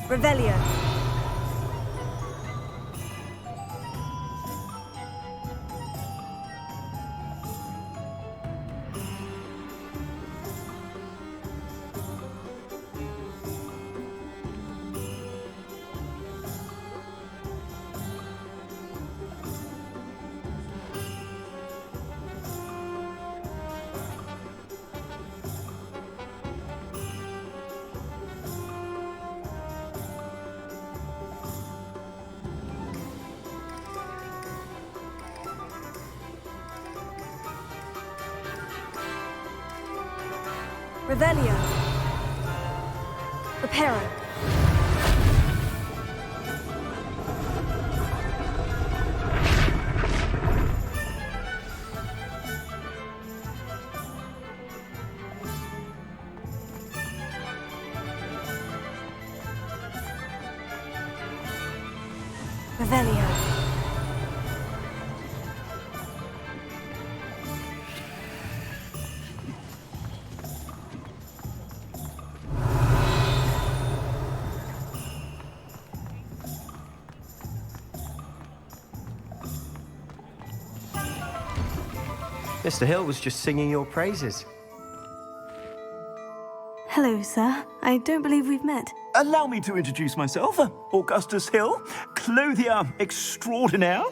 Revelio. Revelio. Reparo. Revelio. Mr. Hill was just singing your praises. Hello, sir. I don't believe we've met. Allow me to introduce myself, Augustus Hill, clothier extraordinaire.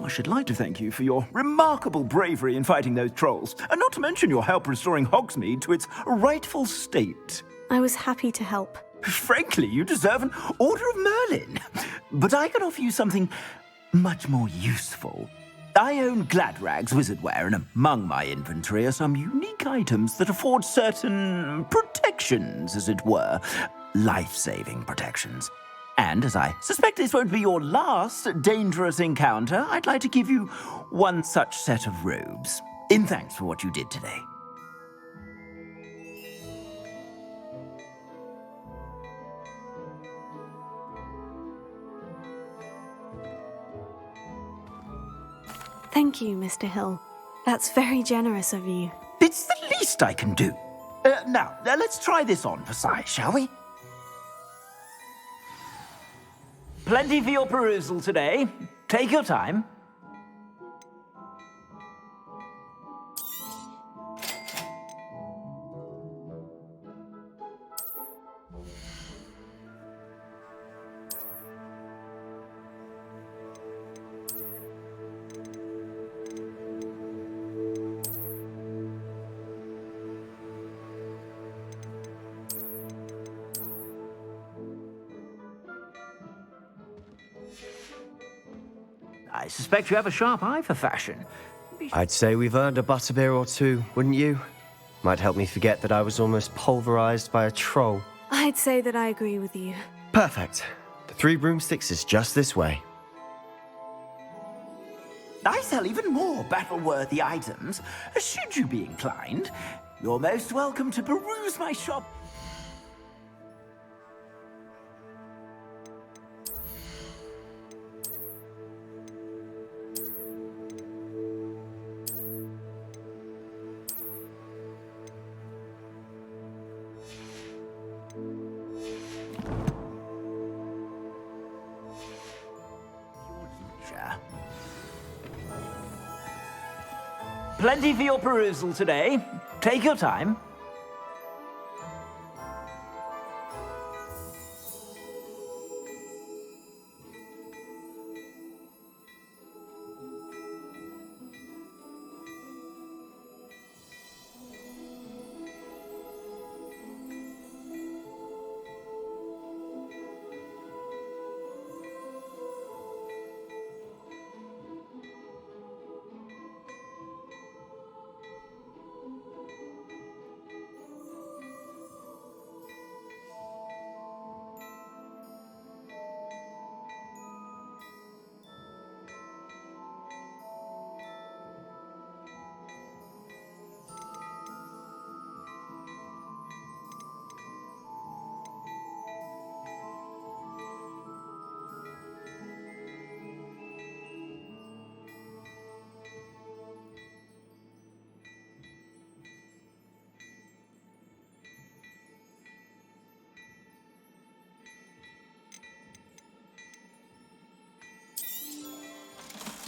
I should like to thank you for your remarkable bravery in fighting those trolls, and not to mention your help restoring Hogsmeade to its rightful state. I was happy to help. Frankly, you deserve an Order of Merlin. But I can offer you something much more useful. I own Gladrag's wizardware, and among my inventory are some unique items that afford certain protections, as it were. Life-saving protections. And as I suspect this won't be your last dangerous encounter, I'd like to give you one such set of robes, in thanks for what you did today. Thank you, Mr. Hill. That's very generous of you. It's the least I can do. Now, let's try this on for size, shall we? Plenty for your perusal today. Take your time. I suspect you have a sharp eye for fashion. I'd say we've earned a butterbeer or two, wouldn't you? Might help me forget that I was almost pulverized by a troll. I'd say that I agree with you. Perfect. The 3 broomsticks is just this way. I sell even more battle-worthy items. Should you be inclined, you're most welcome to peruse my shop. Plenty for your perusal today. Take your time.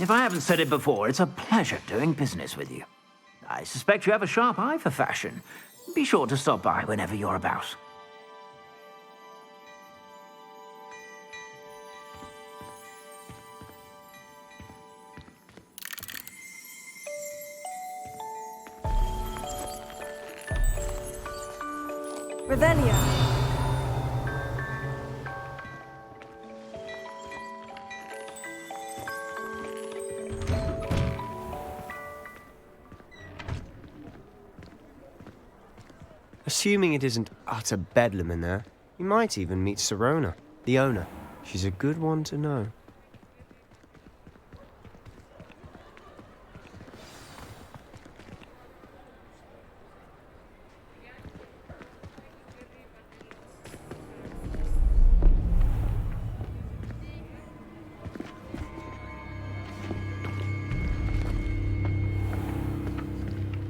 If I haven't said it before, it's a pleasure doing business with you. I suspect you have a sharp eye for fashion. Be sure to stop by whenever you're about. Revelio. Assuming it isn't utter bedlam in there, you might even meet Sirona, the owner. She's a good one to know.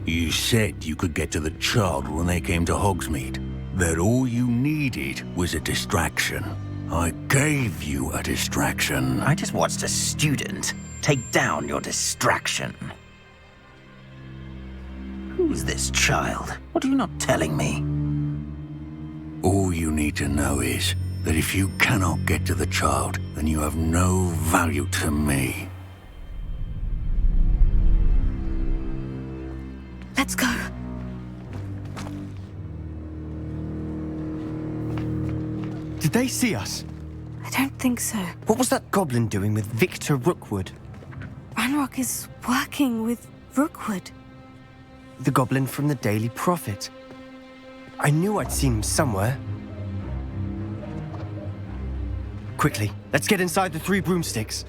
You said you could get to the child when they came to Hogsmeade. That all you needed was a distraction. I gave you a distraction. I just watched a student take down your distraction. Who's this child? What are you not telling me? All you need to know is that if you cannot get to the child, then you have no value to me. Let's go. Did they see us? I don't think so. What was that goblin doing with Victor Rookwood? Ranrock is working with Rookwood. The goblin from the Daily Prophet. I knew I'd seen him somewhere. Quickly, let's get inside the three broomsticks.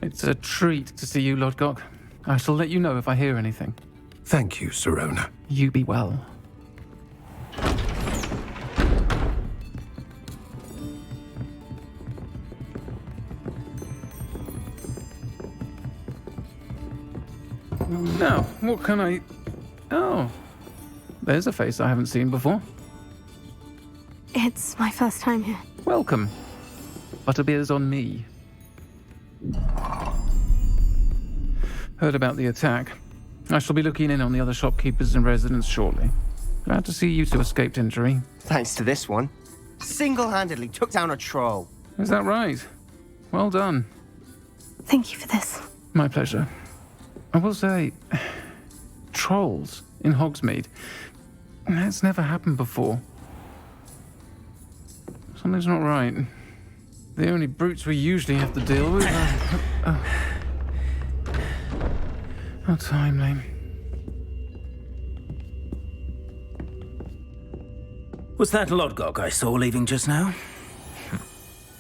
It's a treat to see you, Lodgok. I shall let you know if I hear anything. Thank you, Sirona. You be well. Now, what can I... Oh, there's a face I haven't seen before. It's my first time here. Welcome. Butterbeer's on me. Heard about the attack. I shall be looking in on the other shopkeepers and residents shortly. Glad to see you two escaped injury. Thanks to this one. Single-handedly took down a troll. Is that right? Well done. Thank you for this. My pleasure. I will say, trolls in Hogsmeade. That's never happened before. Something's not right. The only brutes we usually have to deal with are... How timely. Was that Lodgok I saw leaving just now?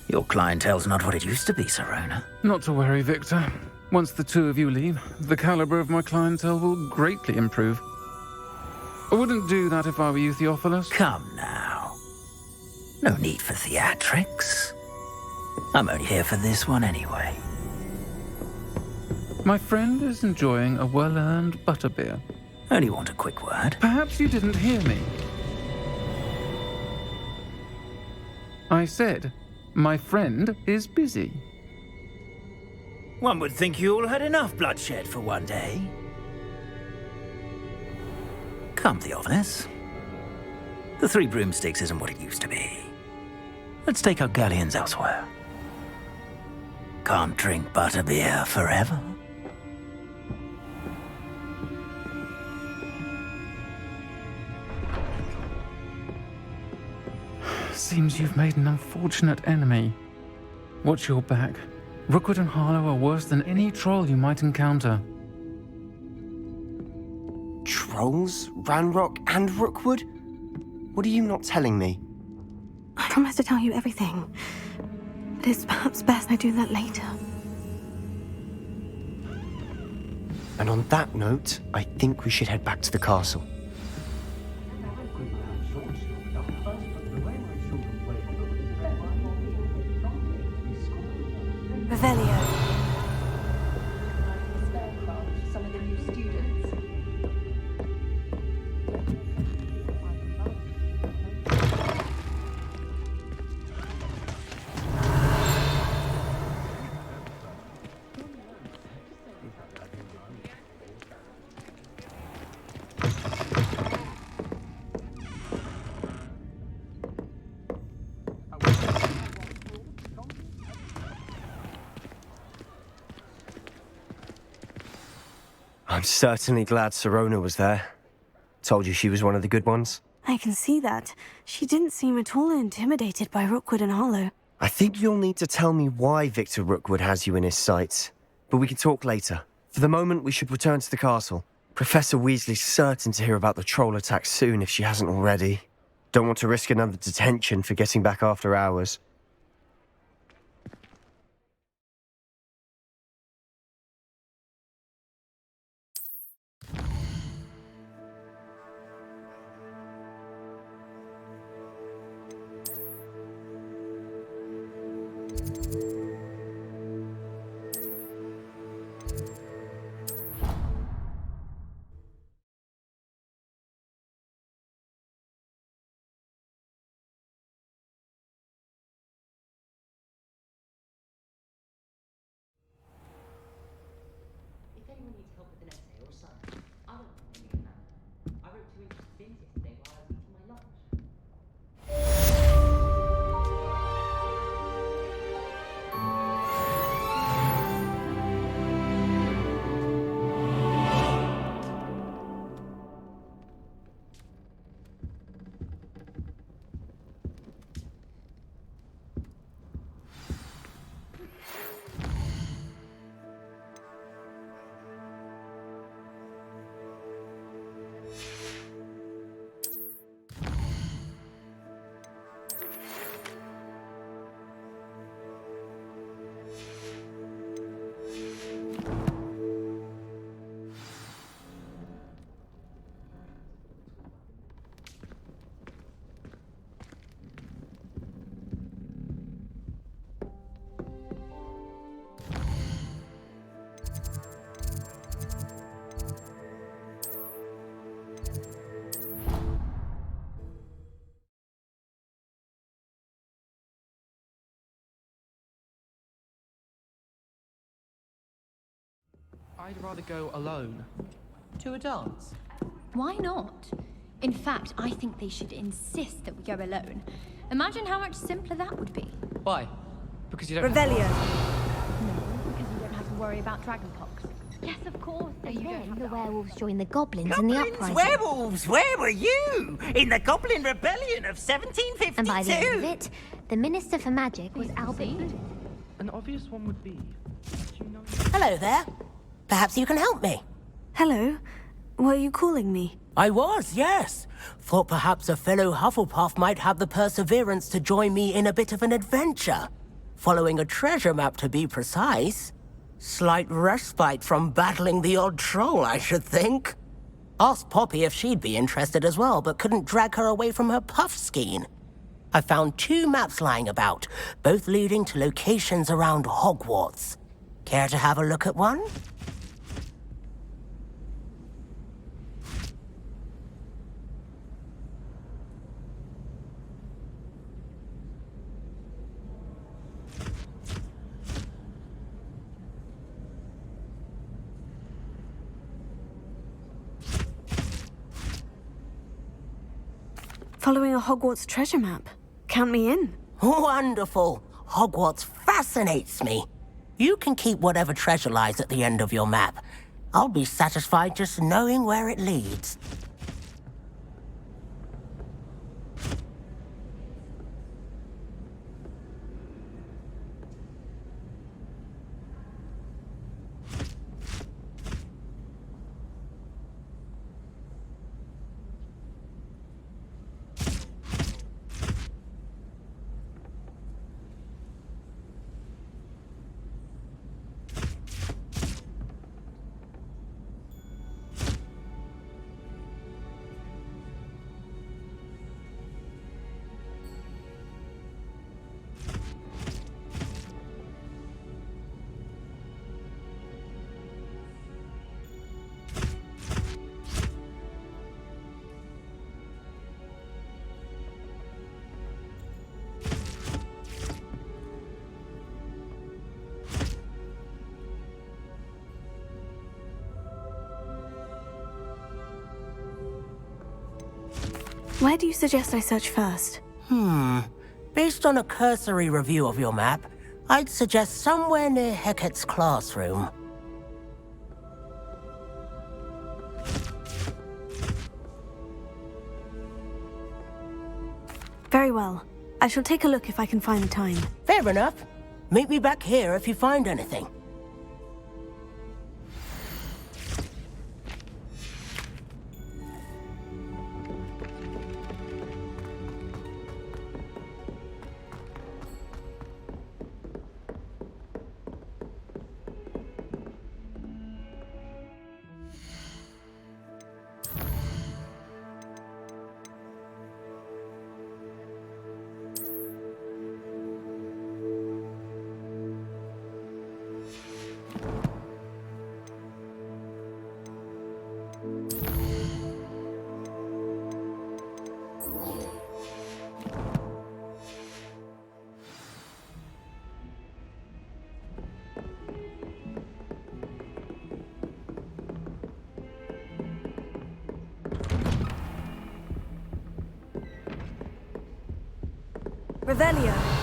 Your clientele's not what it used to be, Sirona. Not to worry, Victor. Once the two of you leave, the caliber of my clientele will greatly improve. I wouldn't do that if I were you, Theophilus. Come now. No need for theatrics. I'm only here for this one anyway. My friend is enjoying a well-earned butterbeer. Only want a quick word. Perhaps you didn't hear me. I said, my friend is busy. One would think you all had enough bloodshed for one day. Come, Theophilus. The Three Broomsticks isn't what it used to be. Let's take our galleons elsewhere. Can't drink butterbeer forever. Seems you've made an unfortunate enemy. Watch your back. Rookwood and Harlow are worse than any troll you might encounter. Trolls? Ranrock and Rookwood? What are you not telling me? I promise to tell you everything. But it's perhaps best I do that later. And on that note, I think we should head back to the castle. Revelio. Some of the new students. I'm certainly glad Sirona was there. Told you she was one of the good ones. I can see that. She didn't seem at all intimidated by Rookwood and Hollow. I think you'll need to tell me why Victor Rookwood has you in his sights. But we can talk later. For the moment, we should return to the castle. Professor Weasley's certain to hear about the troll attack soon if she hasn't already. Don't want to risk another detention for getting back after hours. If anyone needs help with the next day or something, I don't know anything about it. I wrote 2 interesting things yesterday while I was eating my lunch. I'd rather go alone. To a dance? Why not? In fact, I think they should insist that we go alone. Imagine how much simpler that would be. Why? Because you don't Revelio. No, because we don't have to worry about dragonpox. Yes, of course. And then the werewolves join the goblins in the uprising. Werewolves, where were you? In the Goblin Rebellion of 1752. And by the end of it, the Minister for Magic was Albert. An obvious one would be... Do you know... Hello there. Perhaps you can help me. Hello? Were you calling me? I was, yes. Thought perhaps a fellow Hufflepuff might have the perseverance to join me in a bit of an adventure. Following a treasure map, to be precise. Slight respite from battling the odd troll, I should think. Asked Poppy if she'd be interested as well, but couldn't drag her away from her puff skein. I found 2 maps lying about, both leading to locations around Hogwarts. Care to have a look at one? Following a Hogwarts treasure map. Count me in. Wonderful. Hogwarts fascinates me. You can keep whatever treasure lies at the end of your map. I'll be satisfied just knowing where it leads. Where do you suggest I search first? Based on a cursory review of your map, I'd suggest somewhere near Hecat's classroom. Very well. I shall take a look if I can find the time. Fair enough. Meet me back here if you find anything. Revelio.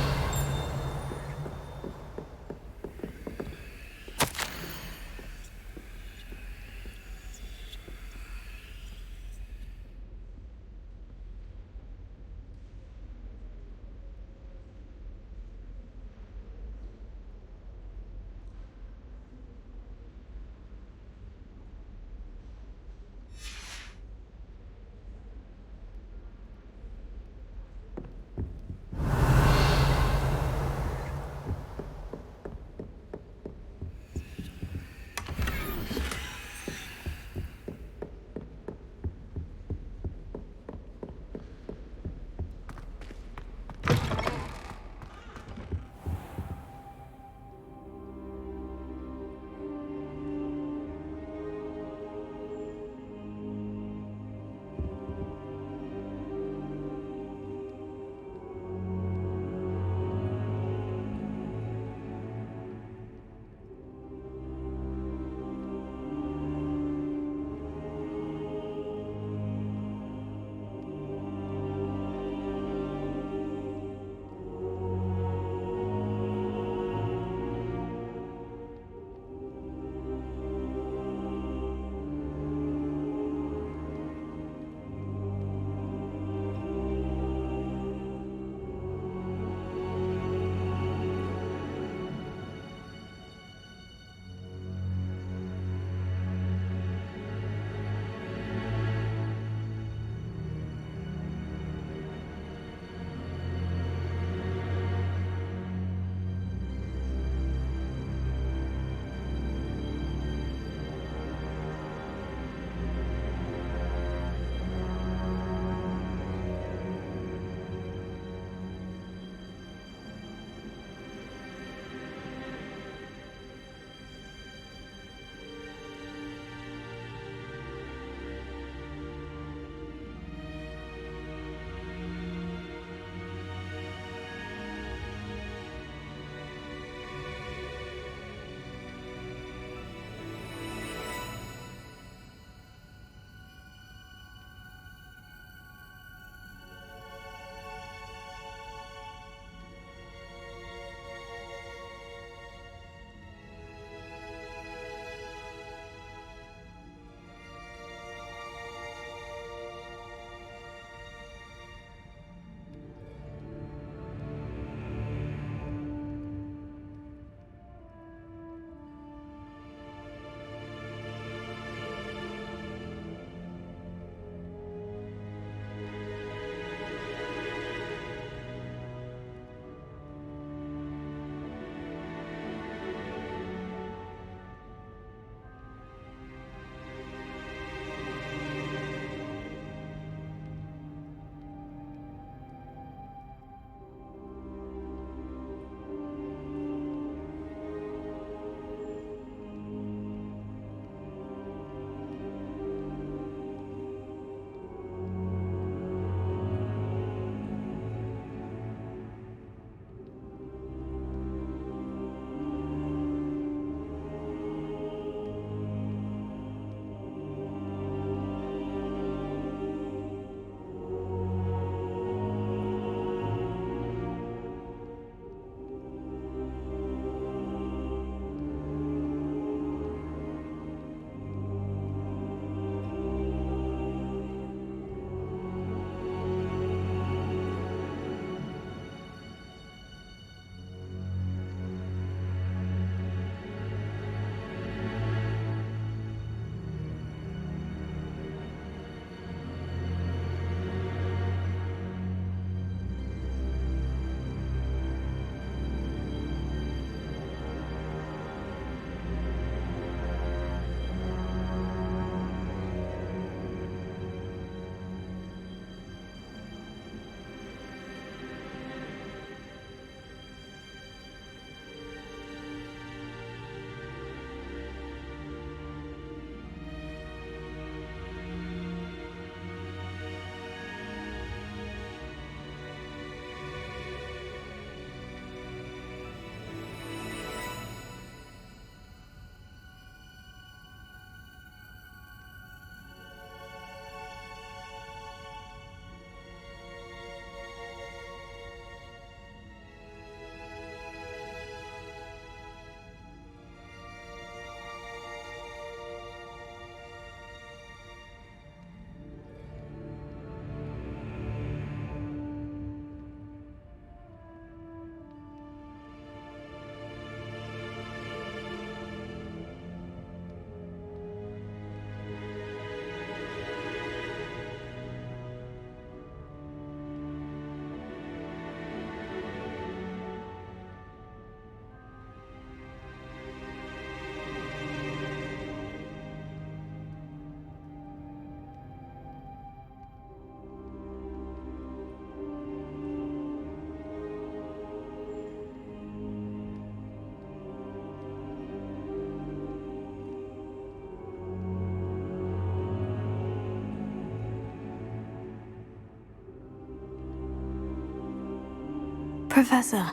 Professor,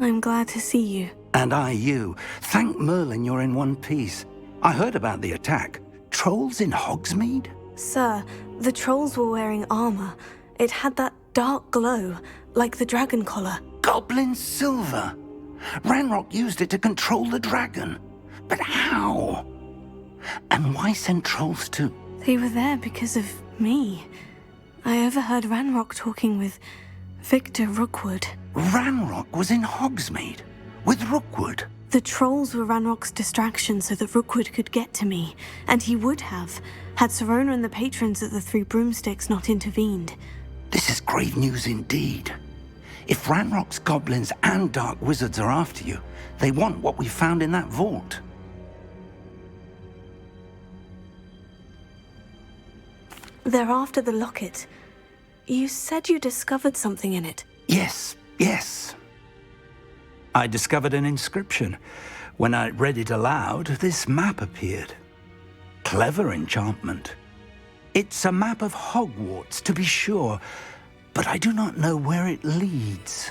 I'm glad to see you. And I you. Thank Merlin you're in one piece. I heard about the attack. Trolls in Hogsmeade? Sir, the trolls were wearing armor. It had that dark glow, like the dragon collar. Goblin silver. Ranrock used it to control the dragon. But how? And why send trolls to... They were there because of me. I overheard Ranrock talking with Victor Rookwood. Ranrock was in Hogsmeade with Rookwood. The trolls were Ranrock's distraction so that Rookwood could get to me, and he would have, had Serona and the patrons at the Three Broomsticks not intervened. This is grave news indeed. If Ranrock's goblins and dark wizards are after you, they want what we found in that vault. They're after the locket. You said you discovered something in it. Yes. I discovered an inscription. When I read it aloud, this map appeared. Clever enchantment. It's a map of Hogwarts, to be sure, but I do not know where it leads.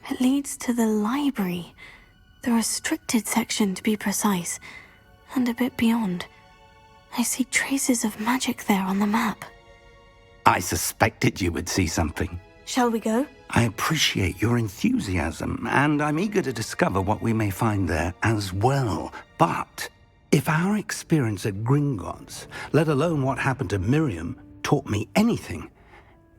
It leads to the library. The restricted section, to be precise, and a bit beyond. I see traces of magic there on the map. I suspected you would see something. Shall we go? I appreciate your enthusiasm, and I'm eager to discover what we may find there as well. But if our experience at Gringotts, let alone what happened to Miriam, taught me anything,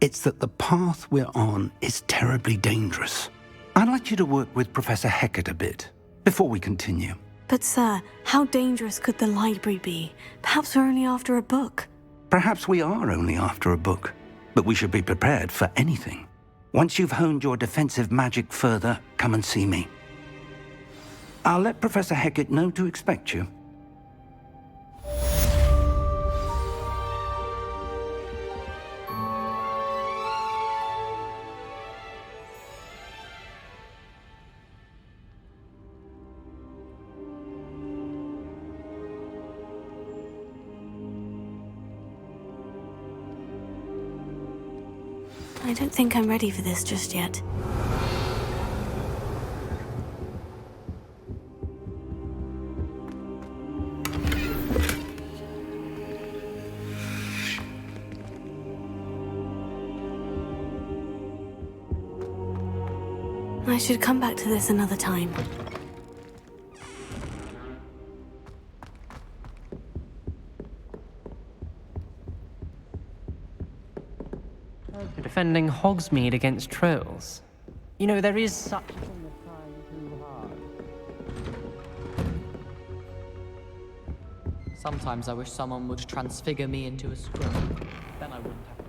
it's that the path we're on is terribly dangerous. I'd like you to work with Professor Hecat a bit before we continue. But sir, how dangerous could the library be? Perhaps we're only after a book. Perhaps we are only after a book, but we should be prepared for anything. Once you've honed your defensive magic further, come and see me. I'll let Professor Hecat know to expect you. I don't think I'm ready for this just yet. I should come back to this another time. Defending Hogsmeade against trolls. You know, there is such a thing as trying too hard. Sometimes I wish someone would transfigure me into a scroll. Then I wouldn't have to.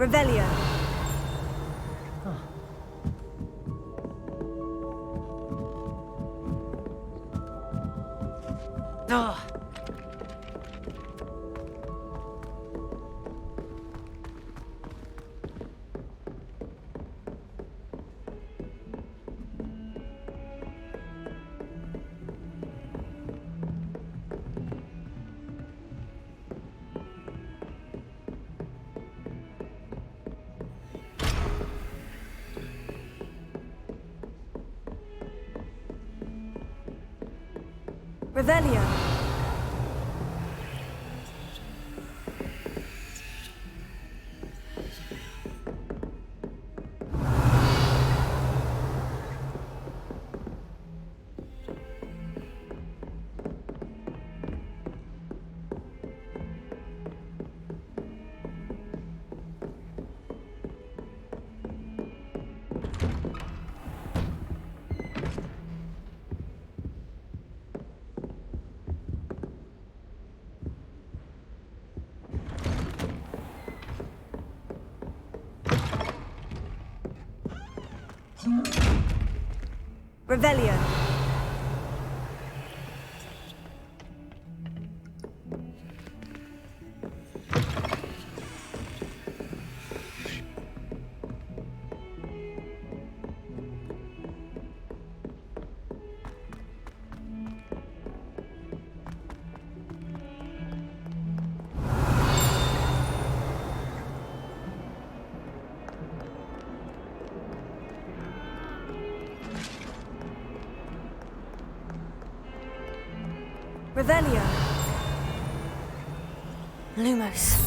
Revelio. Revelio. Revelio. Revelio. Lumos.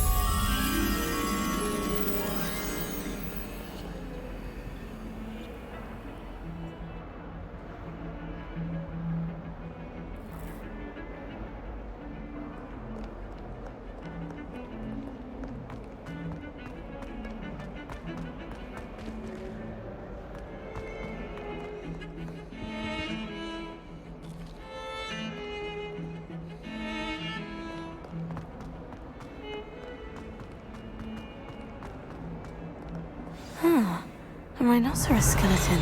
A rhinoceros skeleton.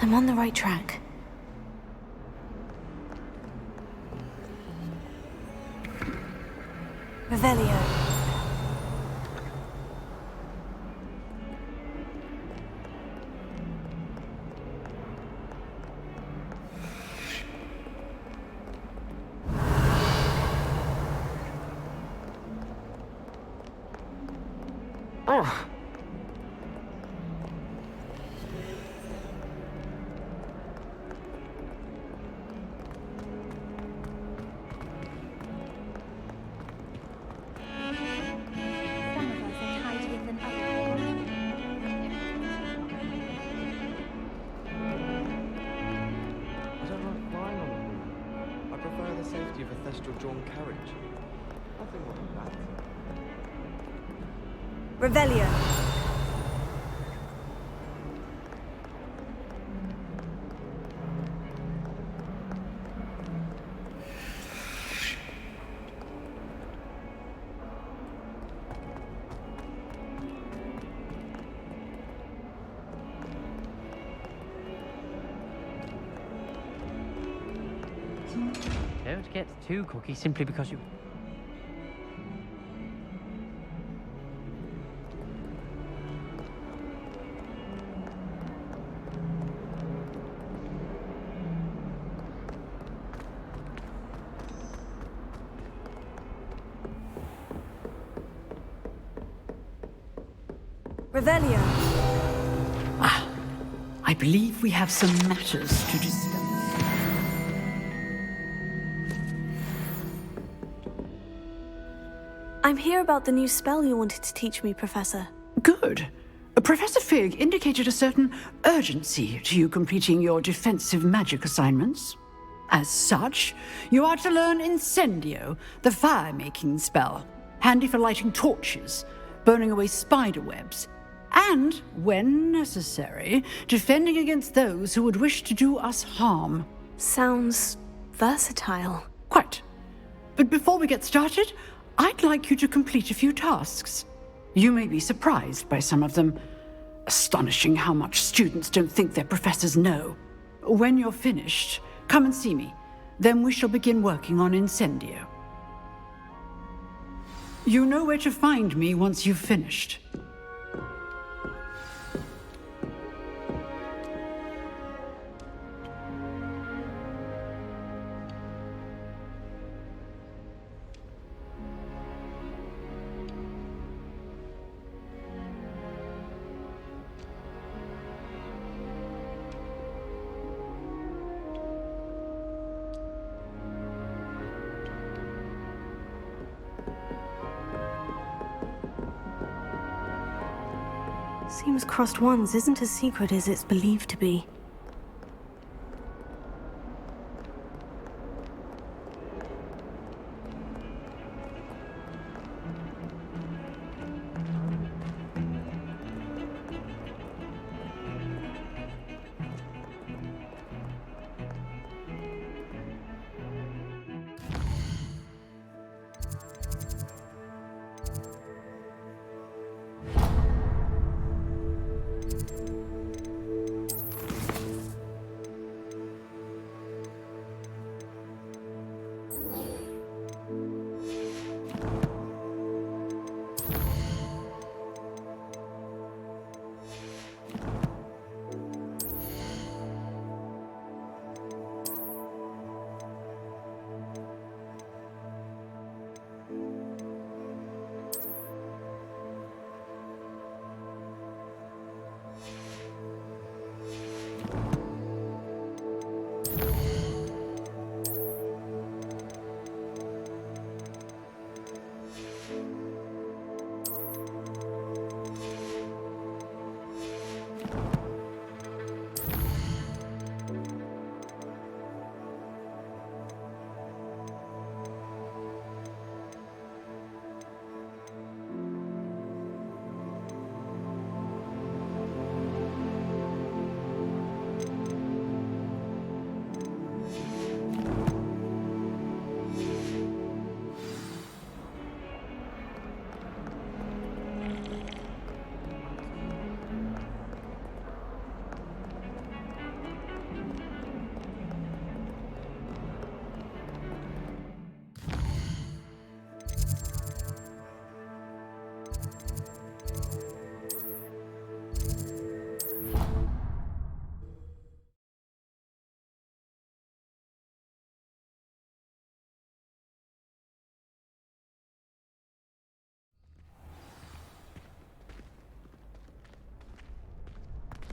I'm on the right track. Revelio. Oh. Drawn carriage. Nothing wrong with that. Revelio. Don't get too cocky simply because you... Revelio. I believe we have some matters to discuss. I'm here about the new spell you wanted to teach me, Professor. Good. Professor Fig indicated a certain urgency to you completing your defensive magic assignments. As such, you are to learn Incendio, the fire-making spell, handy for lighting torches, burning away spider webs, and, when necessary, defending against those who would wish to do us harm. Sounds versatile. Quite. But before we get started, I'd like you to complete a few tasks. You may be surprised by some of them. Astonishing how much students don't think their professors know. When you're finished, come and see me. Then we shall begin working on Incendio. You know where to find me once you've finished. Seems crossed ones isn't as secret as it's believed to be.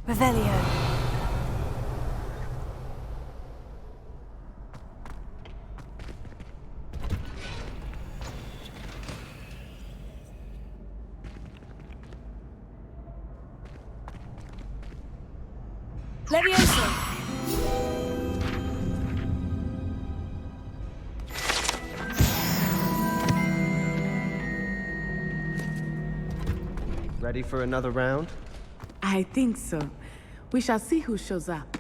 Revelio. Levioso. Ready for another round? I think so. We shall see who shows up.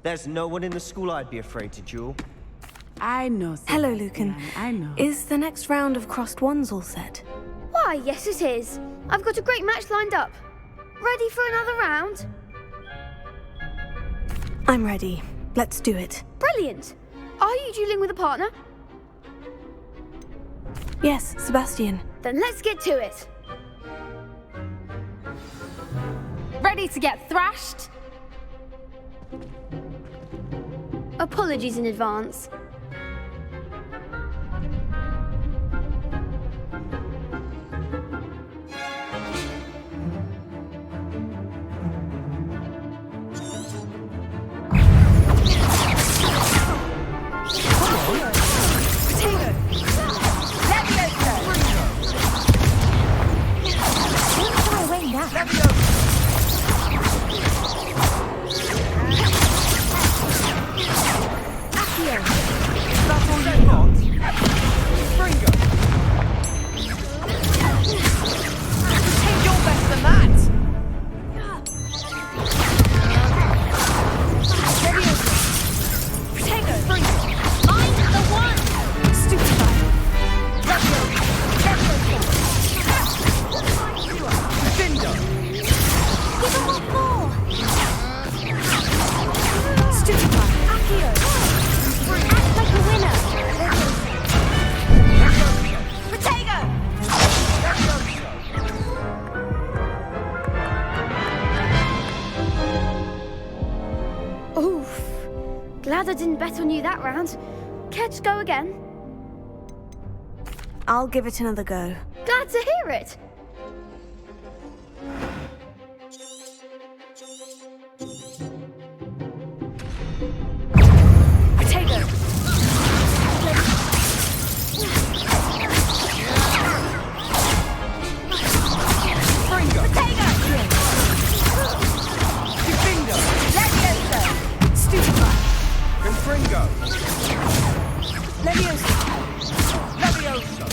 There's no one in the school I'd be afraid to duel. I know, Hello, Sebastian. Lucan. I know. Is the next round of crossed wands all set? Why, yes it is. I've got a great match lined up. Ready for another round? I'm ready. Let's do it. Brilliant. Are you dueling with a partner? Yes, Sebastian. Then let's get to it. Ready to get thrashed? Apologies in advance. Glad I didn't bet on you that round. Care to go again? I'll give it another go. Glad to hear it. Potato. Confringo! Levioso! Levioso!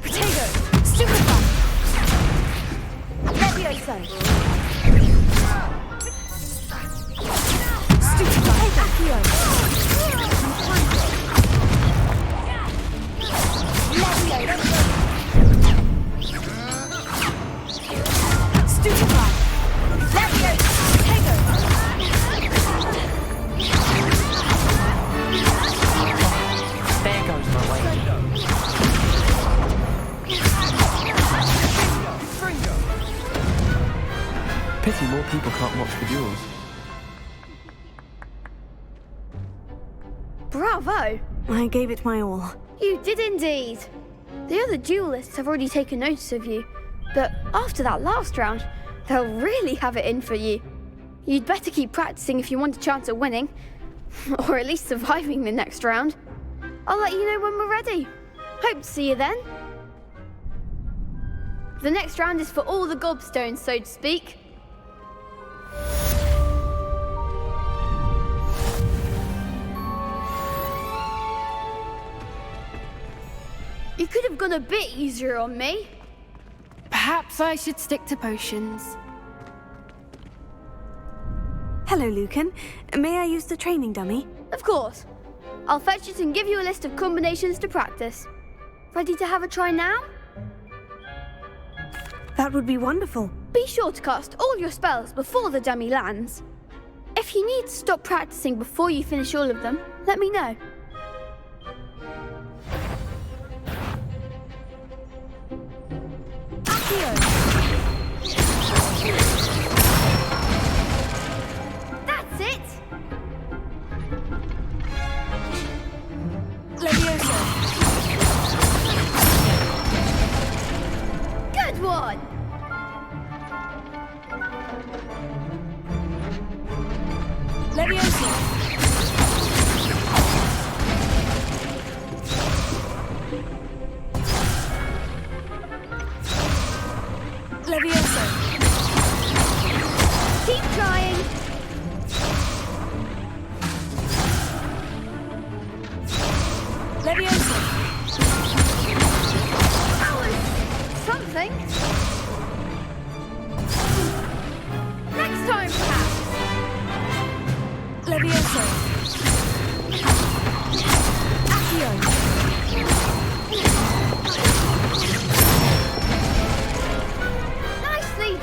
Potato! Stupefy! Levioso! Stupefy! Accio! Levio! Stupefy! Levio! Potato! There goes my way. Pity more people can't watch the duels. Bravo! I gave it my all. You did indeed. The other duelists have already taken notice of you, but after that last round, they'll really have it in for you. You'd better keep practicing if you want a chance at winning, or at least surviving the next round. I'll let you know when we're ready. Hope to see you then. The next round is for all the gobstones, so to speak. You could have gone a bit easier on me. Perhaps I should stick to potions. Hello, Lucan. May I use the training dummy? Of course. I'll fetch it and give you a list of combinations to practice. Ready to have a try now? That would be wonderful. Be sure to cast all your spells before the dummy lands. If you need to stop practicing before you finish all of them, let me know. That's it! Levioso! Good one!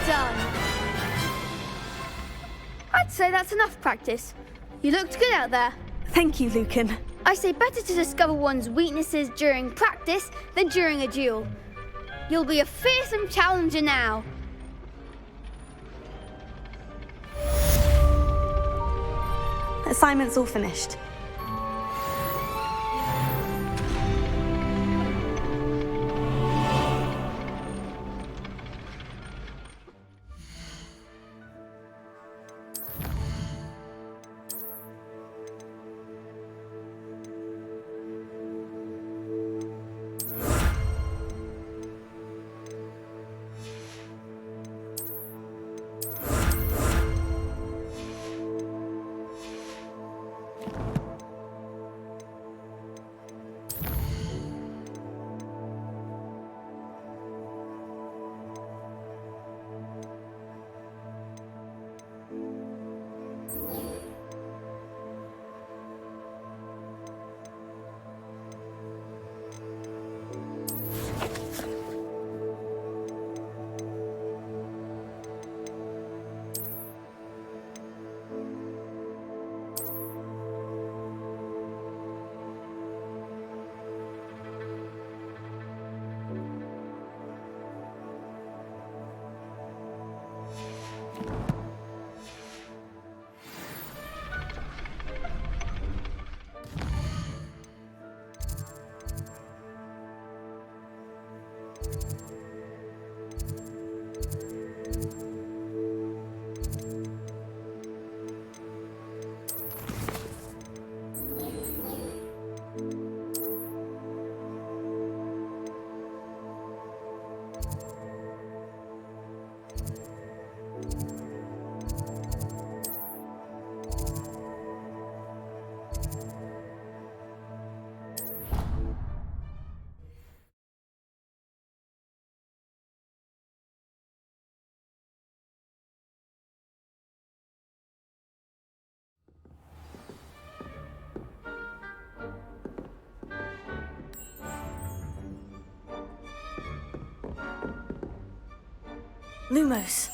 done. I'd say that's enough practice. You looked good out there. Thank you, Lucan. I say better to discover one's weaknesses during practice than during a duel. You'll be a fearsome challenger now. Assignment's all finished. Lumos.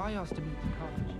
I asked to meet the college.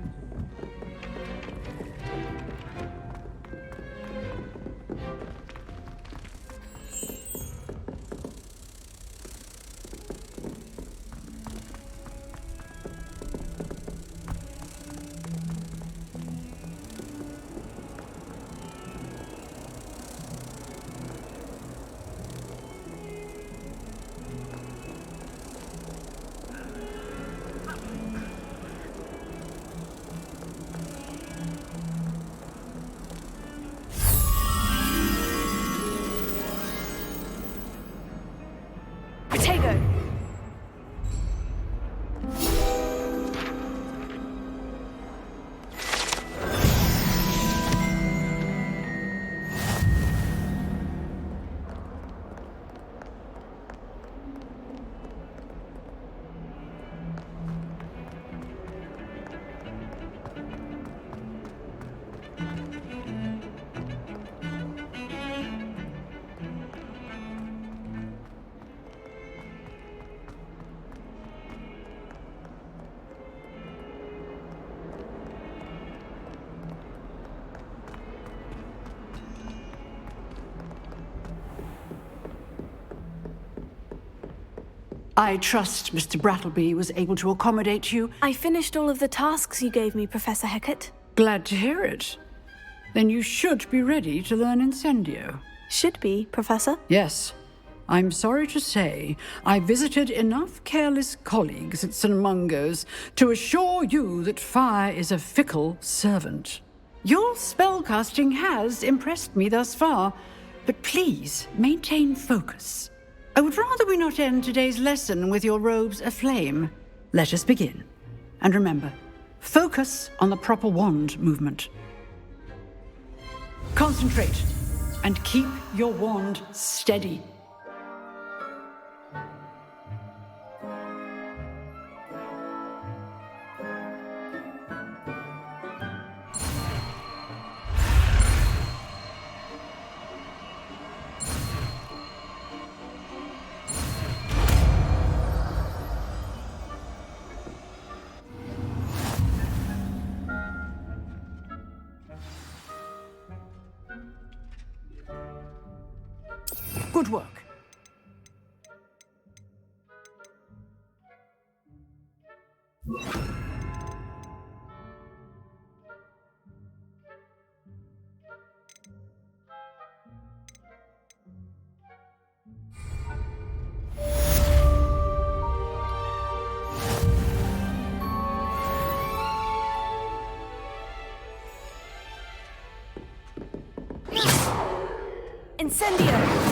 I trust Mr. Brattleby was able to accommodate you. I finished all of the tasks you gave me, Professor Hecat. Glad to hear it. Then you should be ready to learn Incendio. Should be, Professor? Yes. I'm sorry to say, I visited enough careless colleagues at St. Mungo's to assure you that fire is a fickle servant. Your spellcasting has impressed me thus far, but please maintain focus. I would rather we not end today's lesson with your robes aflame. Let us begin. And remember, focus on the proper wand movement. Concentrate and keep your wand steady. Good work. Incendio!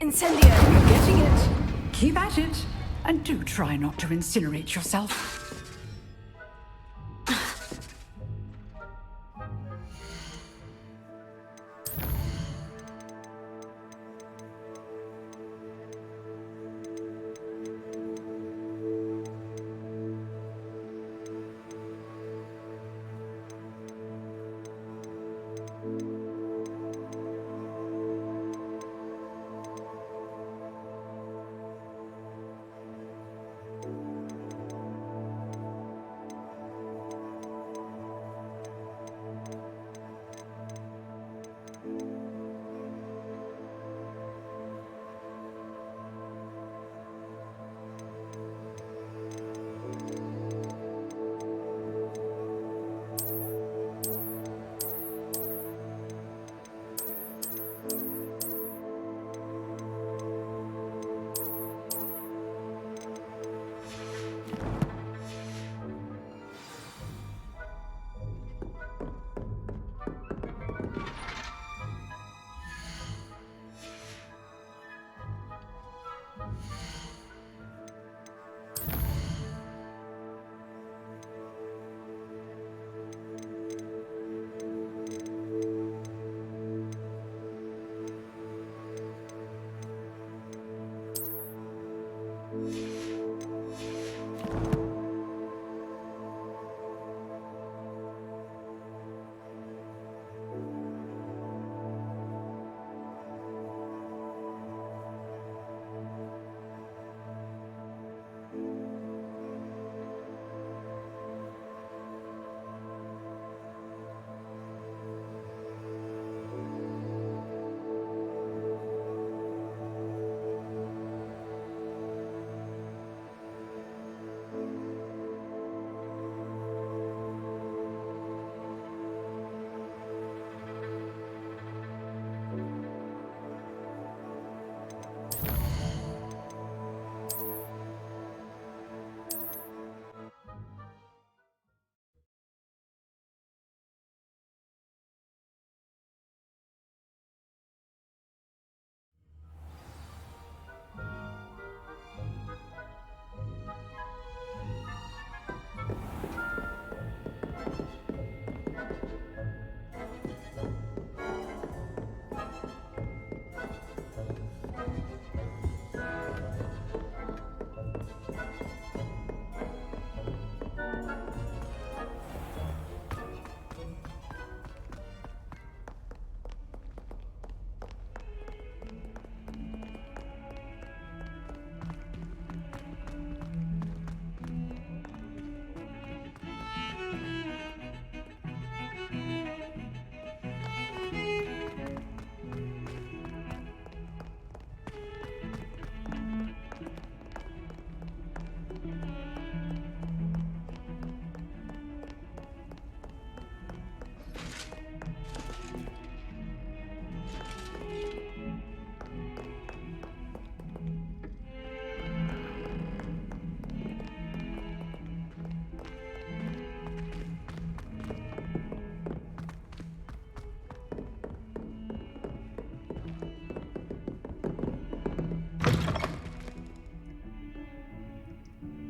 Incendio! You're getting it. Keep at it. And do try not to incinerate yourself.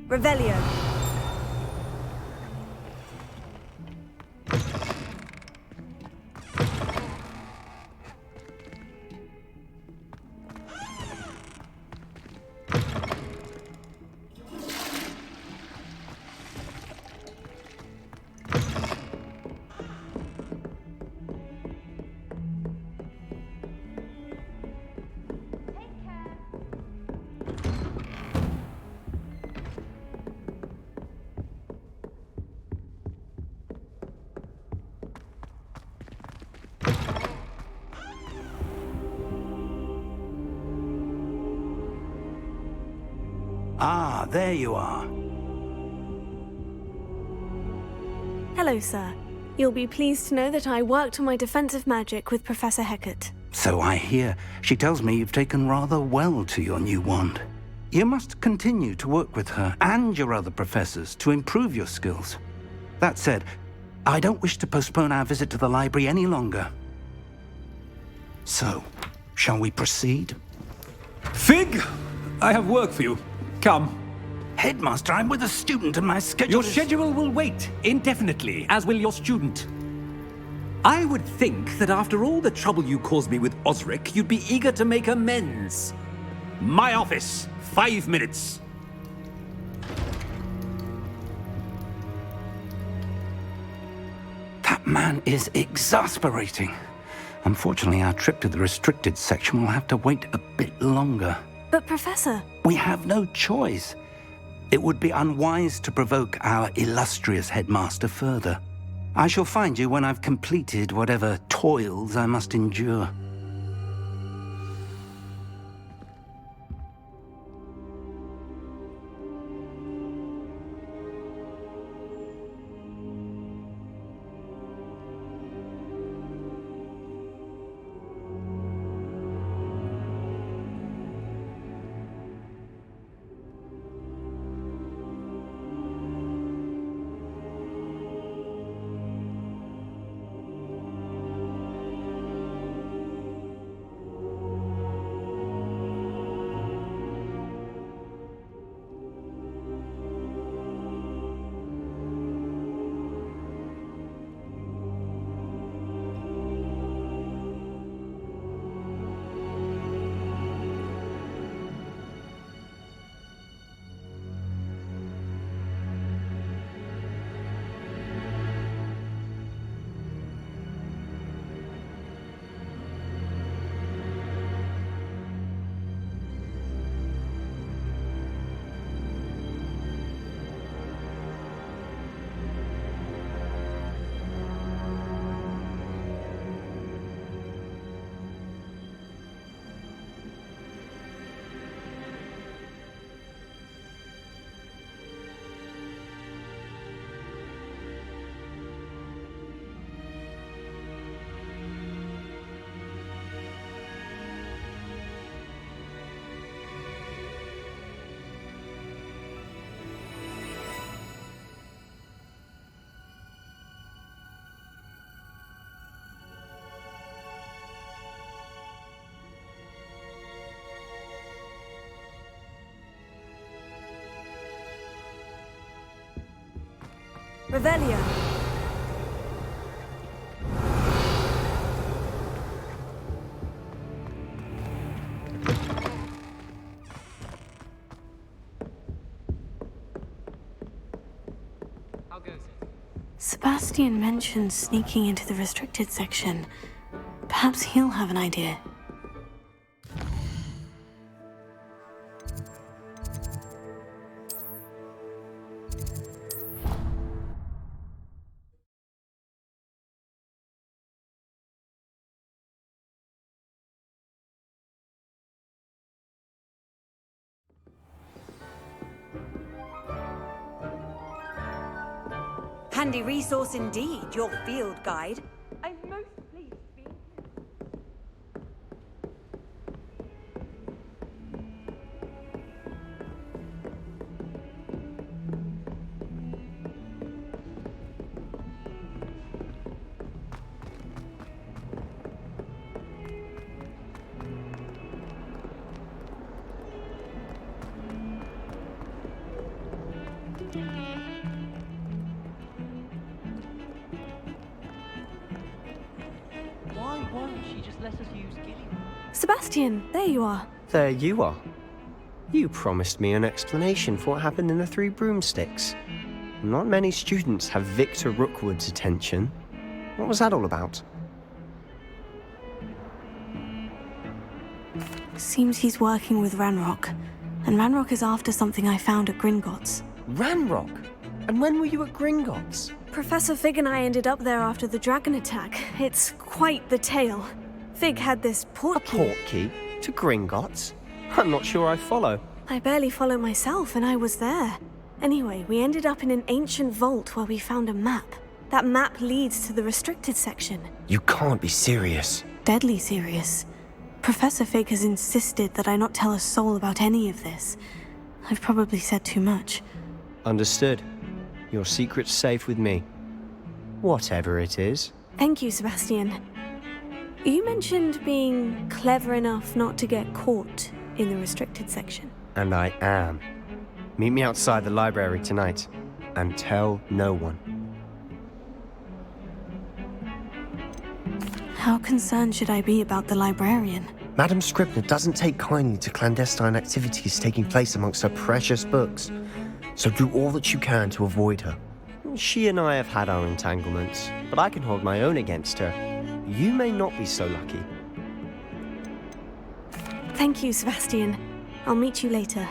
Revelio. Ah, there you are. Hello, sir. You'll be pleased to know that I worked on my defensive magic with Professor Hecat. So I hear. She tells me you've taken rather well to your new wand. You must continue to work with her and your other professors to improve your skills. That said, I don't wish to postpone our visit to the library any longer. So, shall we proceed? Fig! I have work for you. Come. Headmaster, I'm with a student and my schedule Your schedule will wait indefinitely, as will your student. I would think that after all the trouble you caused me with Osric, you'd be eager to make amends. My office, 5 minutes. That man is exasperating. Unfortunately, our trip to the restricted section will have to wait a bit longer. But Professor... We have no choice. It would be unwise to provoke our illustrious headmaster further. I shall find you when I've completed whatever toils I must endure. Revelio. How goes it? Sebastian mentioned sneaking into the restricted section. Perhaps he'll have an idea. Handy resource indeed, your field guide. I'm most pleased to be Why won't she just let us use Gilly? Sebastian, there you are. There you are. You promised me an explanation for what happened in the Three Broomsticks. Not many students have Victor Rookwood's attention. What was that all about? Seems he's working with Ranrock. And Ranrock is after something I found at Gringotts. Ranrock? And when were you at Gringotts? Professor Fig and I ended up there after the dragon attack. It's quite the tale. Fig had this portkey. A portkey? To Gringotts? I'm not sure I follow. I barely follow myself, and I was there. Anyway, we ended up in an ancient vault where we found a map. That map leads to the restricted section. You can't be serious. Deadly serious. Professor Fig has insisted that I not tell a soul about any of this. I've probably said too much. Understood. Your secret's safe with me. Whatever it is. Thank you, Sebastian. You mentioned being clever enough not to get caught in the restricted section. And I am. Meet me outside the library tonight. And tell no one. How concerned should I be about the librarian? Madame Scribner doesn't take kindly to clandestine activities taking place amongst her precious books. So do all that you can to avoid her. She and I have had our entanglements, but I can hold my own against her. You may not be so lucky. Thank you, Sebastian. I'll meet you later.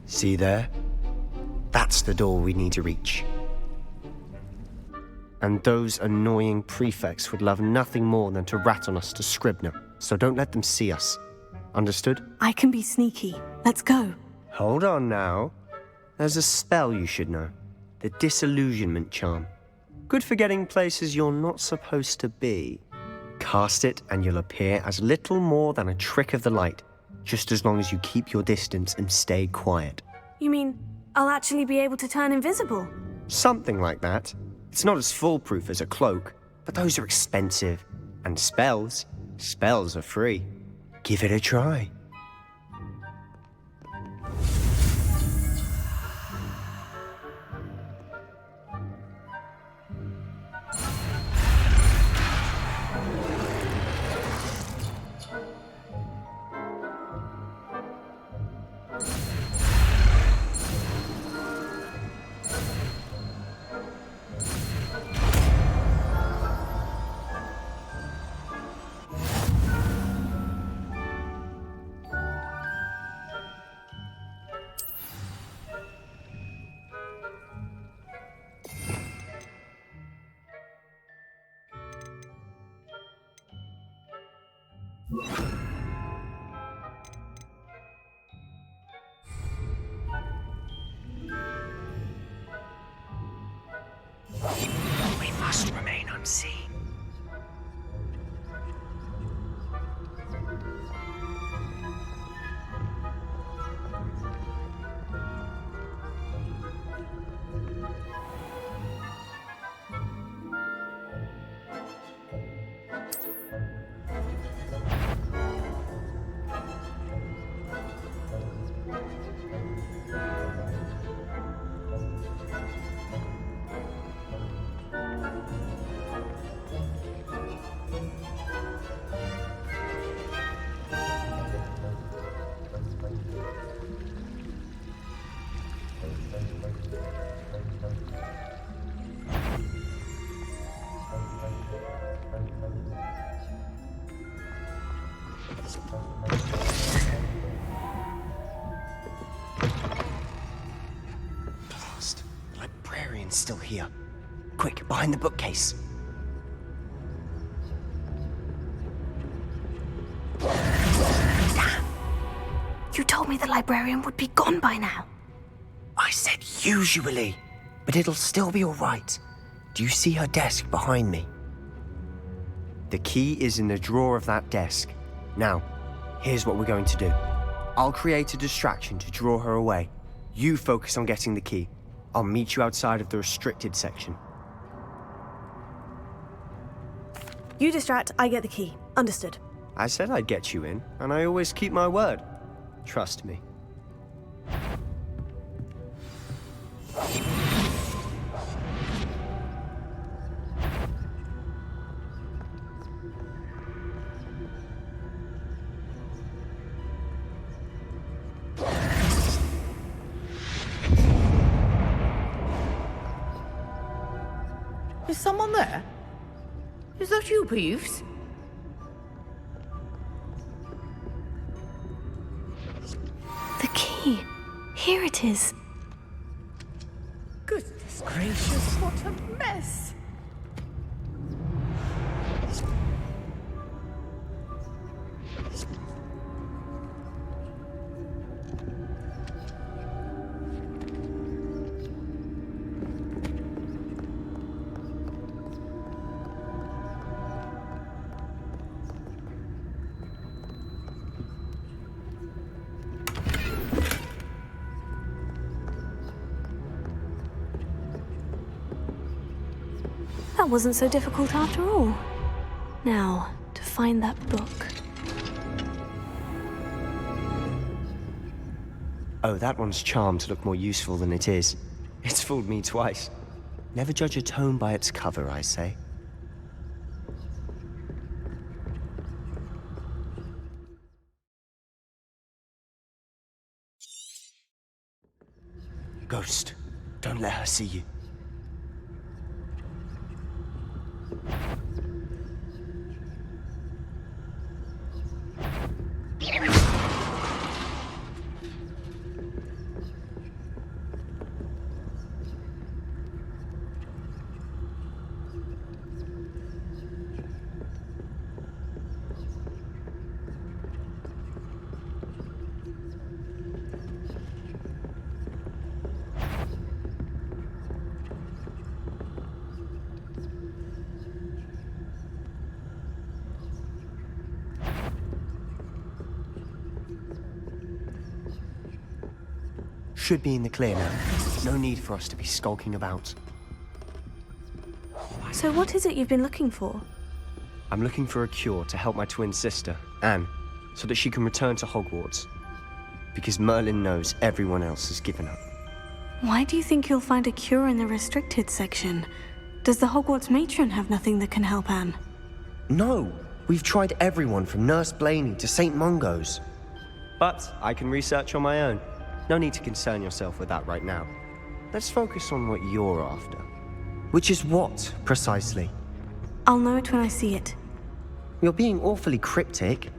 See there? That's the door we need to reach. And those annoying prefects would love nothing more than to rat on us to Scribner, so don't let them see us. Understood? I can be sneaky. Let's go. Hold on now. There's a spell you should know. The Disillusionment Charm. Good for getting places you're not supposed to be. Cast it and you'll appear as little more than a trick of the light, just as long as you keep your distance and stay quiet. You mean I'll actually be able to turn invisible? Something like that. It's not as foolproof as a cloak, but those are expensive. And spells are free. Give it a try. We must remain unseen. Blast. The librarian's still here. Quick, behind the bookcase. Damn! You told me the librarian would be gone by now. I said usually, but it'll still be all right. Do you see her desk behind me? The key is in the drawer of that desk. Now, here's what we're going to do. I'll create a distraction to draw her away. You focus on getting the key. I'll meet you outside of the restricted section. You distract, I get the key. Understood. I said I'd get you in, and I always keep my word. Trust me. Is someone there? Is that you, Peeves? The key. Here it is. Goodness gracious, what a mess! That wasn't so difficult after all. Now, to find that book. Oh, that one's charmed to look more useful than it is. It's fooled me twice. Never judge a tome by its cover, I say. Ghost, don't let her see you. Should be in the clear now. No need for us to be skulking about. So what is it you've been looking for? I'm looking for a cure to help my twin sister, Anne, so that she can return to Hogwarts. Because Merlin knows everyone else has given up. Why do you think you'll find a cure in the restricted section? Does the Hogwarts matron have nothing that can help Anne? No! We've tried everyone from Nurse Blaney to St. Mungo's. But I can research on my own. No need to concern yourself with that right now. Let's focus on what you're after. Which is what, precisely? I'll know it when I see it. You're being awfully cryptic.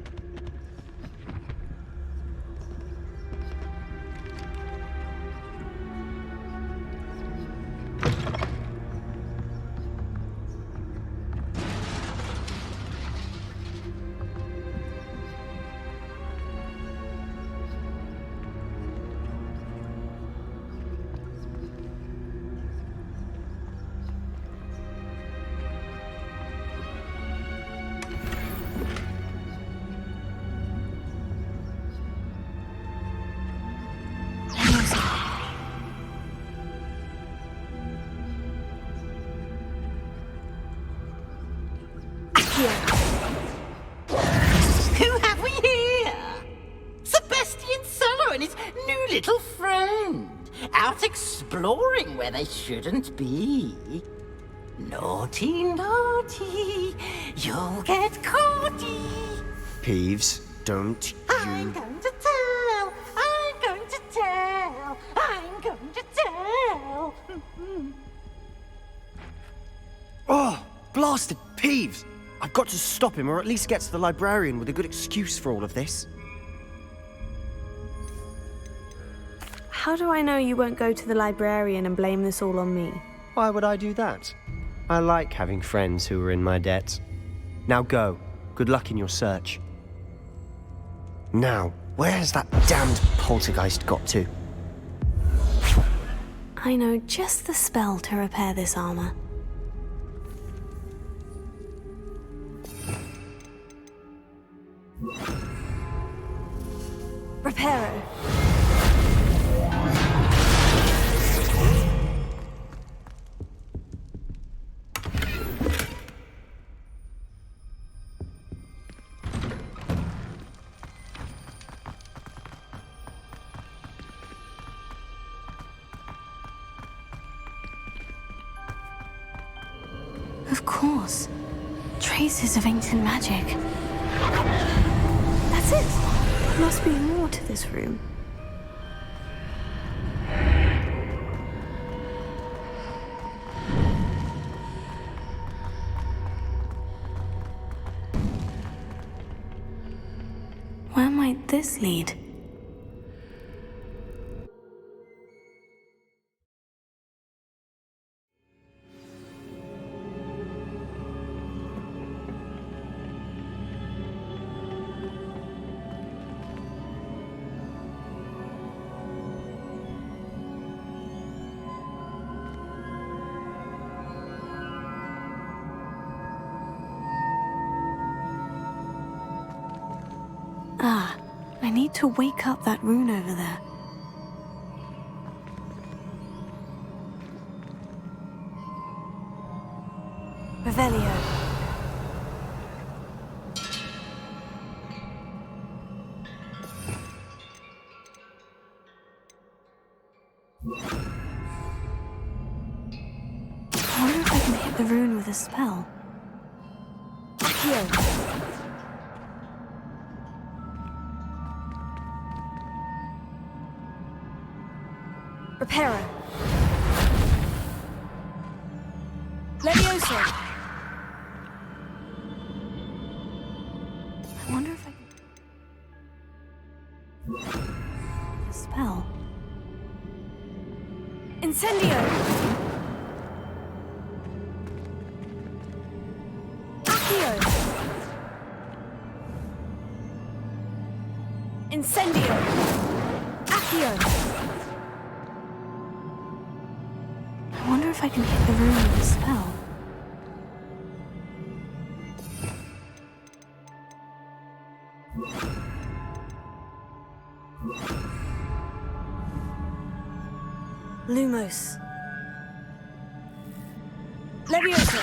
Who have we here? Sebastian Cello and his new little friend, out exploring where they shouldn't be. Naughty, naughty, you'll get caughty. Peeves, don't you... I'm going to tell, I'm going to tell, I'm going to tell. Oh, blasted Peeves! I've got to stop him, or at least get to the librarian with a good excuse for all of this. How do I know you won't go to the librarian and blame this all on me? Why would I do that? I like having friends who are in my debt. Now go. Good luck in your search. Now, where's that damned poltergeist got to? I know just the spell to repair this armor. Reparo. course. Traces of ancient magic. That's it. Must be more to this room. Where might this lead? Ah, I need to wake up that rune over there. Revelio. I wonder if I can hit the rune with a spell. Accio. Reparo. Levioso. I wonder if I can... A spell. Incendio. Accio. Incendio. Accio. I wonder if I can hit the room with a spell. Lumos. Levioso.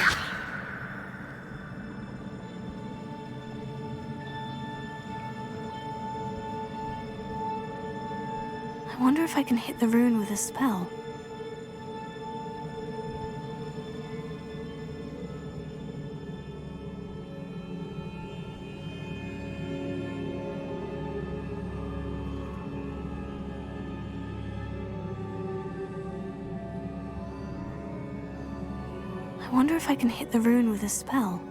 I wonder if I can hit the rune with a spell. I wonder if I can hit the rune with a spell.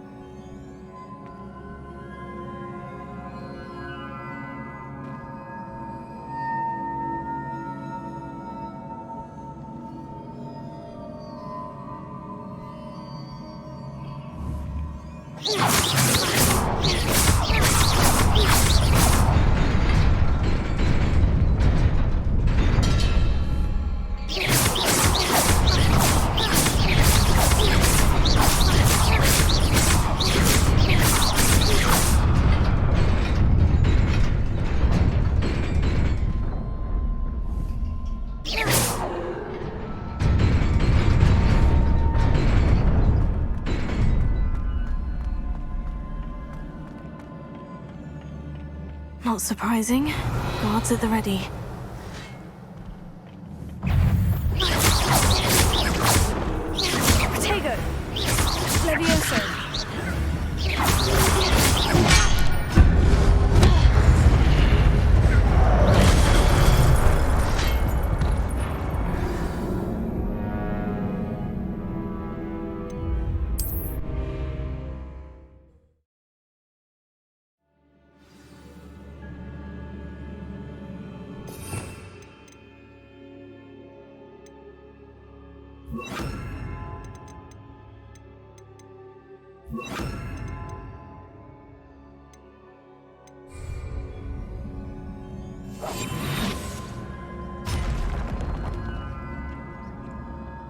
Not surprising. Guards at the ready. Protego! Levioso!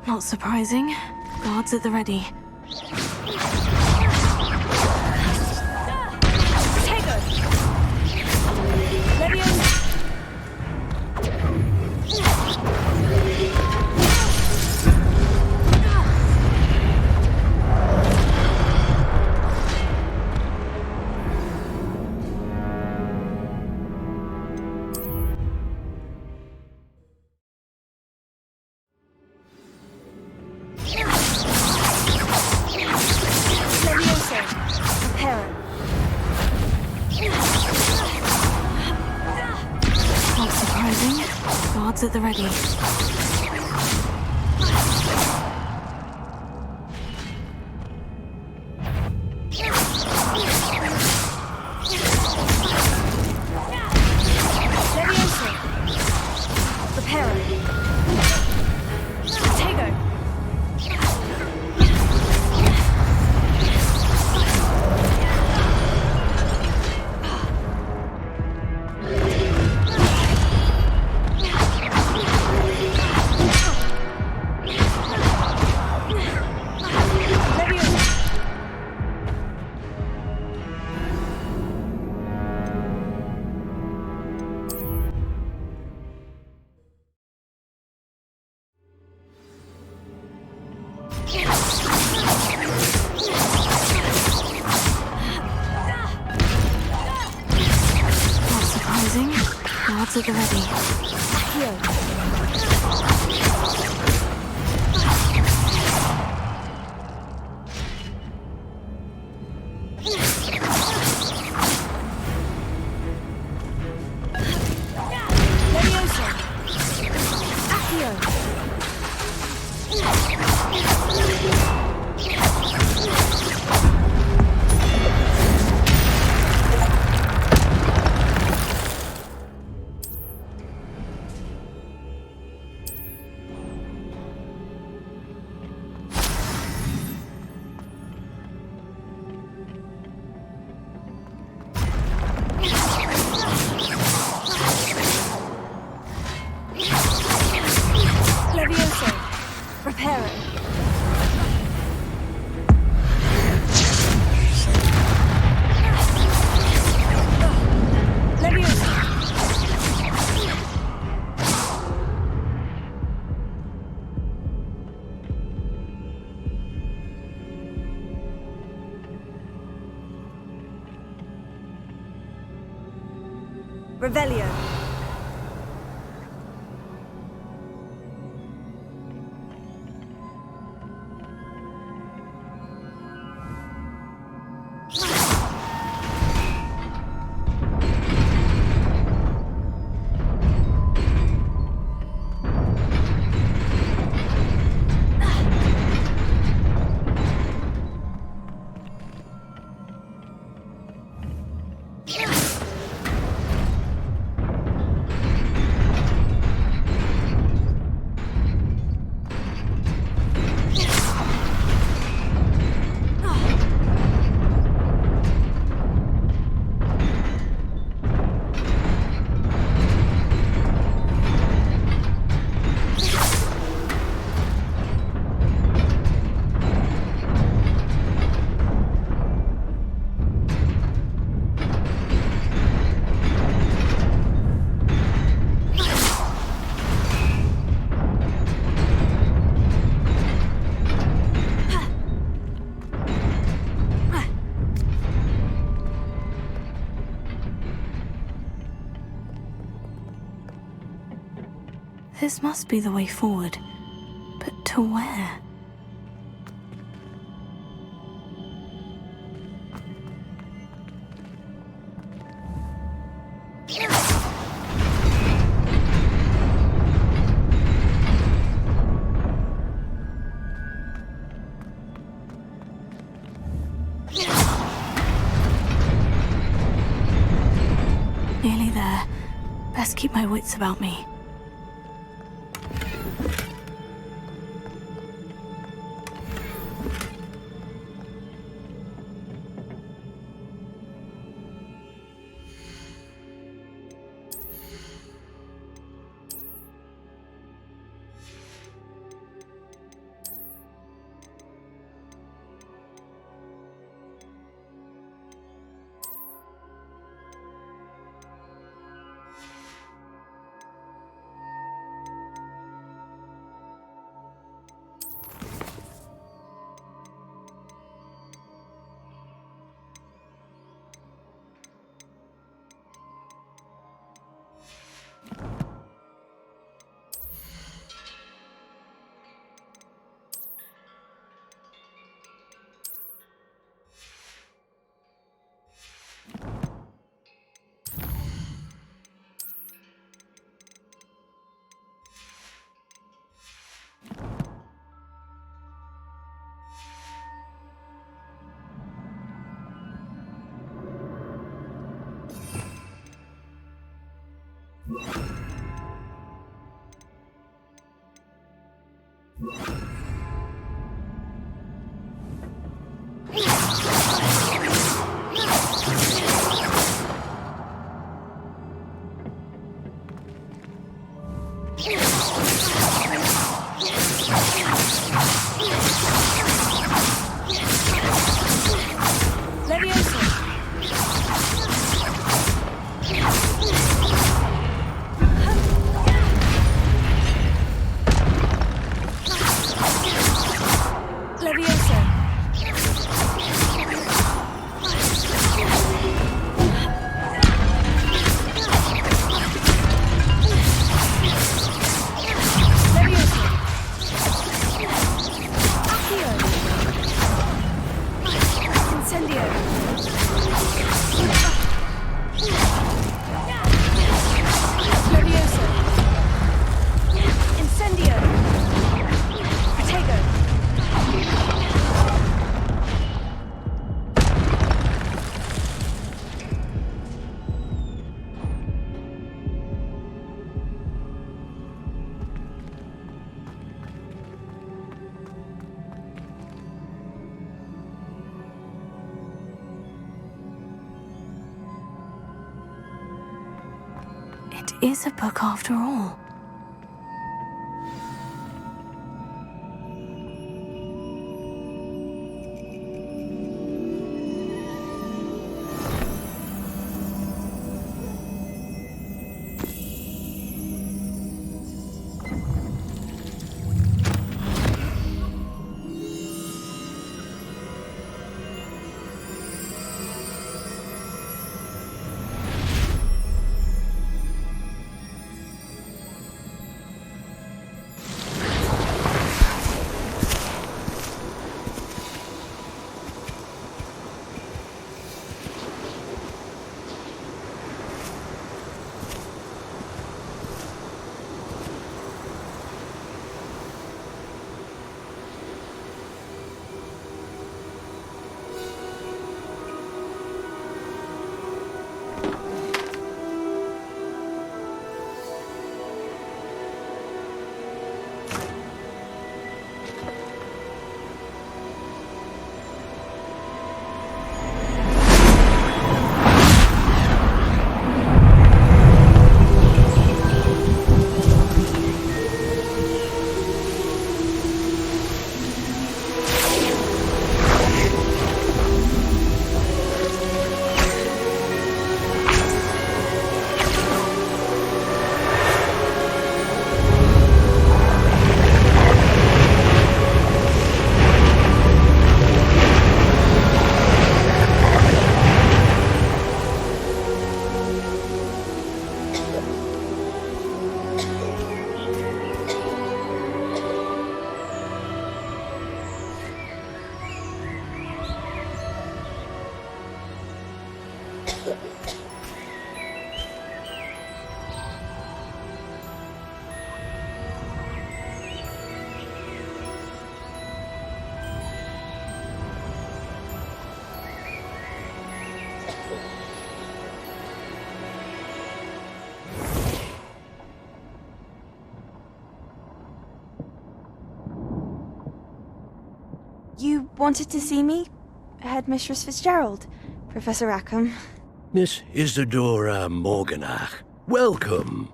Not surprising. Guards at the ready. Protego! Levioso! Reparo. Not surprising. Guards at the ready. Guards at the ready. Here. Revelio. This must be the way forward. But to where? Nearly there. Best keep my wits about me. It is a book after all. You wanted to see me? Headmistress Fitzgerald, Professor Rackham. Miss Isadora Morganach, welcome.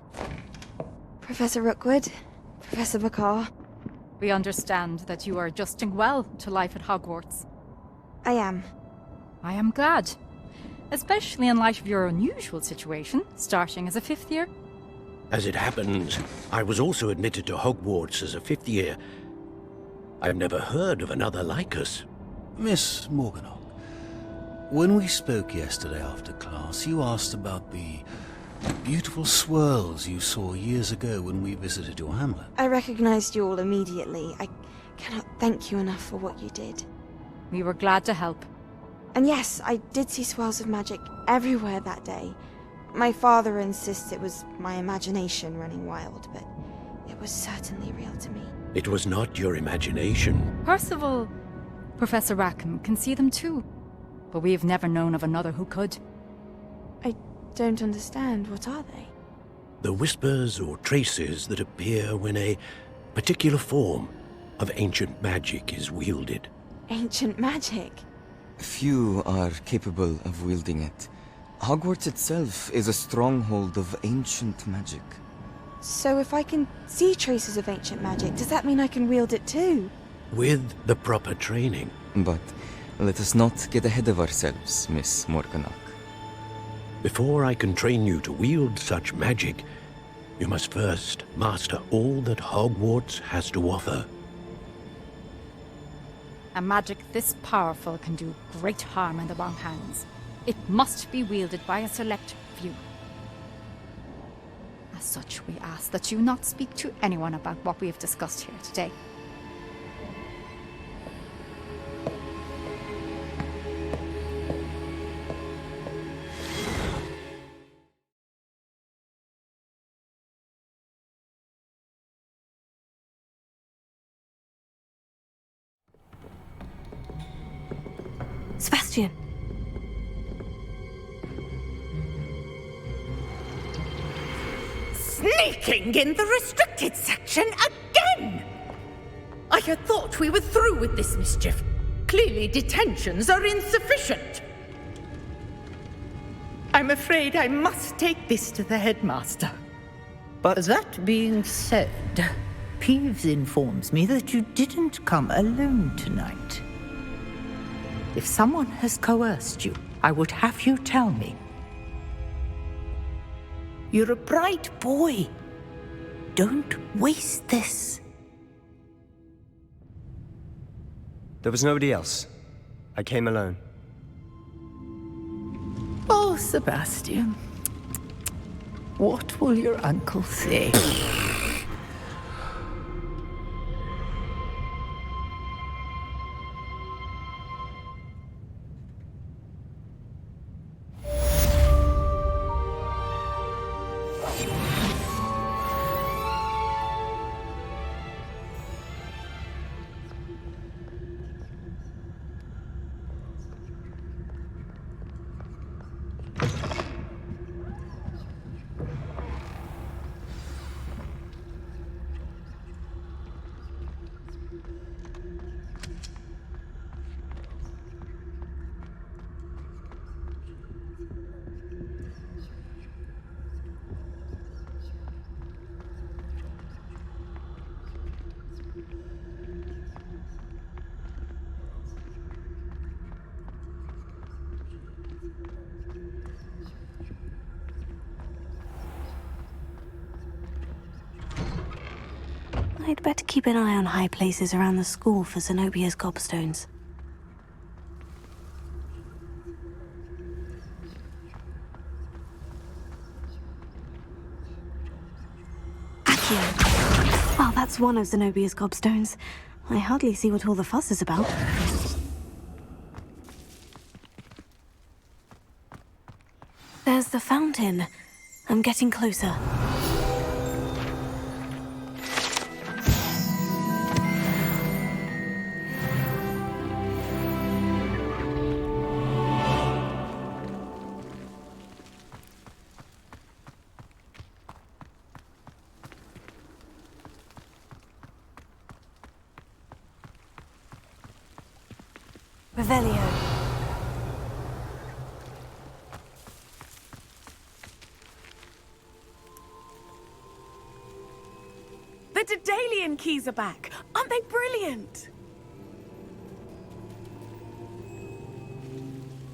Professor Rookwood, Professor Bakar. We understand that you are adjusting well to life at Hogwarts. I am. I am glad. Especially in light of your unusual situation, starting as a 5th year. As it happens, I was also admitted to Hogwarts as a 5th year. I've never heard of another like us. Miss Morganach, when we spoke yesterday after class, you asked about the beautiful swirls you saw years ago when we visited your hamlet. I recognized you all immediately. I cannot thank you enough for what you did. We were glad to help. And yes, I did see swirls of magic everywhere that day. My father insists it was my imagination running wild, but it was certainly real to me. It was not your imagination. Percival, Professor Rackham can see them too, but we have never known of another who could. I don't understand. What are they? The whispers or traces that appear when a particular form of ancient magic is wielded. Ancient magic? Few are capable of wielding it. Hogwarts itself is a stronghold of ancient magic. So if I can see traces of ancient magic, does that mean I can wield it too? With the proper training. But let us not get ahead of ourselves, Miss Morganach. Before I can train you to wield such magic, you must first master all that Hogwarts has to offer. A magic this powerful can do great harm in the wrong hands. It must be wielded by a select few. As such, we ask that you not speak to anyone about what we have discussed here today. Sebastian. Sneaking in the restricted section again! I had thought we were through with this mischief. Clearly detentions are insufficient. I'm afraid I must take this to the headmaster. But that being said, Peeves informs me that you didn't come alone tonight. If someone has coerced you, I would have you tell me. You're a bright boy. Don't waste this. There was nobody else. I came alone. Oh, Sebastian. What will your uncle say? I'd better keep an eye on high places around the school for Zenobia's gobstones. Accio. Well, that's one of Zenobia's gobstones. I hardly see what all the fuss is about. There's the fountain. I'm getting closer. Revelio. The Daedalian keys are back. Aren't they brilliant?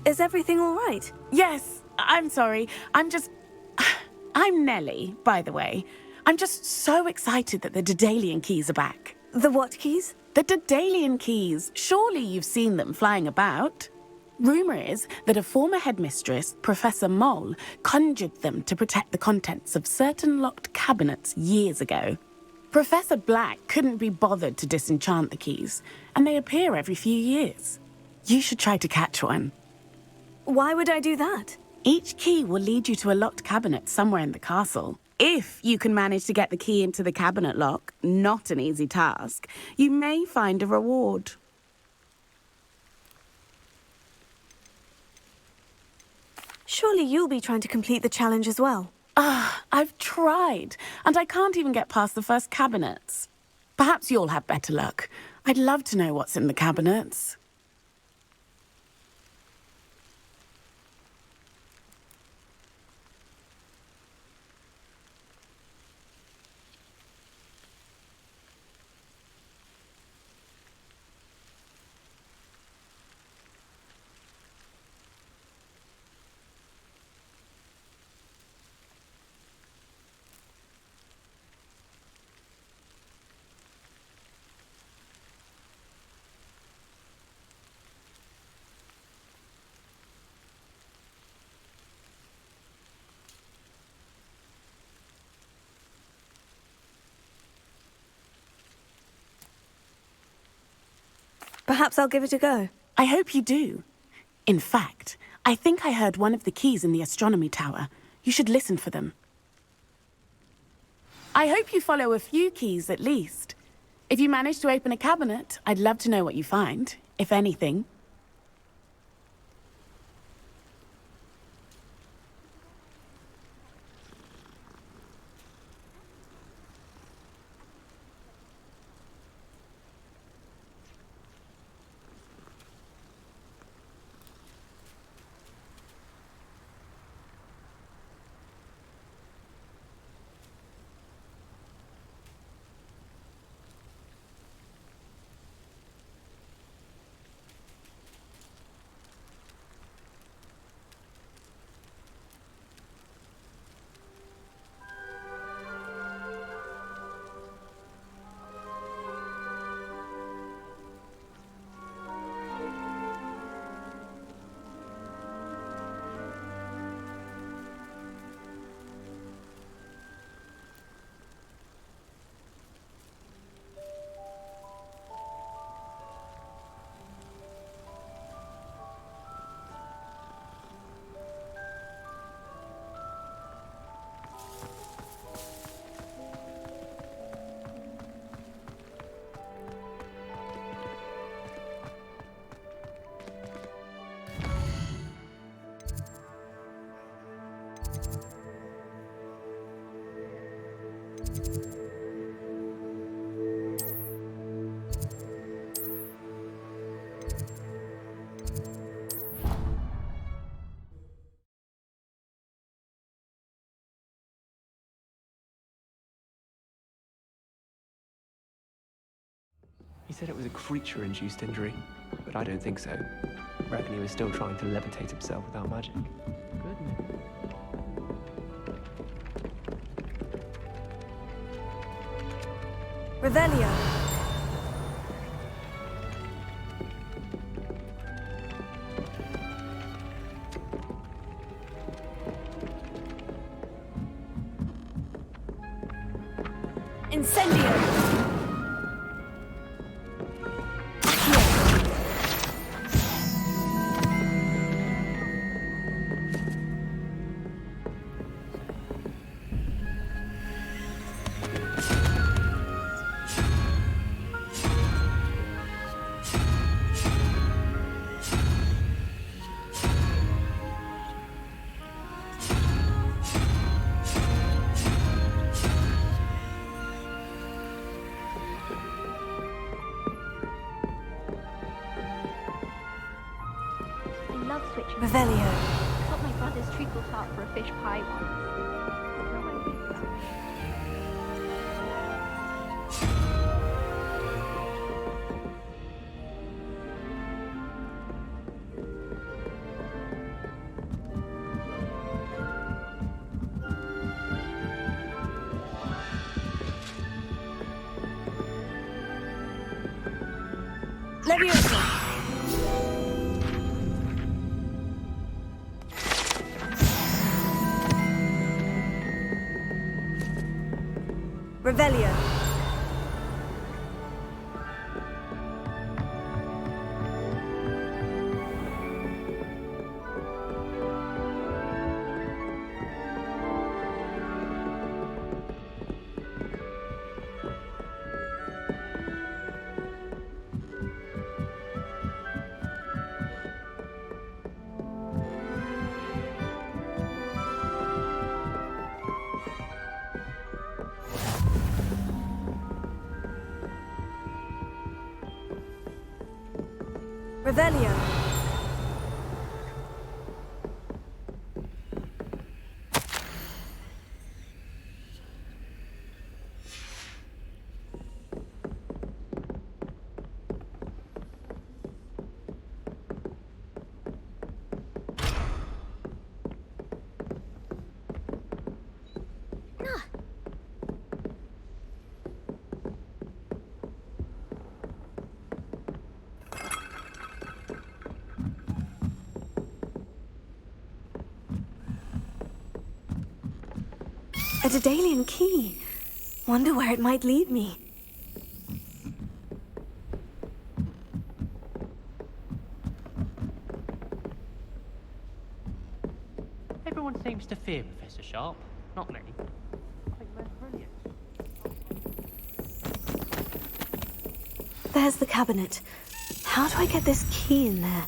Is everything all right? Yes, I'm sorry. I'm Nellie, by the way. I'm just so excited that the Daedalian keys are back. The what keys? The Daedalian keys. Surely you've seen them flying about. Rumour is that a former headmistress, Professor Moll, conjured them to protect the contents of certain locked cabinets years ago. Professor Black couldn't be bothered to disenchant the keys, and they appear every few years. You should try to catch one. Why would I do that? Each key will lead you to a locked cabinet somewhere in the castle. If you can manage to get the key into the cabinet lock, not an easy task, you may find a reward. Surely you'll be trying to complete the challenge as well. I've tried, and I can't even get past the first cabinets. Perhaps you'll have better luck. I'd love to know what's in the cabinets. Perhaps I'll give it a go. I hope you do. In fact, I think I heard one of the keys in the astronomy tower. You should listen for them. I hope you follow a few keys at least. If you manage to open a cabinet, I'd love to know what you find, if anything. said it was a creature-induced injury, but I don't think so. I reckon he was still trying to levitate himself without magic. Revelio. Incendio. Revelio. Got my brother's treacle tart for a fish pie once. No idea. Leviosa. Revelio. Revelio. A Daedalian key. Wonder where it might lead me. Everyone seems to fear Professor Sharp, not me. I think that's brilliant. There's the cabinet. How do I get this key in there?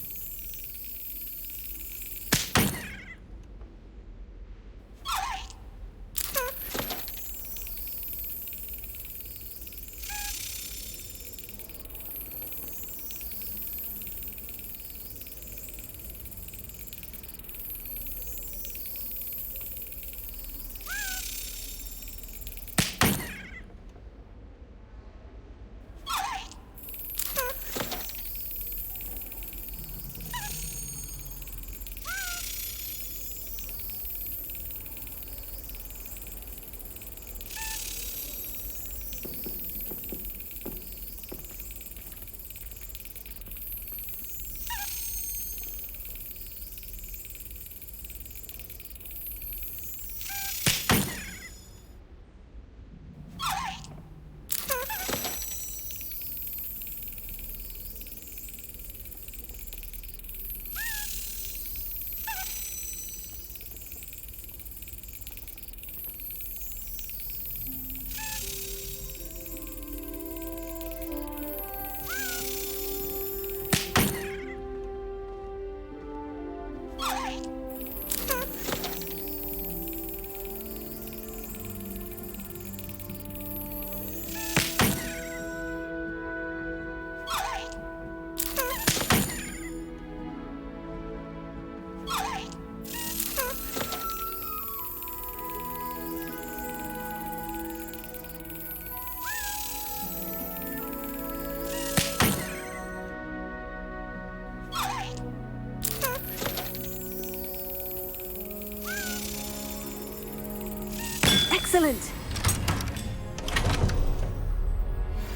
Excellent.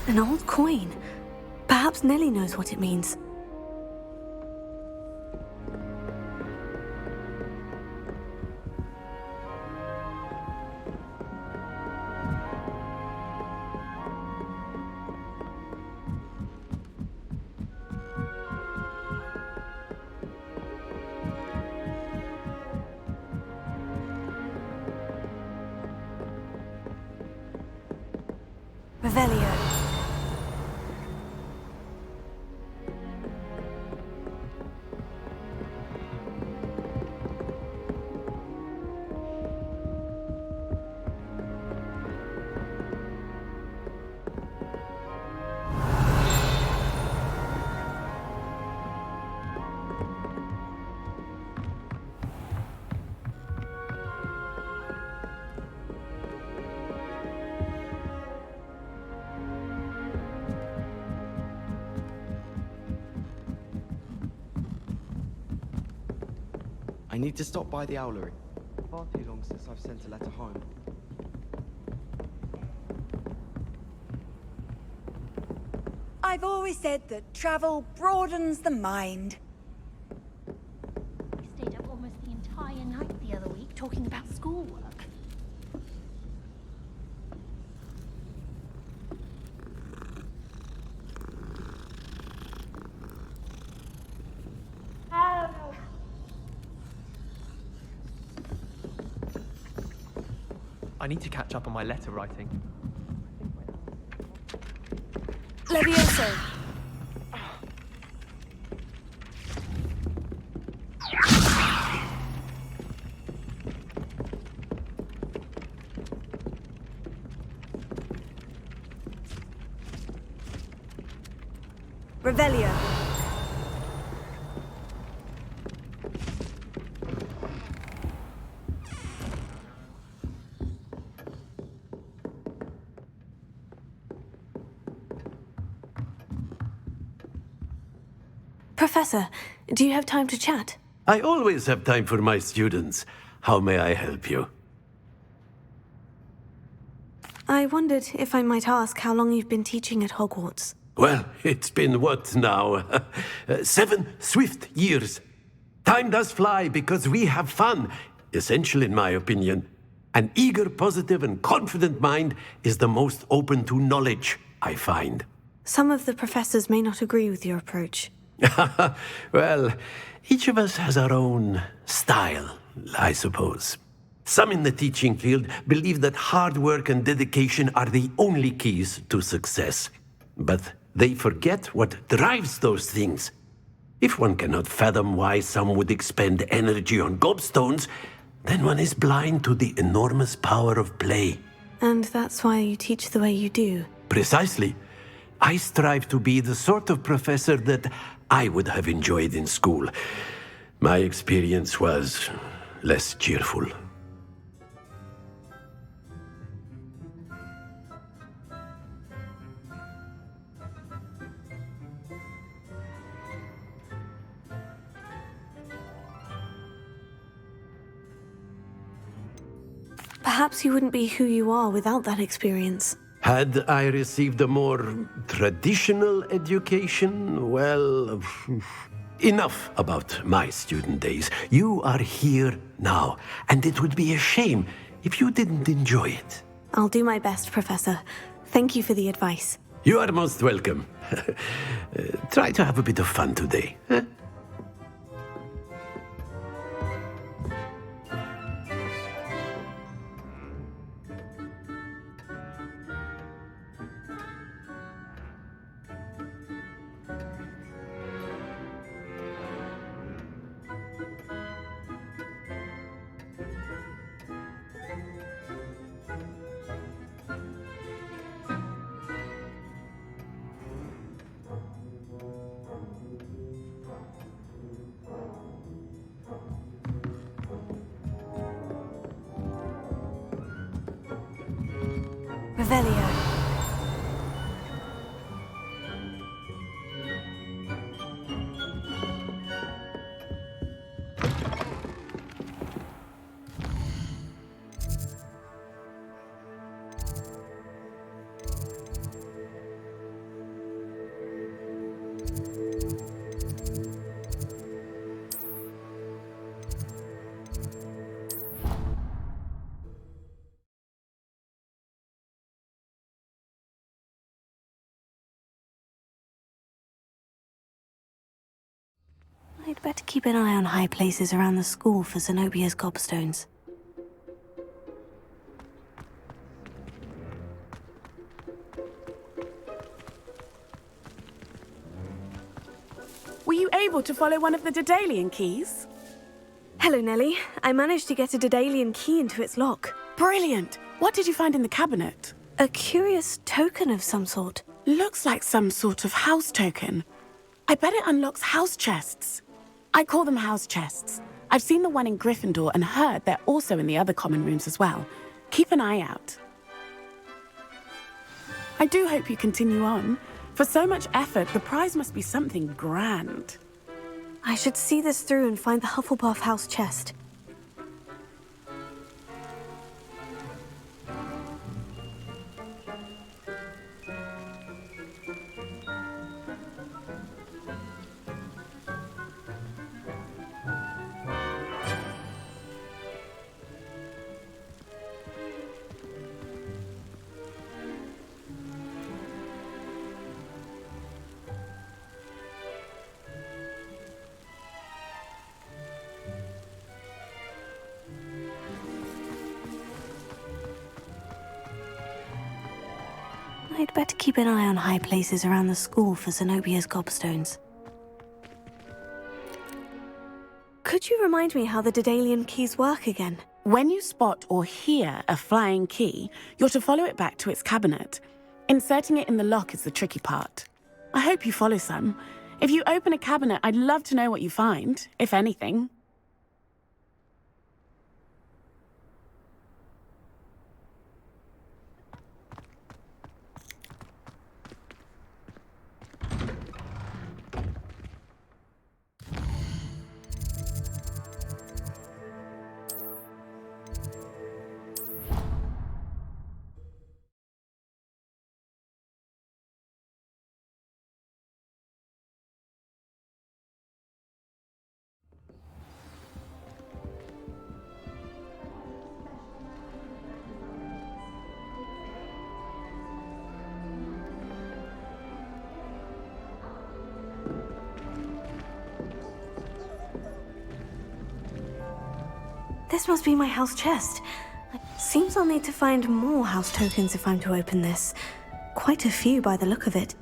An old coin. Perhaps Nellie knows what it means. Revelio. I need to stop by the owlery. Far too long since I've sent a letter home. I've always said that travel broadens the mind. We stayed up almost the entire night the other week talking about schoolwork. I need to catch up on my letter writing. Levioso. Revelio. Professor, do you have time to chat? I always have time for my students. How may I help you? I wondered if I might ask how long you've been teaching at Hogwarts. Well, it's been what now? 7 swift years. Time does fly because we have fun. Essential in my opinion. An eager, positive, and confident mind is the most open to knowledge, I find. Some of the professors may not agree with your approach. Well, each of us has our own style, I suppose. Some in the teaching field believe that hard work and dedication are the only keys to success. But they forget what drives those things. If one cannot fathom why some would expend energy on gobstones, then one is blind to the enormous power of play. And that's why you teach the way you do. Precisely. I strive to be the sort of professor that I would have enjoyed in school. My experience was less cheerful. Perhaps you wouldn't be who you are without that experience. Had I received a more traditional education, well, enough about my student days. You are here now, and it would be a shame if you didn't enjoy it. I'll do my best, Professor. Thank you for the advice. You are most welcome. Try to have a bit of fun today. Huh? Revelio. I'd better keep an eye on high places around the school for Zenobia's gobstones. Were you able to follow one of the Daedalian keys? Hello, Nellie. I managed to get a Daedalian key into its lock. Brilliant! What did you find in the cabinet? A curious token of some sort. Looks like some sort of house token. I bet it unlocks house chests. I call them house chests. I've seen the one in Gryffindor and heard they're also in the other common rooms as well. Keep an eye out. I do hope you continue on. For so much effort, the prize must be something grand. I should see this through and find the Hufflepuff house chest. I'd better keep an eye on high places around the school for Zenobia's gobstones. Could you remind me how the Daedalian keys work again? When you spot or hear a flying key, you're to follow it back to its cabinet. Inserting it in the lock is the tricky part. I hope you follow some. If you open a cabinet, I'd love to know what you find, if anything. This must be my house chest. Seems I'll need to find more house tokens if I'm to open this. Quite a few by the look of it.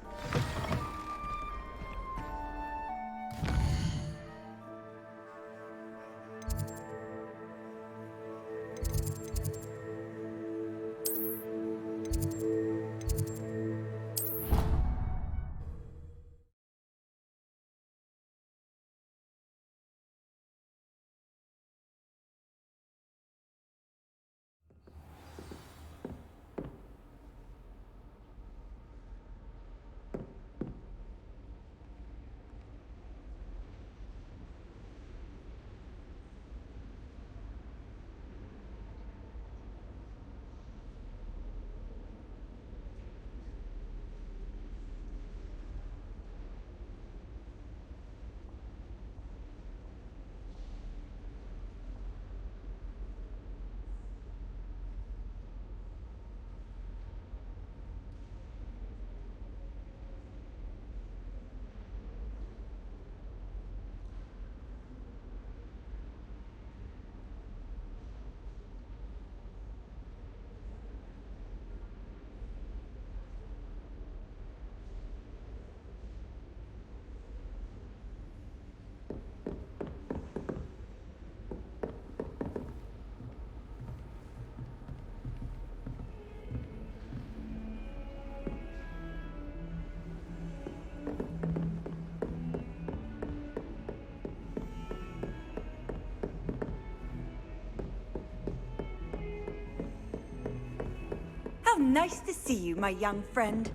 How nice to see you, my young friend.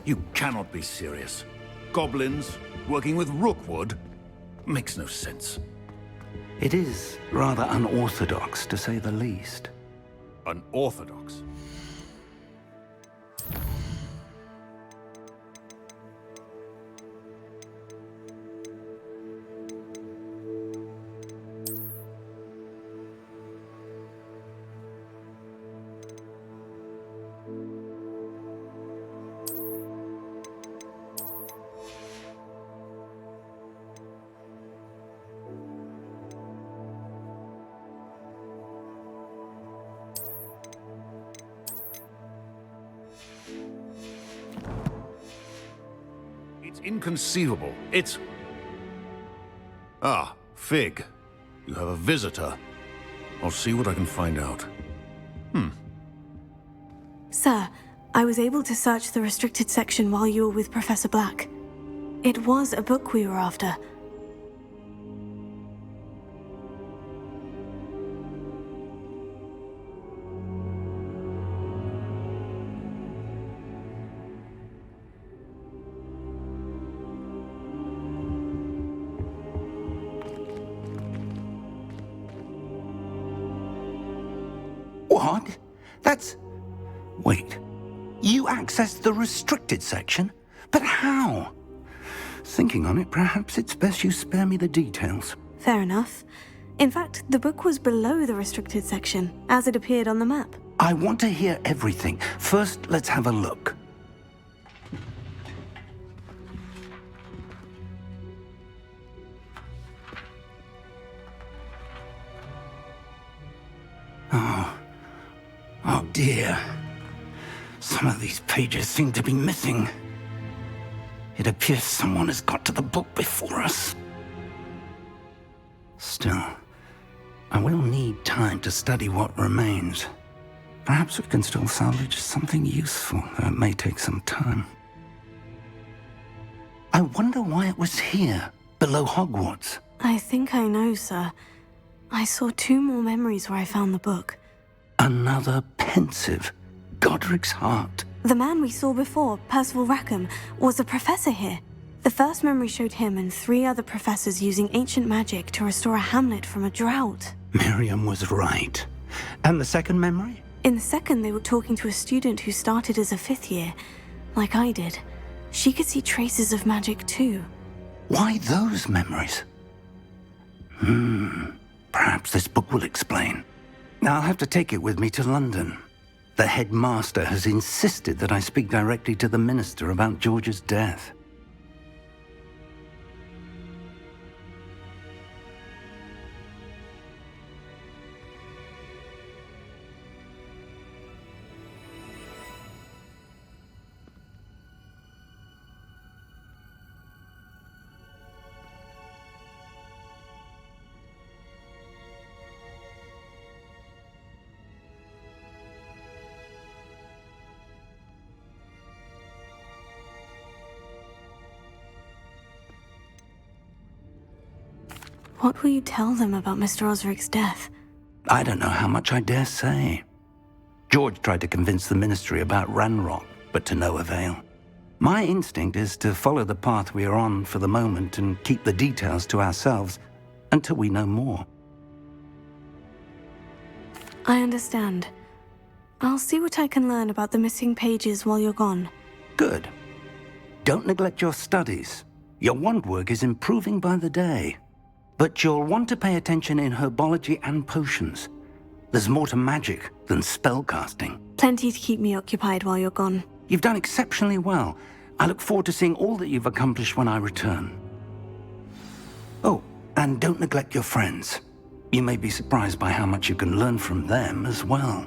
You cannot be serious. Goblins working with Rookwood? Makes no sense. It is rather unorthodox, to say the least. Unorthodox. It's inconceivable. It's... Ah, Fig. You have a visitor. I'll see what I can find out. Sir, I was able to search the restricted section while you were with Professor Black. It was a book we were after. What? That's... Wait. You accessed the restricted section? But how? Thinking on it, perhaps it's best you spare me the details. Fair enough. In fact, the book was below the restricted section, as it appeared on the map. I want to hear everything. First, let's have a look. Oh dear. Some of these pages seem to be missing. It appears someone has got to the book before us. Still, I will need time to study what remains. Perhaps we can still salvage something useful, though it may take some time. I wonder why it was here, below Hogwarts. I think I know, sir. I saw 2 more memories where I found the book. Another pensive Godric's heart. The man we saw before, Percival Rackham, was a professor here. The first memory showed him and 3 other professors using ancient magic to restore a hamlet from a drought. Miriam was right. And the second memory? In the second, they were talking to a student who started as a 5th year, like I did. She could see traces of magic too. Why those memories? Perhaps this book will explain. I'll have to take it with me to London. The headmaster has insisted that I speak directly to the minister about George's death. What will you tell them about Mr. Osric's death? I don't know how much I dare say. George tried to convince the ministry about Ranrock, but to no avail. My instinct is to follow the path we are on for the moment and keep the details to ourselves until we know more. I understand. I'll see what I can learn about the missing pages while you're gone. Good. Don't neglect your studies. Your wand work is improving by the day. But you'll want to pay attention in herbology and potions. There's more to magic than spellcasting. Plenty to keep me occupied while you're gone. You've done exceptionally well. I look forward to seeing all that you've accomplished when I return. Oh, and don't neglect your friends. You may be surprised by how much you can learn from them as well.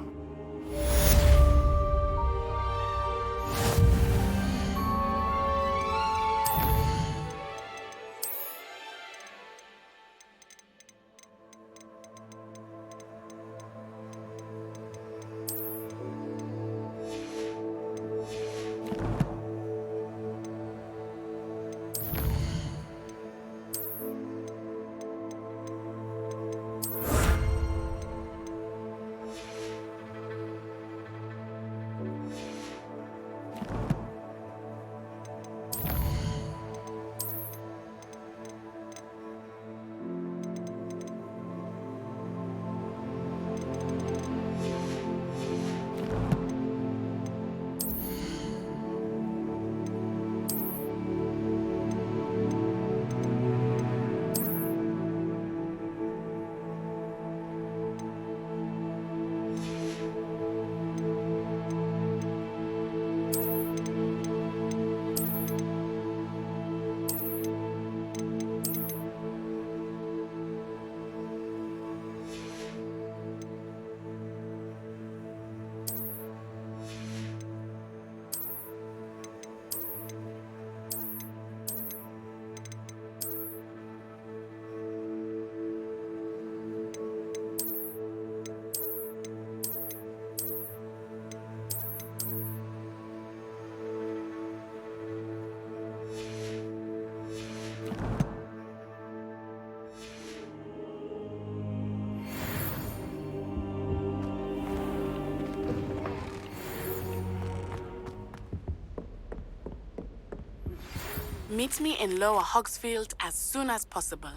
Meet me in Lower Hogsfield as soon as possible.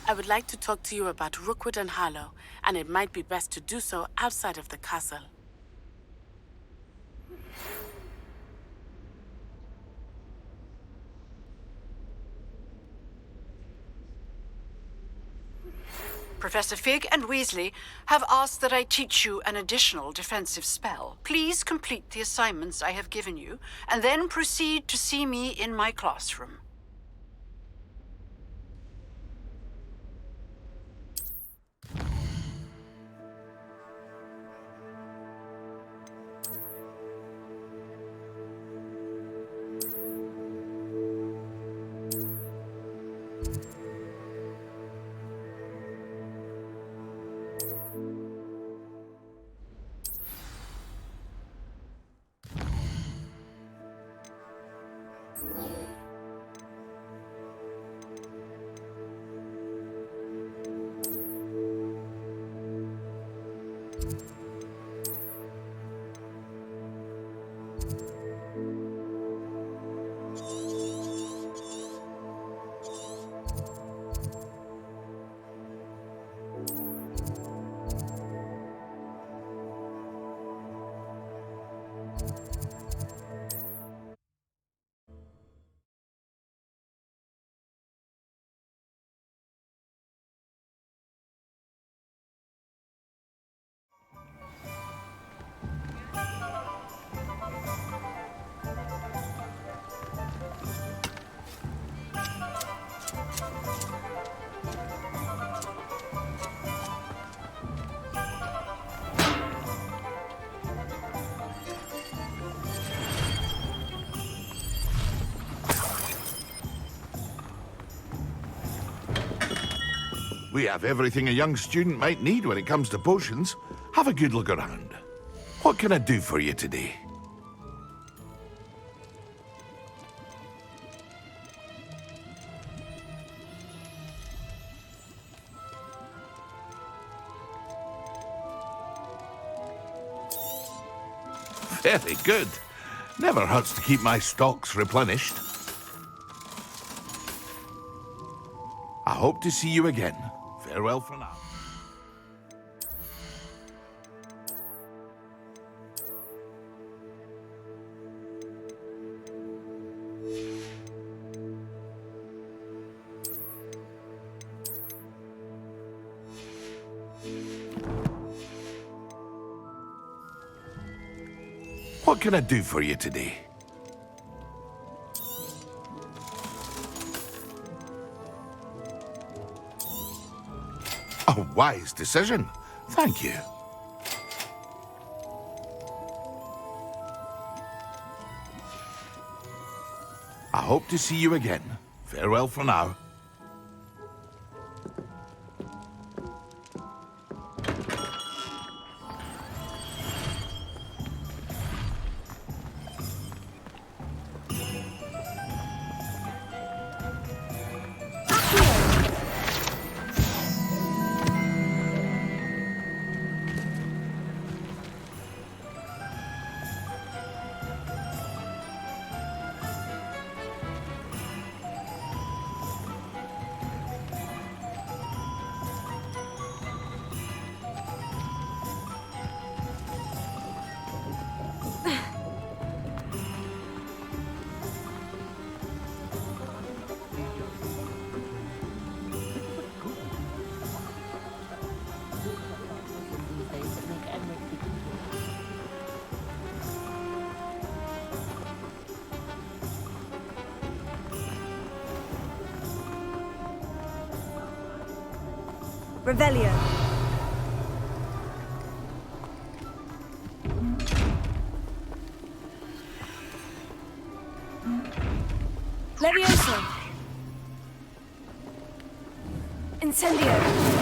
I would like to talk to you about Rookwood and Harlow, and it might be best to do so outside of the castle. Professor Fig and Weasley have asked that I teach you an additional defensive spell. Please complete the assignments I have given you, and then proceed to see me in my classroom. We have everything a young student might need when it comes to potions. Have a good look around. What can I do for you today? Very good. Never hurts to keep my stocks replenished. I hope to see you again. Farewell for now. What can I do for you today? A wise decision. Thank you. I hope to see you again. Farewell for now. Revelio. Levioso. Incendio.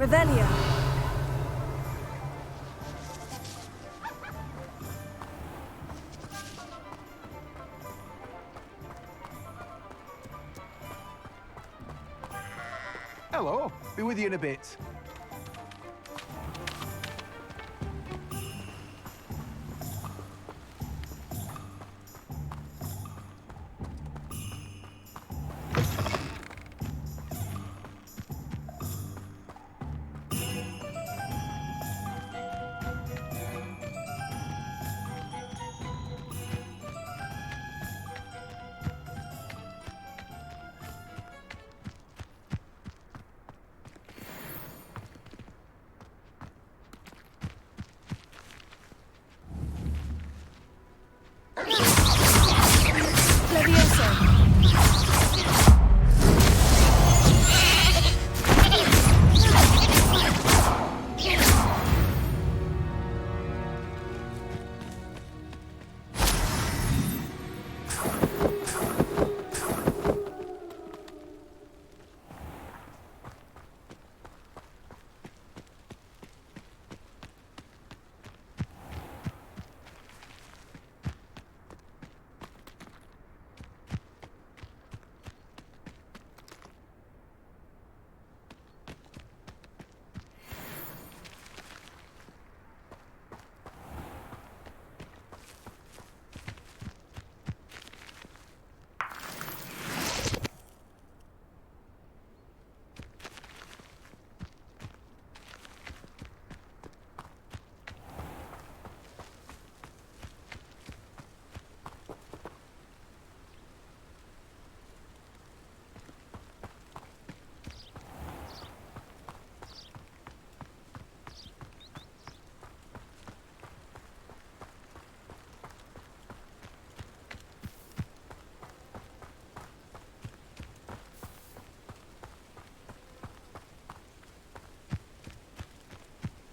Revelio. Hello. Be with you in a bit.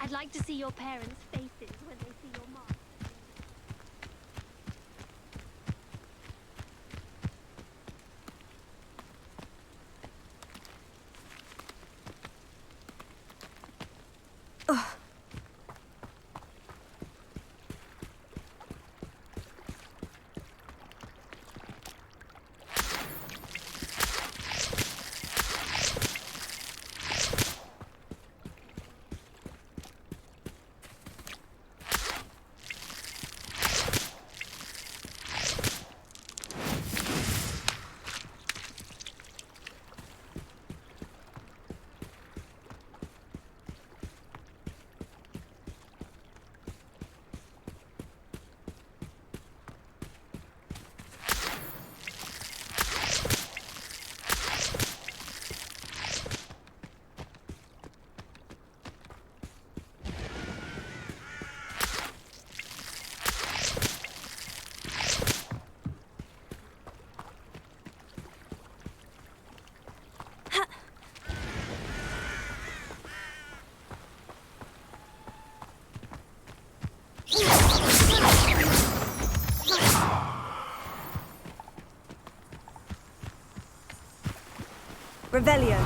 I'd like to see your parents' faces when they see your mom. Revelio.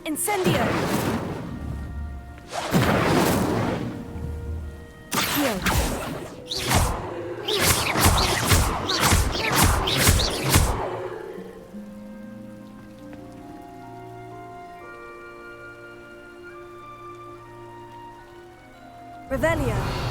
Incendio! Heal. Revelio.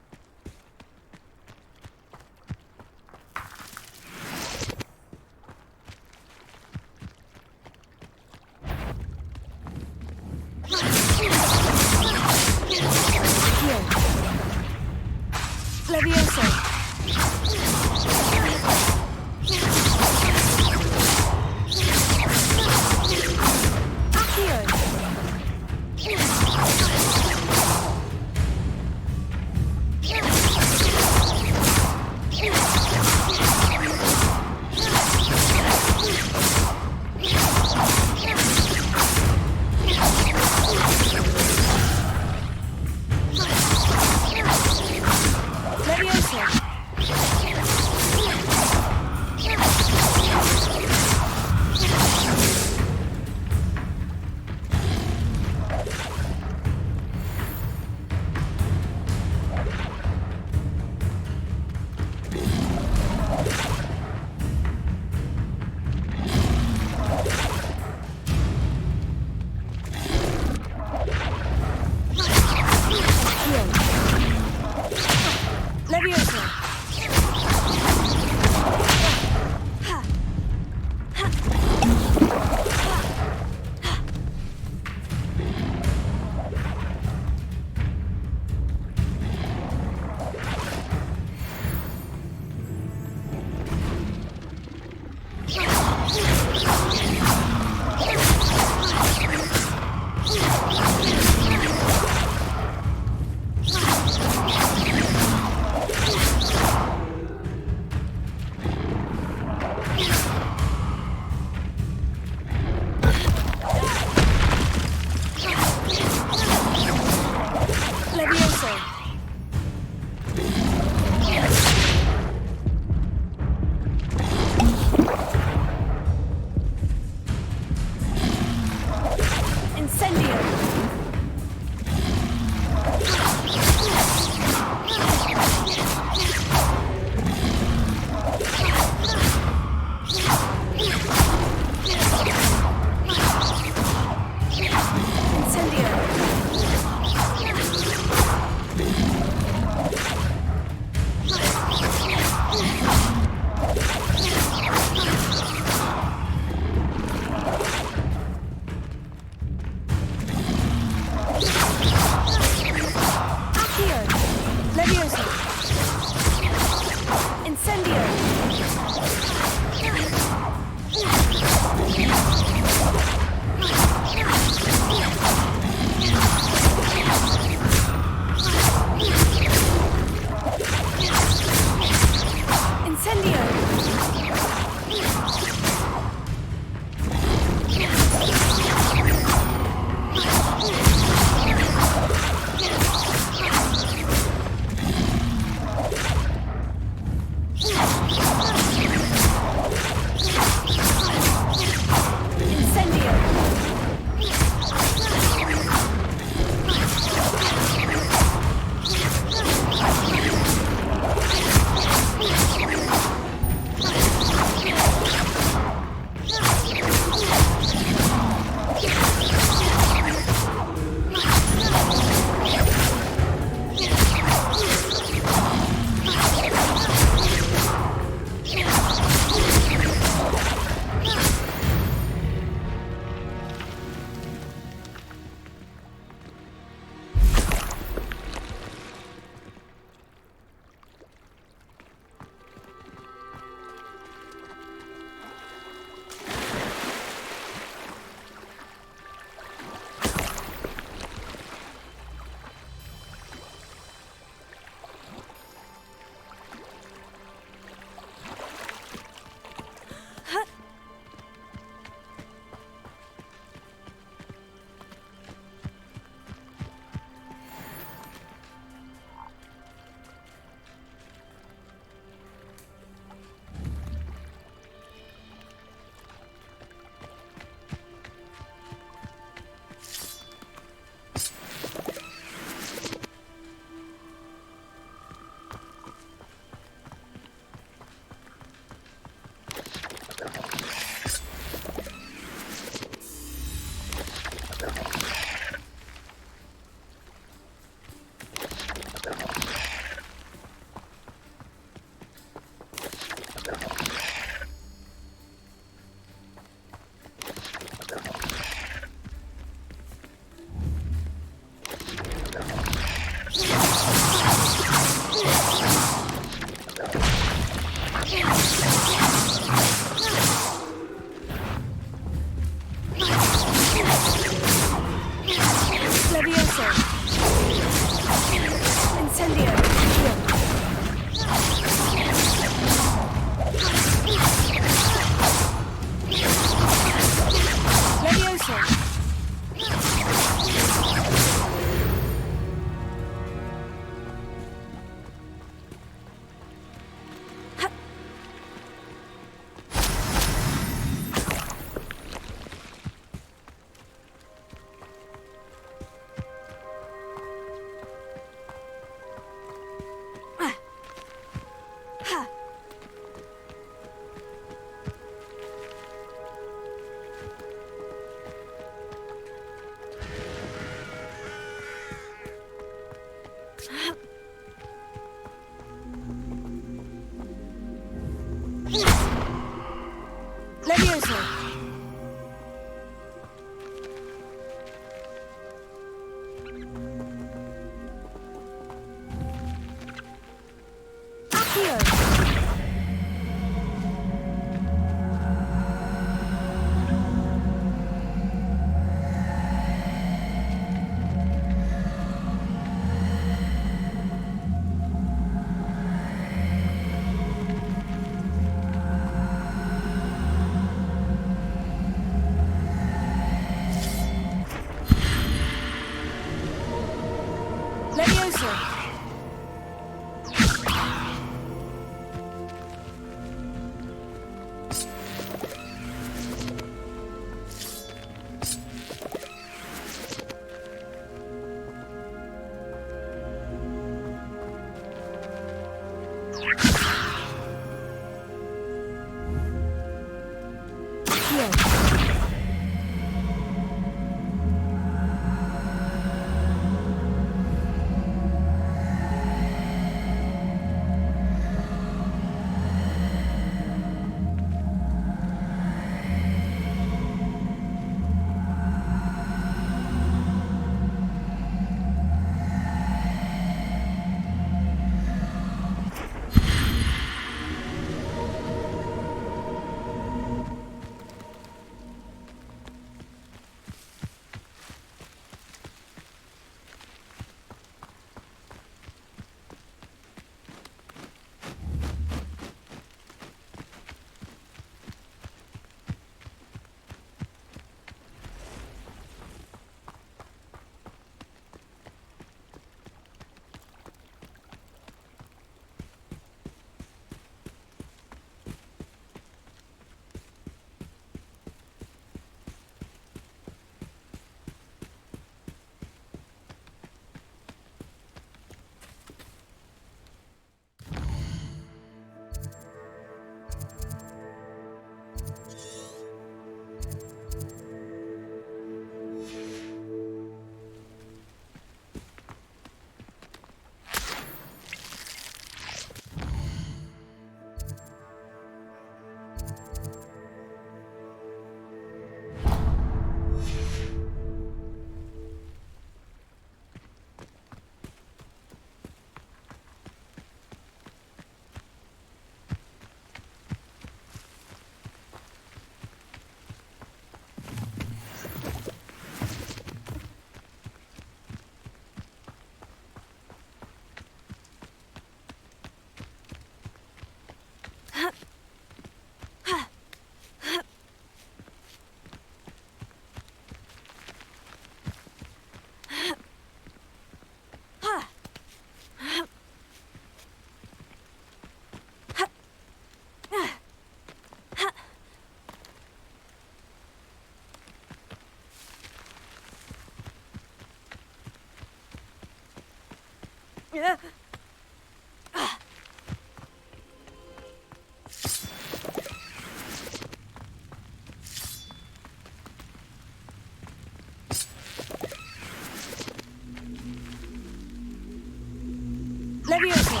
Leviosa!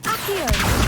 Accio!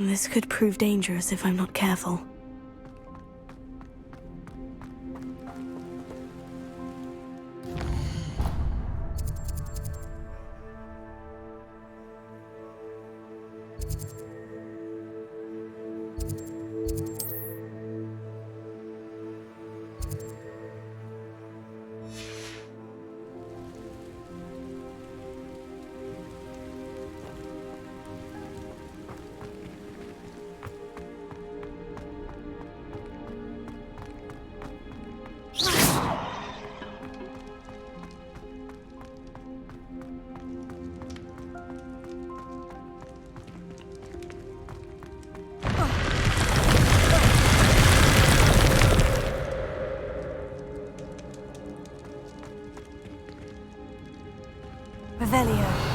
This could prove dangerous if I'm not careful. Revelio.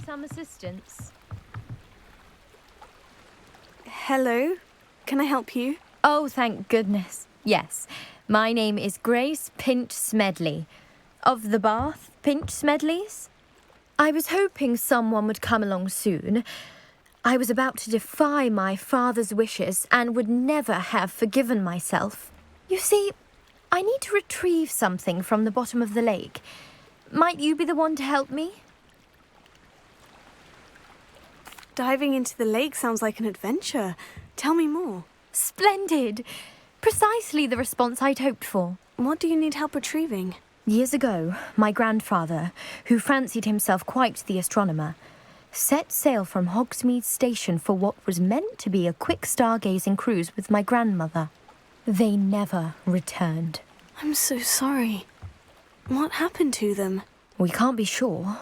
some assistance? Hello? Can I help you? Oh, thank goodness. Yes. My name is Grace Pinch Smedley. Of the Bath Pinch Smedleys? I was hoping someone would come along soon. I was about to defy my father's wishes and would never have forgiven myself. You see, I need to retrieve something from the bottom of the lake. Might you be the one to help me? Diving into the lake sounds like an adventure. Tell me more. Splendid! Precisely the response I'd hoped for. What do you need help retrieving? Years ago, my grandfather, who fancied himself quite the astronomer, set sail from Hogsmeade station for what was meant to be a quick stargazing cruise with my grandmother. They never returned. I'm so sorry. What happened to them? We can't be sure.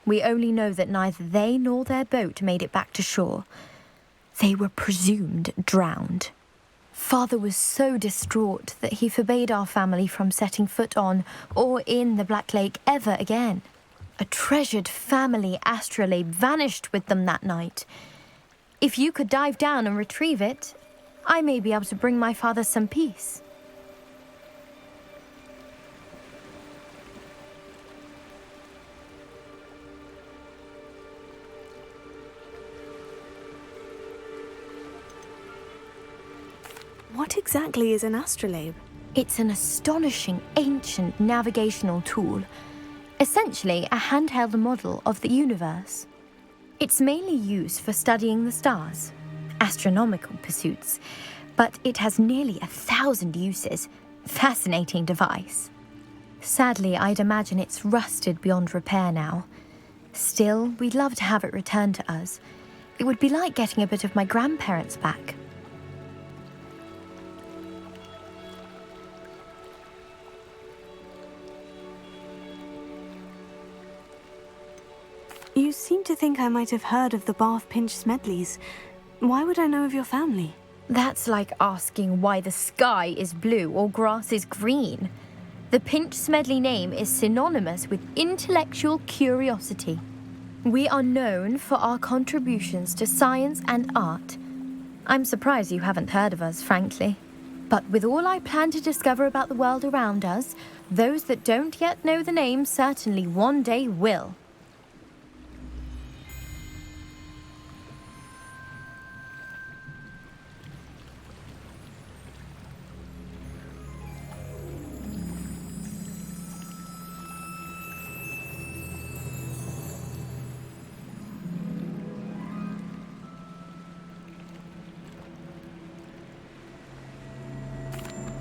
We only know that neither they nor their boat made it back to shore. They were presumed drowned. Father was so distraught that he forbade our family from setting foot on or in the Black Lake ever again. A treasured family astrolabe vanished with them that night. If you could dive down and retrieve it, I may be able to bring my father some peace. What exactly is an astrolabe? It's an astonishing ancient navigational tool, essentially a handheld model of the universe. It's mainly used for studying the stars, astronomical pursuits, but it has nearly 1,000 uses. Fascinating device. Sadly, I'd imagine it's rusted beyond repair now. Still, we'd love to have it returned to us. It would be like getting a bit of my grandparents back. You seem to think I might have heard of the Bath Pinch Smedleys. Why would I know of your family? That's like asking why the sky is blue or grass is green. The Pinch Smedley name is synonymous with intellectual curiosity. We are known for our contributions to science and art. I'm surprised you haven't heard of us, frankly. But with all I plan to discover about the world around us, those that don't yet know the name certainly one day will.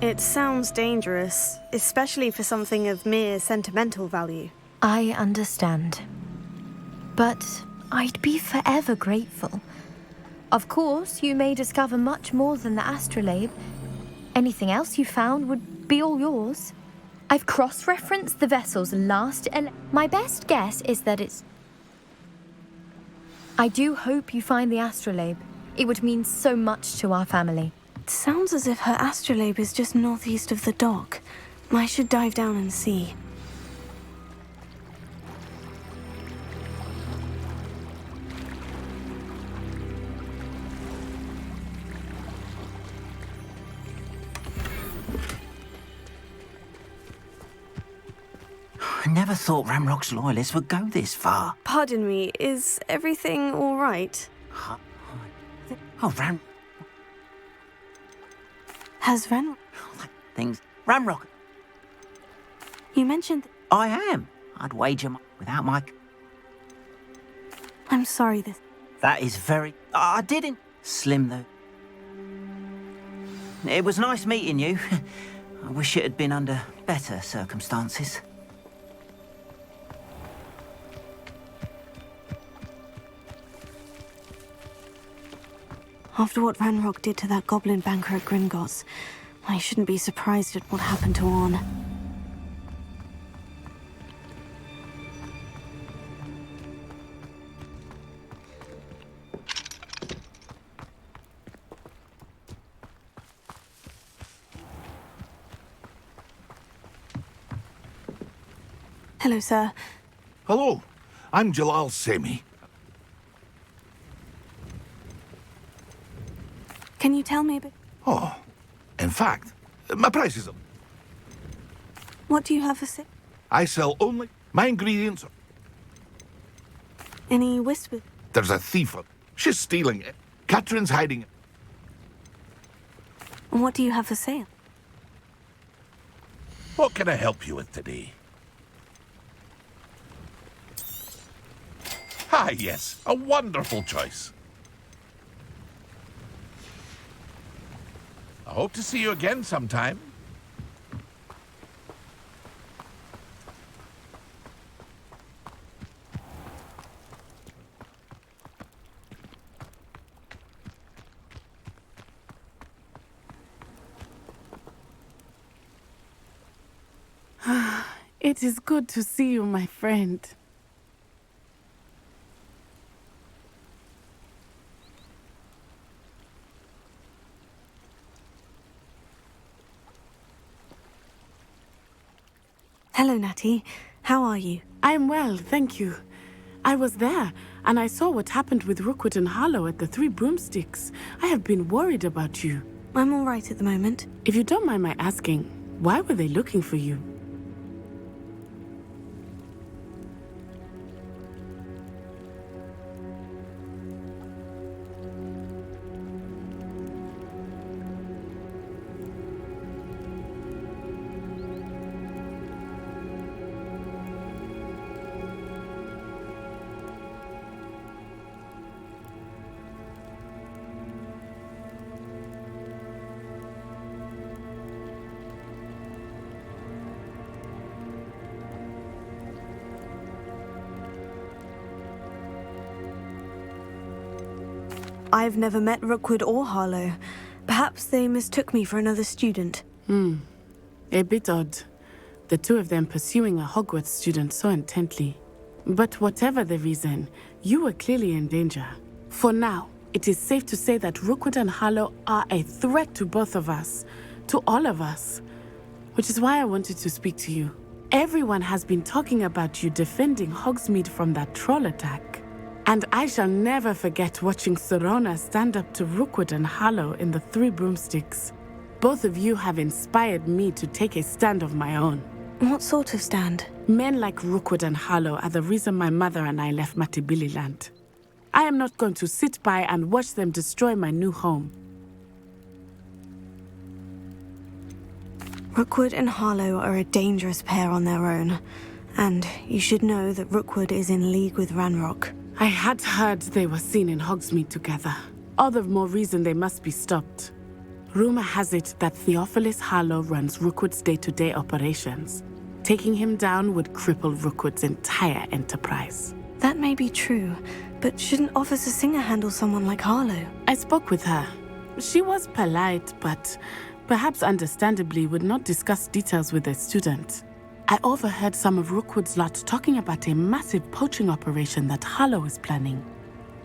It sounds dangerous, especially for something of mere sentimental value. I understand. But I'd be forever grateful. Of course, you may discover much more than the astrolabe. Anything else you found would be all yours. I've cross-referenced the vessel's last and my best guess is that it's... I do hope you find the astrolabe. It would mean so much to our family. It sounds as if her astrolabe is just northeast of the dock. I should dive down and see. I never thought Ramrock's loyalists would go this far. Pardon me, is everything all right? Oh, Has Ren... things. Ramrock. You mentioned... I am. I'd wager without my... I'm sorry, this... That is very... I didn't... Slim, though. It was nice meeting you. I wish it had been under better circumstances. After what Ranrock did to that goblin banker at Gringotts, I shouldn't be surprised at what happened to Orn. Hello, sir. Hello, I'm Jalal Semi. you tell me a bit? Oh, in fact, my prices are... What do you have for sale? I sell only my ingredients. Any whispers? There's a thief. She's stealing it. Catherine's hiding it. And what do you have for sale? What can I help you with today? Ah, yes, a wonderful choice. I hope to see you again sometime. It is good to see you, my friend. Hello, Netty. How are you? I'm well, thank you. I was there, and I saw what happened with Rookwood and Harlow at the Three Broomsticks. I have been worried about you. I'm all right at the moment. If you don't mind my asking, why were they looking for you? I've never met Rookwood or Harlow. Perhaps they mistook me for another student. A bit odd. The two of them pursuing a Hogwarts student so intently. But whatever the reason, you were clearly in danger. For now, it is safe to say that Rookwood and Harlow are a threat to both of us. To all of us. Which is why I wanted to speak to you. Everyone has been talking about you defending Hogsmeade from that troll attack. And I shall never forget watching Serona stand up to Rookwood and Harlow in the Three Broomsticks. Both of you have inspired me to take a stand of my own. What sort of stand? Men like Rookwood and Harlow are the reason my mother and I left Matabeleland. I am not going to sit by and watch them destroy my new home. Rookwood and Harlow are a dangerous pair on their own. And you should know that Rookwood is in league with Ranrock. I had heard they were seen in Hogsmeade together. All the more reason they must be stopped. Rumor has it that Theophilus Harlow runs Rookwood's day-to-day operations. Taking him down would cripple Rookwood's entire enterprise. That may be true, but shouldn't Officer Singer handle someone like Harlow? I spoke with her. She was polite, but perhaps understandably would not discuss details with a student. I overheard some of Rookwood's lot talking about a massive poaching operation that Harlow is planning.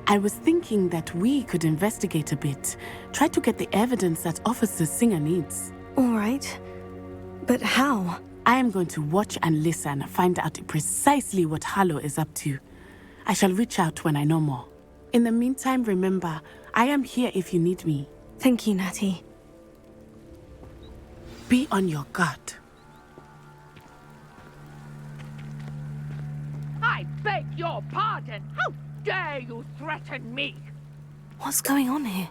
I was thinking that we could investigate a bit, try to get the evidence that Officer Singer needs. All right. But how? I am going to watch and listen, find out precisely what Harlow is up to. I shall reach out when I know more. In the meantime, remember, I am here if you need me. Thank you, Netty. Be on your guard. I beg your pardon! How dare you threaten me? What's going on here?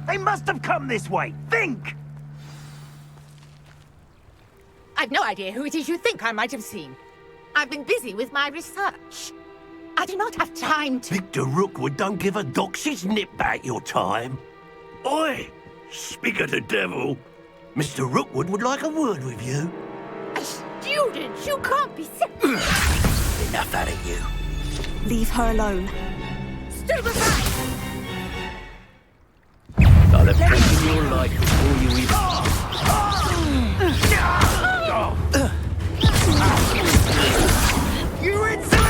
They must have come this way. Think! I've no idea who it is you think I might have seen. I've been busy with my research. I do not have time to... Victor Rookwood don't give a doxy's nip back your time. Oi! Speak of the devil. Mr. Rookwood would like a word with you. A student? You can't be sick. Enough out of you. Leave her alone. Stay aside! I'll have taken your life before you even... You insolent!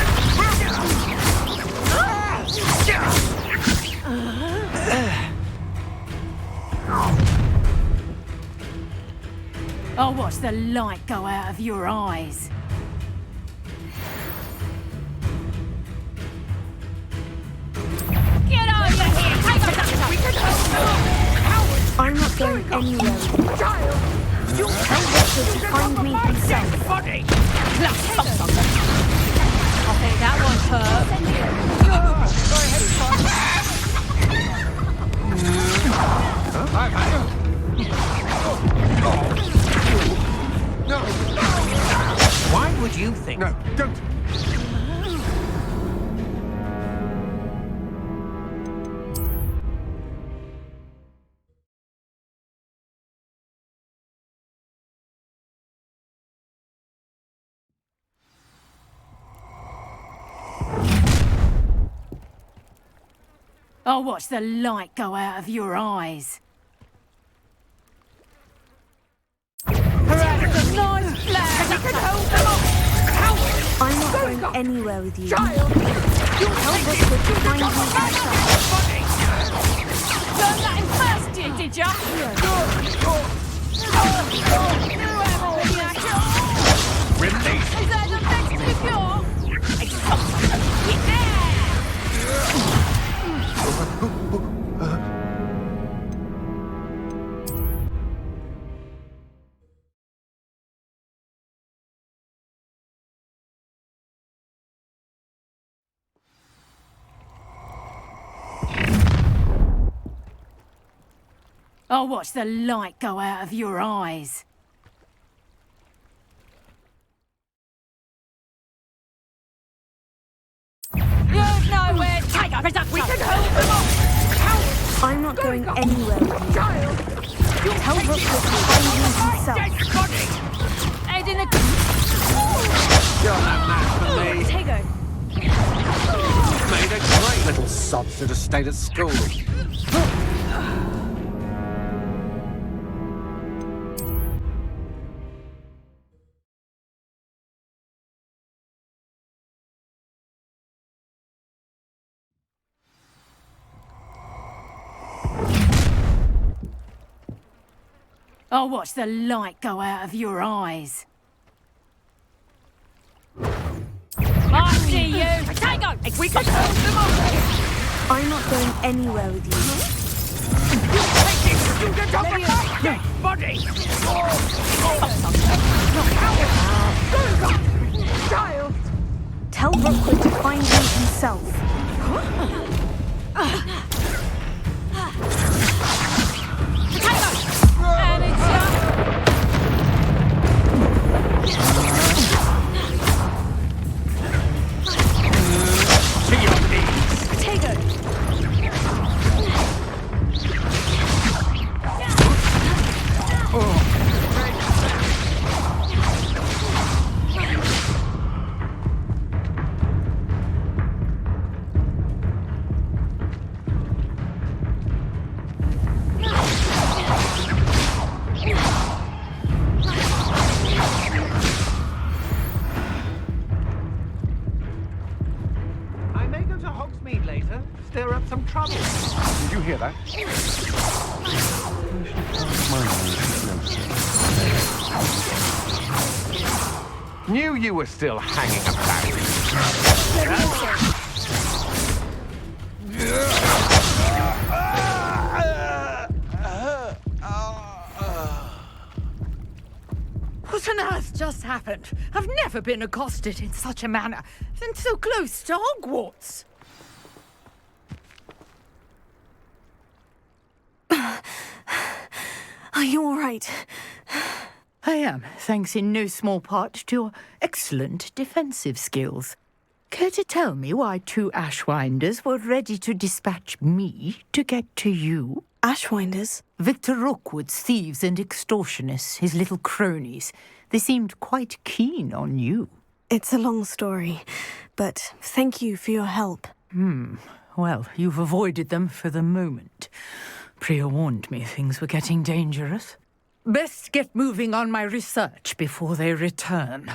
I'll watch the light go out of your eyes. Get over here! Take us up! We can help! I'm not going anywhere. Child! You'll tell Richard to find me himself. Body! I think that one No! Why would you think? No, don't! I'll watch the light go out of your eyes. That's a nice flag! We can hold them off! I'm not going anywhere with you. Child! You'll help us with to find me himself. Learned that in first year, did ya? Release! Is that the next I'll watch the light go out of your eyes. You've nowhere to take us! We can hold them off! I'm not going anywhere with you. Child! You'll help us with to find me himself. Head in a... You're no match for me. Tego. Made a great little sod should have stayed at school. I'll watch the light go out of your eyes. I see you! Tego! We can hold them off! I'm not going anywhere with you. Take it! Student of the night! Dead body! Child! Tell Rookwood to find me himself. And it's To your knees! Tego. I may go to Hogsmeade later, stir up some trouble. Did you hear that? Knew you were still hanging What on earth just happened? I've never been accosted in such a manner, and so close to Hogwarts. Are you all right? I am, thanks in no small part to your excellent defensive skills. Care to tell me why two Ashwinders were ready to dispatch me to get to you? Ashwinders? Victor Rookwood's thieves and extortionists, his little cronies. They seemed quite keen on you. It's a long story, but thank you for your help. Well, you've avoided them for the moment. Priya warned me things were getting dangerous. Best get moving on my research before they return.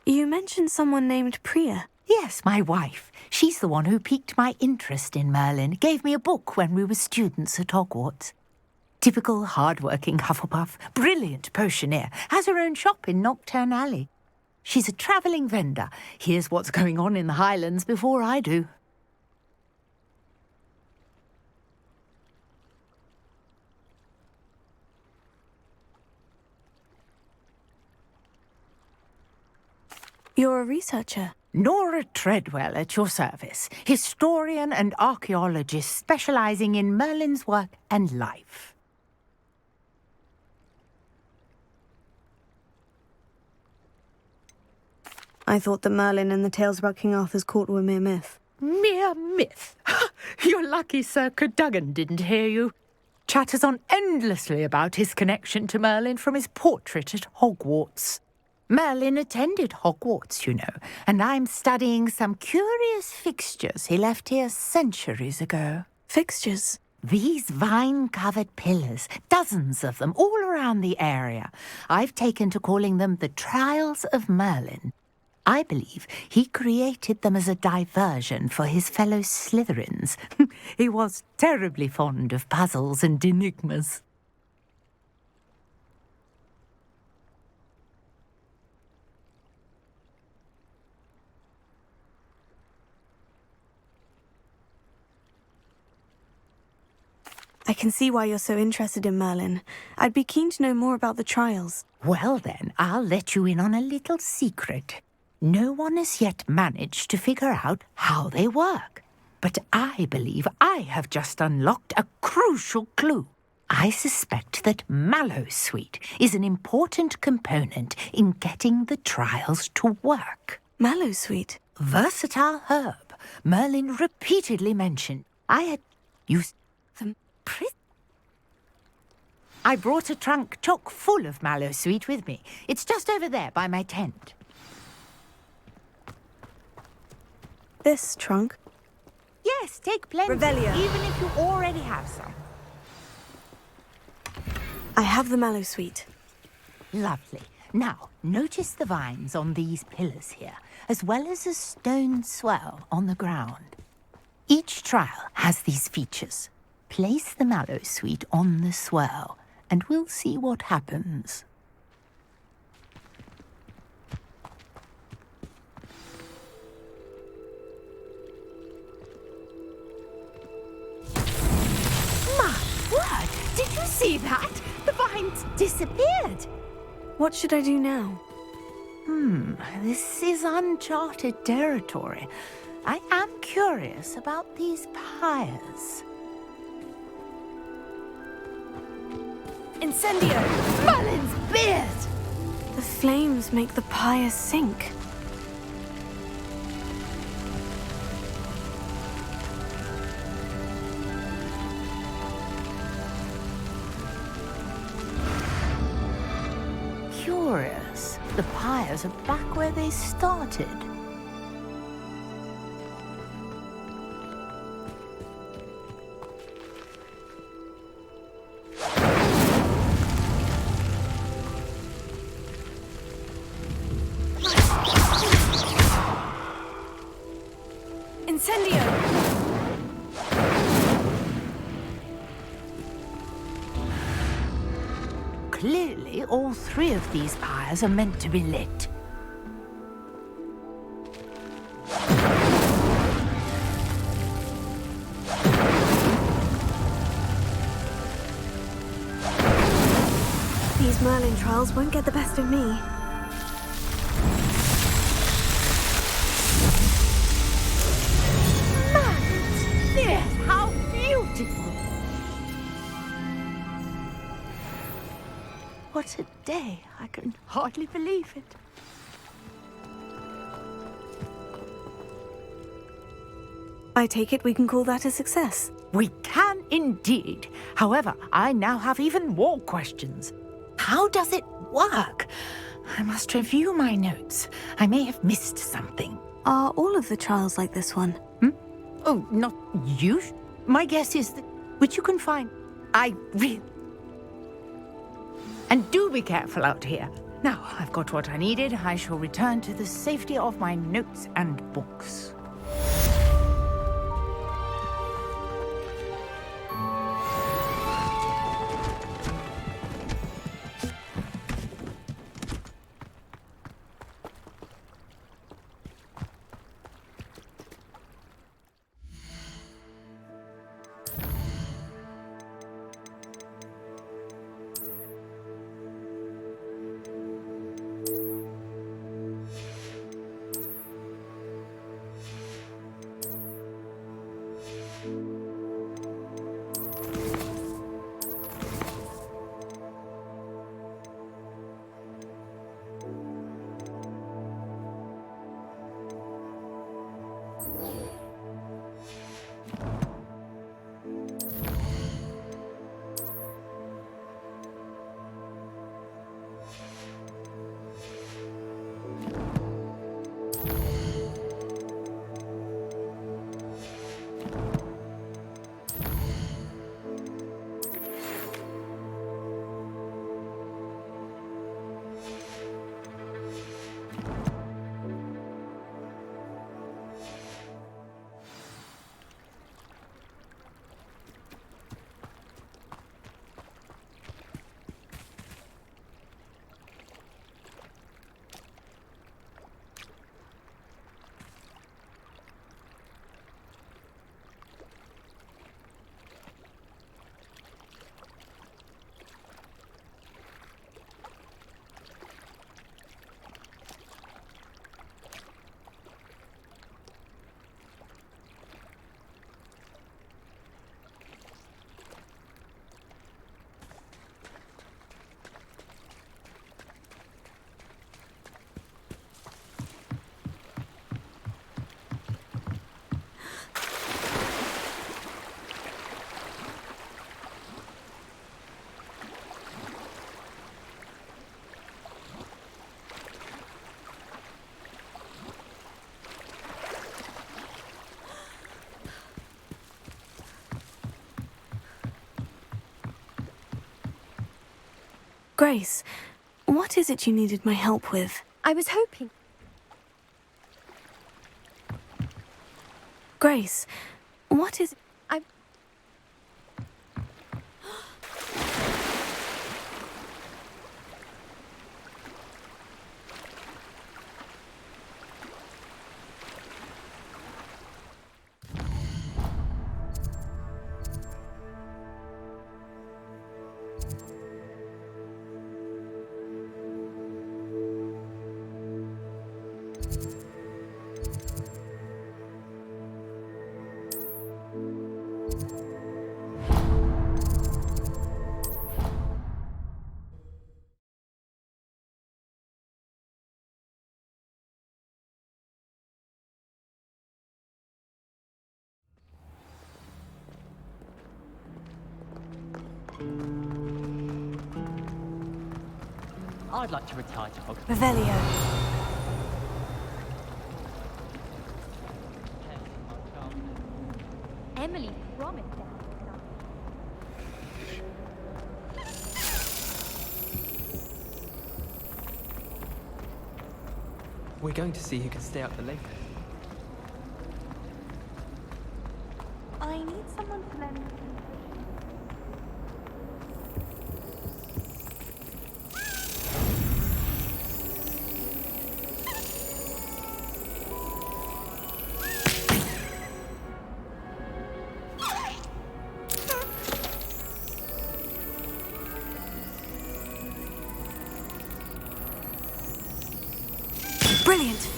You mentioned someone named Priya. Yes, my wife. She's the one who piqued my interest in Merlin. Gave me a book when we were students at Hogwarts. Typical hard-working Hufflepuff, brilliant potioneer, has her own shop in Nocturne Alley. She's a travelling vendor. Hears what's going on in the Highlands before I do. You're a researcher. Nora Treadwell at your service, historian and archaeologist specialising in Merlin's work and life. I thought that Merlin and the tales about King Arthur's court were mere myth. Mere myth? You're lucky Sir Cadogan didn't hear you. Chatters on endlessly about his connection to Merlin from his portrait at Hogwarts. Merlin attended Hogwarts, you know, and I'm studying some curious fixtures he left here centuries ago. Fixtures? These vine-covered pillars, dozens of them, all around the area. I've taken to calling them the Trials of Merlin. I believe he created them as a diversion for his fellow Slytherins. He was terribly fond of puzzles and enigmas. I can see why you're so interested in Merlin. I'd be keen to know more about the trials. Well then, I'll let you in on a little secret. No one has yet managed to figure out how they work. But I believe I have just unlocked a crucial clue. I suspect that Mallowsweet is an important component in getting the trials to work. Mallowsweet? Versatile herb. Merlin repeatedly mentioned. I had used them. I brought a trunk chock full of Mallowsweet with me. It's just over there by my tent. This trunk? Yes, take plenty. Revelio. Even if you already have some. I have the Mallowsweet. Lovely. Now, notice the vines on these pillars here, as well as a stone swell on the ground. Each trial has these features. Place the Mallowsweet on the swell, and we'll see what happens. My word! Did you see that? The vines disappeared! What should I do now? This is uncharted territory. I am curious about these pyres. Incendio! Merlin's beard! The flames make the pyre sink. Curious. The pyres are back where they started. Incendio! Clearly, all three of these pyres are meant to be lit. These Merlin trials won't get the best of me. Yes, how beautiful! What a day! I can hardly believe it. I take it we can call that a success. We can indeed. However, I now have even more questions. How does it work? I must review my notes. I may have missed something. Are all of the trials like this one? Oh, not you? My guess is that which you can find. And do be careful out here. Now I've got what I needed. I shall return to the safety of my notes and books. Grace, what is it you needed my help with? I was hoping... Grace, what is... I'd like to retire to Hogsmeade. Revelio. Emily promised that. We're going to see who can stay up the latest. I need someone to lend me. Brilliant!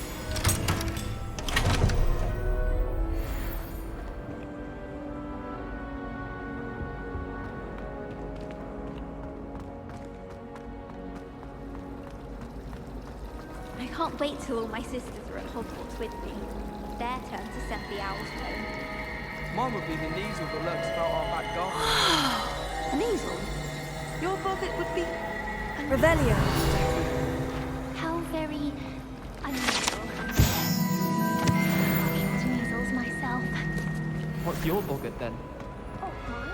I can't wait till all my sisters are at Hogwarts with me. Their turn to send the owls home. Mine would be the Neasel that lurks about our back garden. An easel? Your bobbit would be... Revelio. How very unusual. I've got measles myself. What's your boggart then? Oh, mine?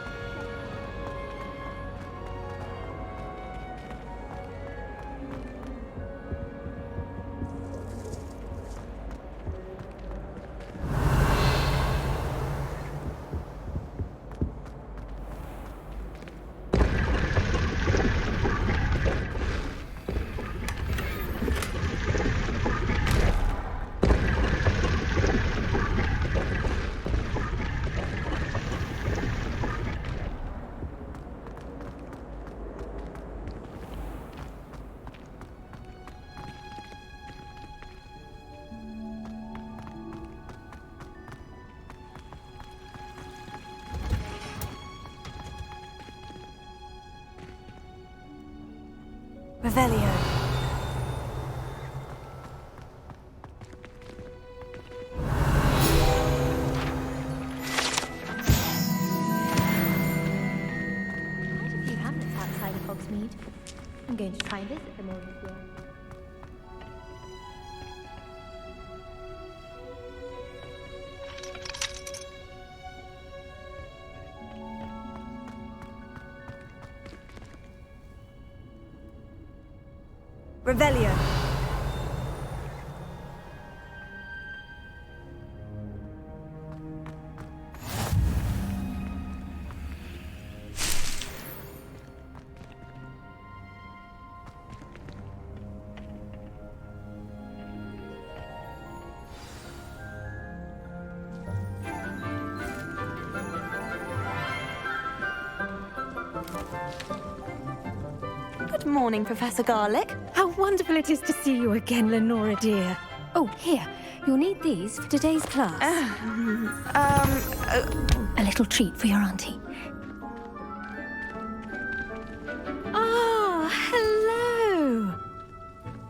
Revelio. Quite a few hamlets outside of Hogsmeade. I'm going to try and visit them all this year. Revelio. Good morning, Professor Garlick. How wonderful it is to see you again, Lenora dear. Oh, here. You'll need these for today's class. A little treat for your auntie. Ah, hello.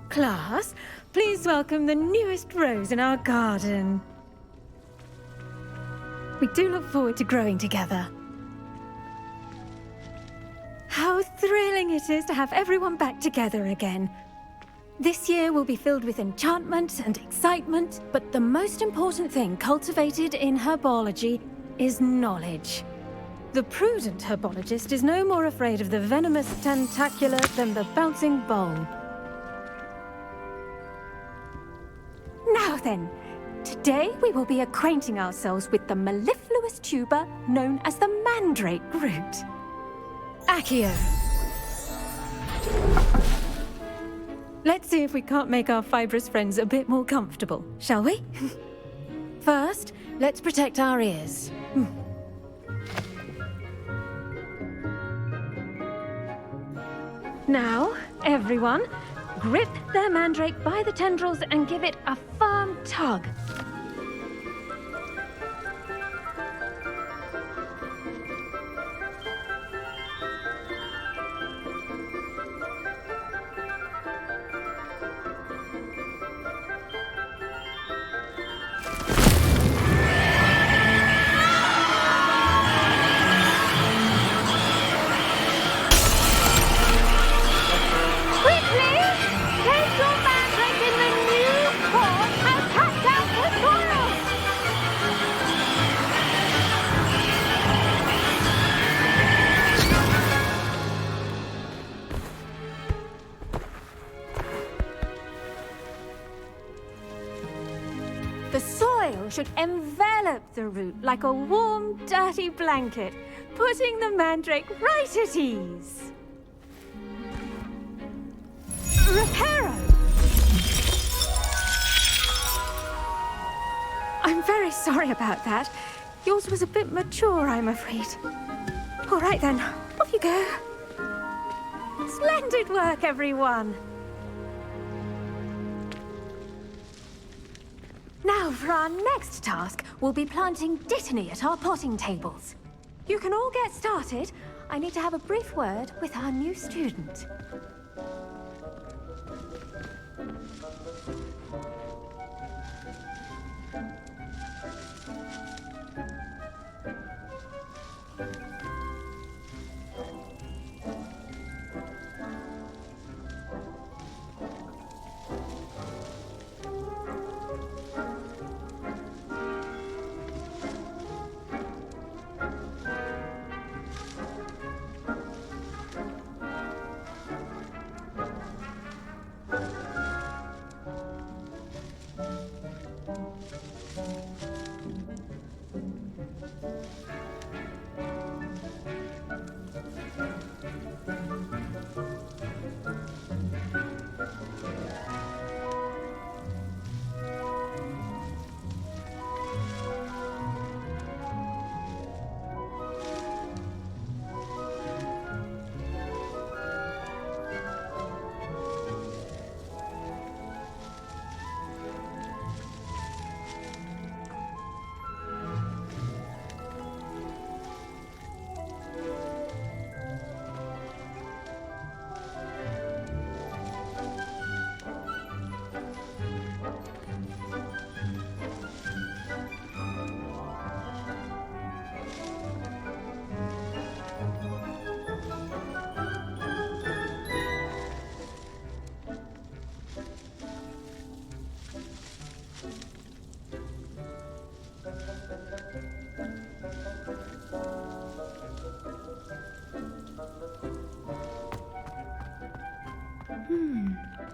Class, please welcome the newest rose in our garden. We do look forward to growing together. How thrilling it is to have everyone back together again. This year will be filled with enchantment and excitement, but the most important thing cultivated in herbology is knowledge. The prudent herbologist is no more afraid of the venomous tentacula than the bouncing bowl. Now then, today we will be acquainting ourselves with the mellifluous tuber known as the mandrake root. Accio. Let's see if we can't make our fibrous friends a bit more comfortable, shall we? First, let's protect our ears. Now, everyone, grip their mandrake by the tendrils and give it a firm tug. Should envelop the root like a warm, dirty blanket, putting the mandrake right at ease. Reparo! I'm very sorry about that. Yours was a bit mature, I'm afraid. All right then, off you go. Splendid work, everyone. Now, for our next task, we'll be planting Dittany at our potting tables. You can all get started. I need to have a brief word with our new student.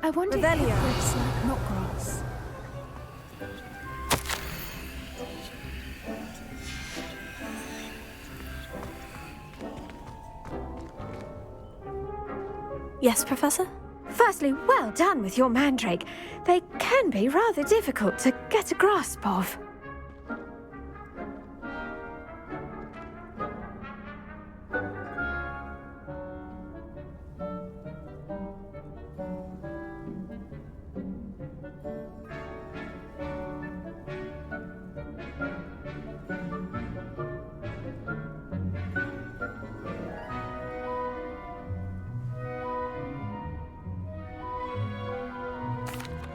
I wonder Revelio. if it's like not grass. Yes, Professor? Firstly, well done with your mandrake. They can be rather difficult to get a grasp of.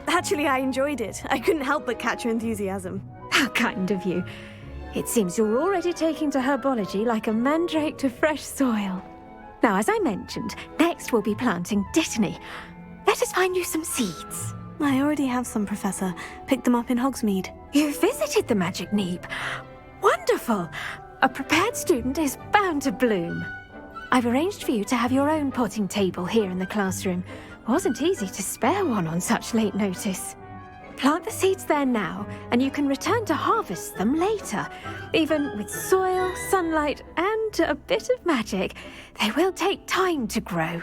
Actually, I enjoyed it. I couldn't help but catch your enthusiasm. How kind of you. It seems you're already taking to herbology like a mandrake to fresh soil. Now, as I mentioned, next we'll be planting Dittany. Let us find you some seeds. I already have some, Professor. Picked them up in Hogsmeade. You visited the Magic Neep. Wonderful. A prepared student is bound to bloom. I've arranged for you to have your own potting table here in the classroom. Wasn't easy to spare one on such late notice. Plant the seeds there now, and you can return to harvest them later. Even with soil, sunlight, and a bit of magic, they will take time to grow.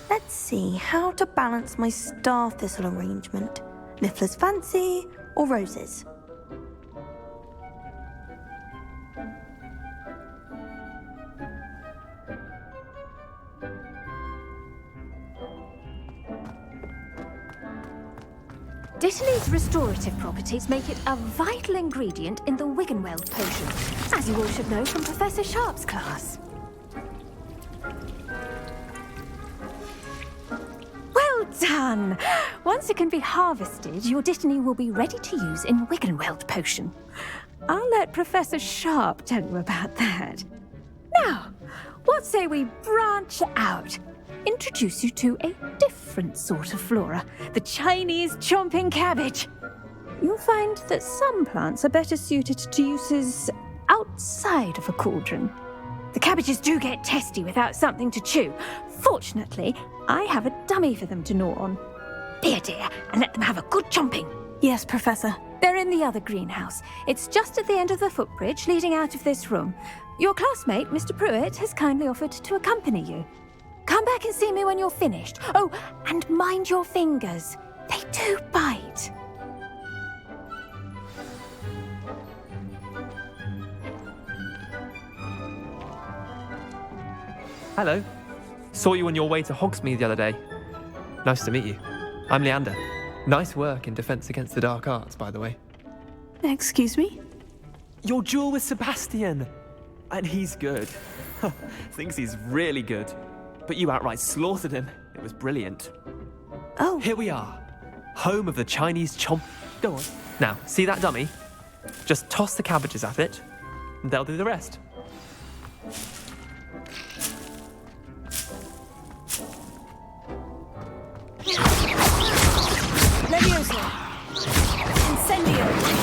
Let's see how to balance my star thistle arrangement. Niffler's fancy or roses? Dittany's restorative properties make it a vital ingredient in the Wiggenweld potion, as you all should know from Professor Sharp's class. Well done! Once it can be harvested, your Dittany will be ready to use in Wiggenweld potion. I'll let Professor Sharp tell you about that. Now, what say we branch out? Introduce you to a different sort of flora, the Chinese chomping cabbage. You'll find that some plants are better suited to uses outside of a cauldron. The cabbages do get testy without something to chew. Fortunately, I have a dummy for them to gnaw on. Be a dear and let them have a good chomping. Yes, Professor. They're in the other greenhouse. It's just at the end of the footbridge leading out of this room. Your classmate, Mr. Pruitt, has kindly offered to accompany you. Come back and see me when you're finished. Oh, and mind your fingers. They do bite. Hello. Saw you on your way to Hogsmeade the other day. Nice to meet you. I'm Leander. Nice work in Defense Against the Dark Arts, by the way. Excuse me? Your duel with Sebastian. And he's good. Thinks he's really good. But you outright slaughtered him. It was brilliant. Oh. Here we are. Home of the Chinese chomp. Go on. Now, see that dummy? Just toss the cabbages at it, and they'll do the rest. Leviosa! Incendio!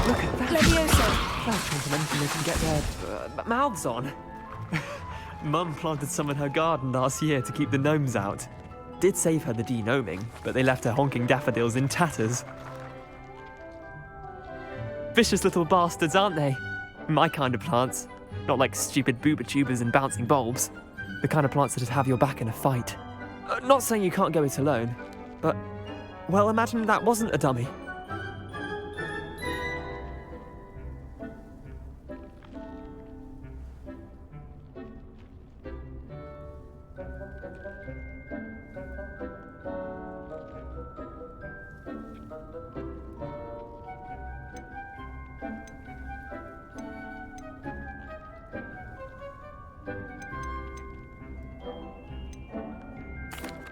Look at that. Leviosa! That's complimenting they can get their mouths on. Mum planted some in her garden last year to keep the gnomes out. Did save her the de-gnoming, but they left her honking daffodils in tatters. Vicious little bastards, aren't they? My kind of plants. Not like stupid booba tubers and bouncing bulbs. The kind of plants that'd have your back in a fight. Not saying you can't go it alone, but, well, imagine that wasn't a dummy.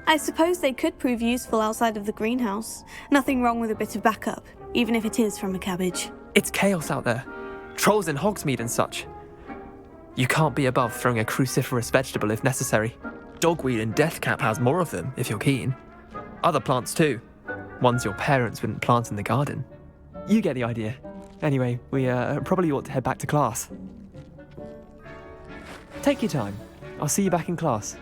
I suppose they could prove useful outside of the greenhouse. Nothing wrong with a bit of backup, even if it is from a cabbage. It's chaos out there. Trolls in Hogsmeade and such. You can't be above throwing a cruciferous vegetable if necessary. Dogweed and deathcap has more of them, if you're keen. Other plants too. Ones your parents wouldn't plant in the garden. You get the idea. Anyway, we probably ought to head back to class. Take your time. I'll see you back in class.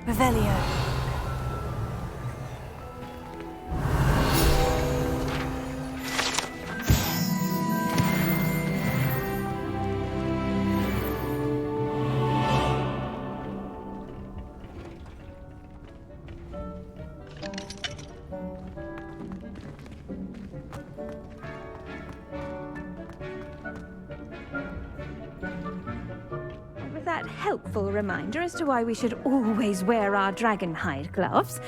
Revelio. With that helpful reminder as to why we should always wear our dragon hide gloves,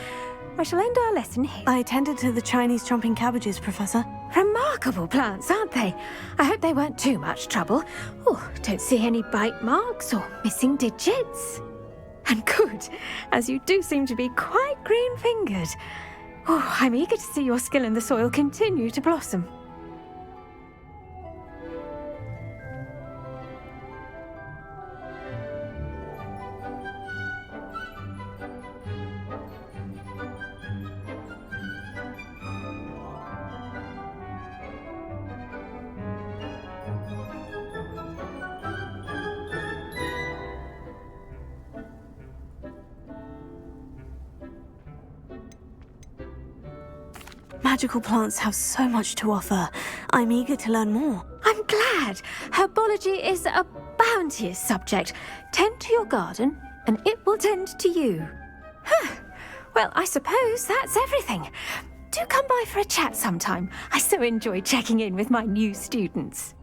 I shall end our lesson here. I attended to the Chinese chomping cabbages, Professor. Remarkable plants, aren't they? I hope they weren't too much trouble. Oh, don't see any bite marks or missing digits. And good, as you do seem to be quite green-fingered. Oh, I'm eager to see your skill in the soil continue to blossom. Magical plants have so much to offer. I'm eager to learn more. I'm glad. Herbology is a bounteous subject. Tend to your garden, and it will tend to you. Huh. Well, I suppose that's everything. Do come by for a chat sometime. I so enjoy checking in with my new students.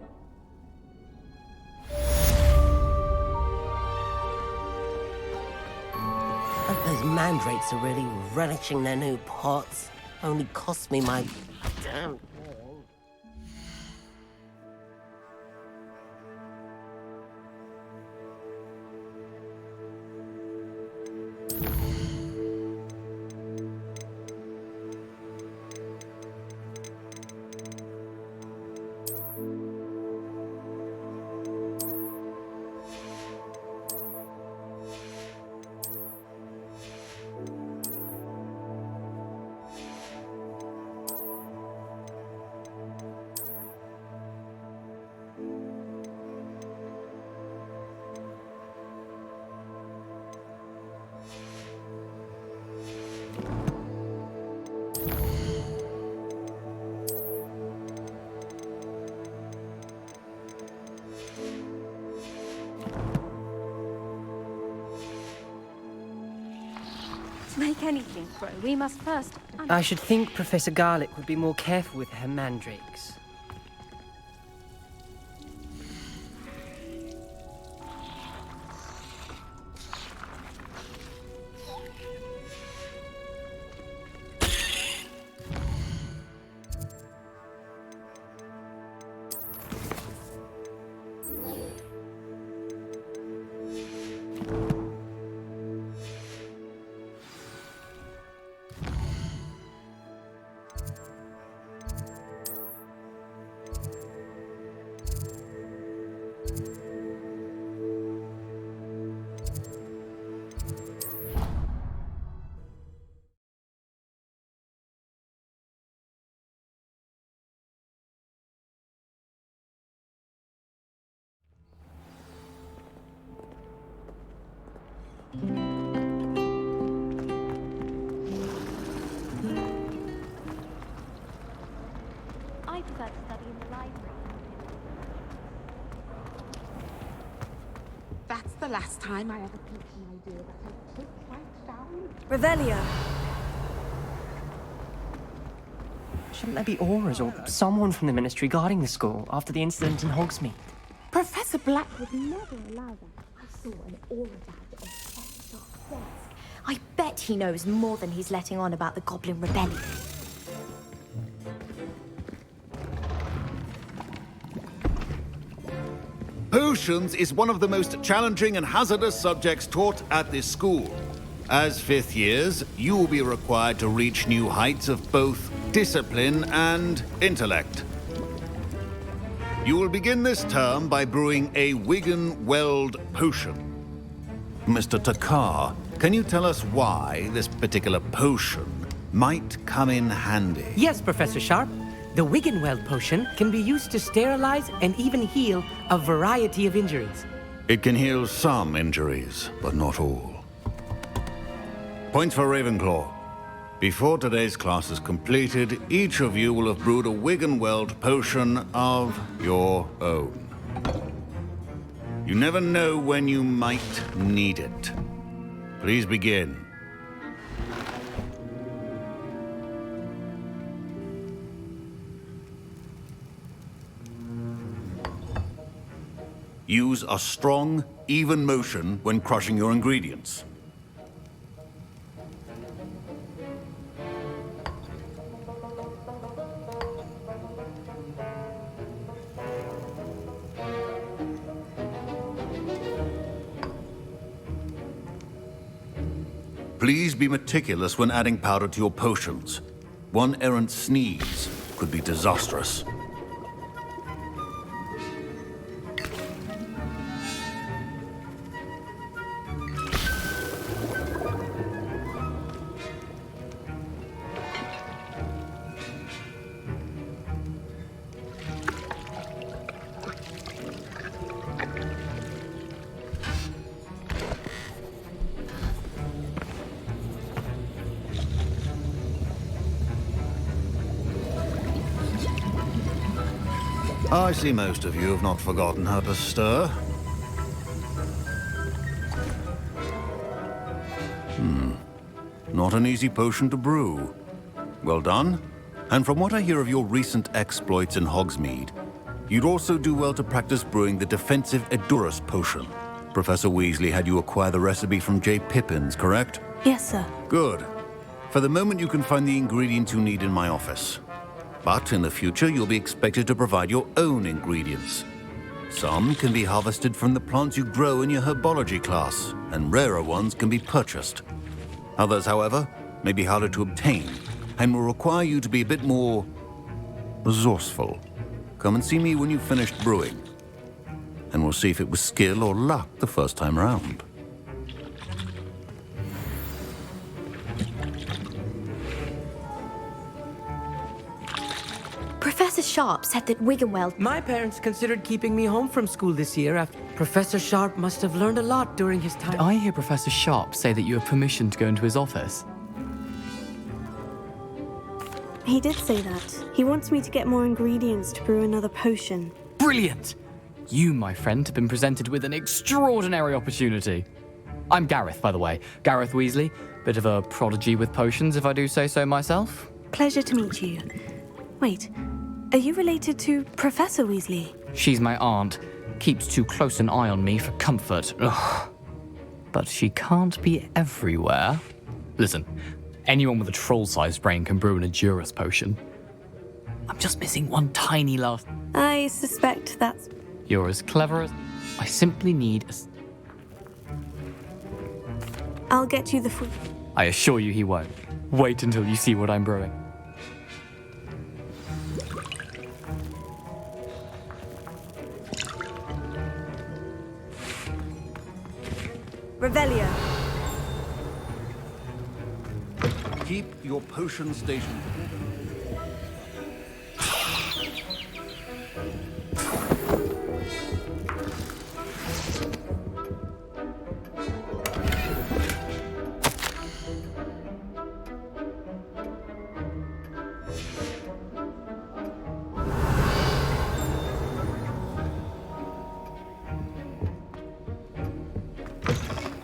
Those mandrakes are really relishing their new pots. Only cost me my damn wall. To make anything grow, we must first... I should think Professor Garlick would be more careful with her mandrakes. I prefer to study in the library. That's the last time I ever pitched an idea that I took right down. Revelio. Shouldn't there be auras or someone from the Ministry guarding the school after the incident in Hogsmeade? Professor Black would never allow that. I saw an aura dad on Professor Sharp's desk. I bet he knows more than he's letting on about the Goblin Rebellion. Potions is one of the most challenging and hazardous subjects taught at this school. As fifth years, you will be required to reach new heights of both discipline and intellect. You will begin this term by brewing a Wigan-Weld potion. Mr. Takar, can you tell us why this particular potion might come in handy? Yes, Professor Sharp. The Wigan-Weld potion can be used to sterilize and even heal a variety of injuries. It can heal some injuries, but not all. Points for Ravenclaw. Before today's class is completed, each of you will have brewed a Wigan-Weld potion of your own. You never know when you might need it. Please begin. Use a strong, even motion when crushing your ingredients. Please be meticulous when adding powder to your potions. One errant sneeze could be disastrous. I see most of you have not forgotten how to stir. Not an easy potion to brew. Well done. And from what I hear of your recent exploits in Hogsmeade, you'd also do well to practice brewing the defensive Edurus potion. Professor Weasley had you acquire the recipe from J. Pippins, correct? Yes, sir. Good. For the moment, you can find the ingredients you need in my office. But in the future, you'll be expected to provide your own ingredients. Some can be harvested from the plants you grow in your Herbology class, and rarer ones can be purchased. Others, however, may be harder to obtain, and will require you to be a bit more resourceful. Come and see me when you've finished brewing, and we'll see if it was skill or luck the first time round. Professor Sharp said that Wigan-Weld... My parents considered keeping me home from school this year after... Professor Sharp must have learned a lot during his time. Did I hear Professor Sharp say that you have permission to go into his office? He did say that. He wants me to get more ingredients to brew another potion. Brilliant! You, my friend, have been presented with an extraordinary opportunity. I'm Gareth, by the way. Gareth Weasley. Bit of a prodigy with potions, if I do say so myself. Pleasure to meet you. Wait, are you related to Professor Weasley? She's my aunt. Keeps too close an eye on me for comfort. Ugh. But she can't be everywhere. Listen, anyone with a troll-sized brain can brew an Edurus potion. I'm just missing one tiny last... I suspect that's... You're as clever as... I simply need a... I'll get you the food. I assure you he won't. Wait until you see what I'm brewing. Revelio. Keep your potion stationed.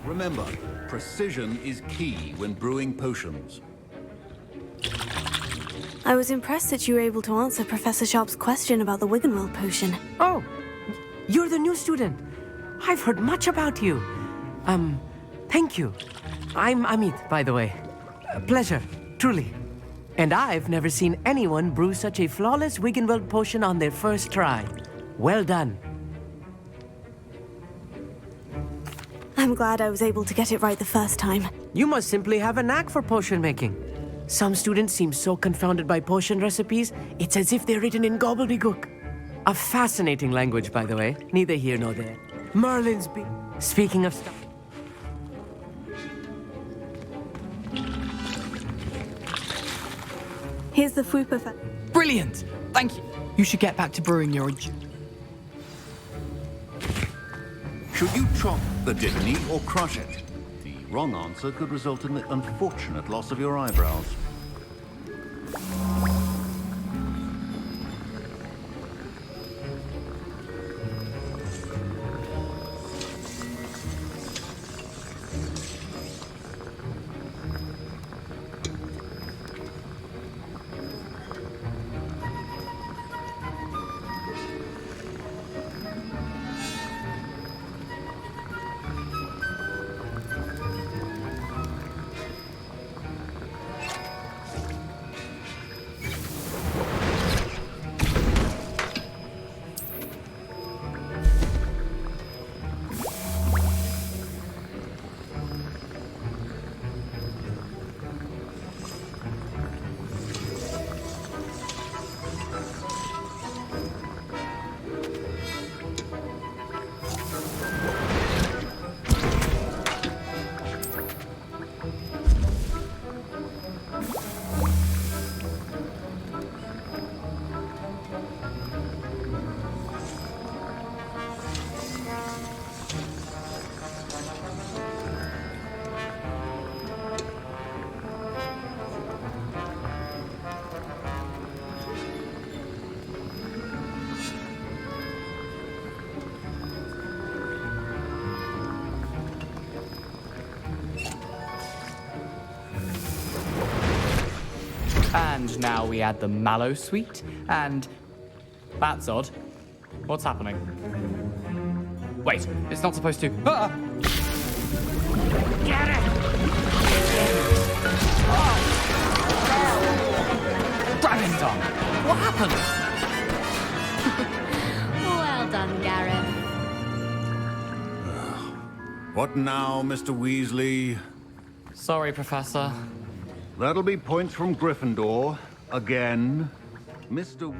Remember, precision is key when brewing potions. I was impressed that you were able to answer Professor Sharp's question about the Wiggenweld potion. Oh, you're the new student. I've heard much about you. Thank you. I'm Amit, by the way. A pleasure, truly. And I've never seen anyone brew such a flawless Wiggenweld potion on their first try. Well done. I'm glad I was able to get it right the first time. You must simply have a knack for potion making. Some students seem so confounded by potion recipes, it's as if they're written in gobbledygook. A fascinating language, by the way. Neither here nor there. Merlin's Speaking of stuff... Here's the fruit perfect. Brilliant! Thank you. You should get back to brewing your... Should you chop the Dittany or crush it? The wrong answer could result in the unfortunate loss of your eyebrows. And now we add the mallow sweet, and... That's odd. What's happening? Wait, it's not supposed to... Ah! Get it! Oh! Dragon Tongue! What happened? Well done, Gareth. What now, Mr. Weasley? Sorry, Professor. That'll be points from Gryffindor. Again. Mr.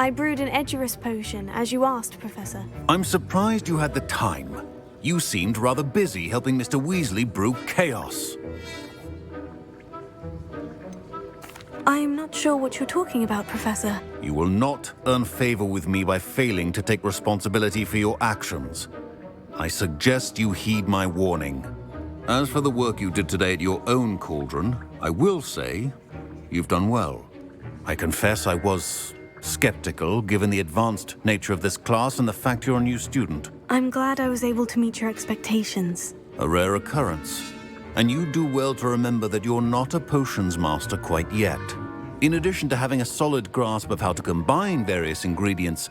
I brewed an Edurus potion, as you asked, Professor. I'm surprised you had the time. You seemed rather busy helping Mr. Weasley brew chaos. I'm not sure what you're talking about, Professor. You will not earn favor with me by failing to take responsibility for your actions. I suggest you heed my warning. As for the work you did today at your own cauldron, I will say you've done well. I confess I was skeptical, given the advanced nature of this class and the fact you're a new student. I'm glad I was able to meet your expectations. A rare occurrence. And you do well to remember that you're not a potions master quite yet. In addition to having a solid grasp of how to combine various ingredients,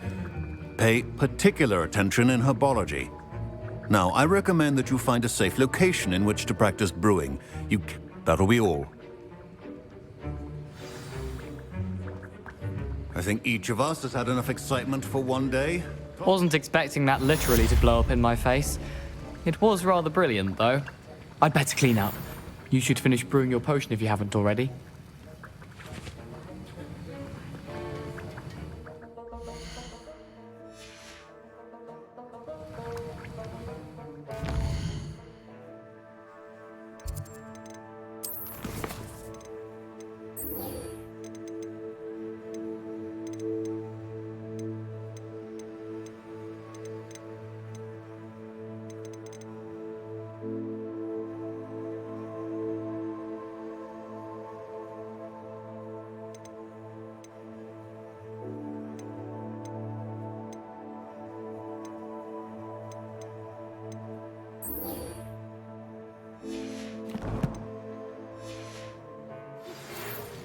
pay particular attention in herbology. Now, I recommend that you find a safe location in which to practice brewing. That'll be all. I think each of us has had enough excitement for one day. Wasn't expecting that literally to blow up in my face. It was rather brilliant, though. I'd better clean up. You should finish brewing your potion if you haven't already.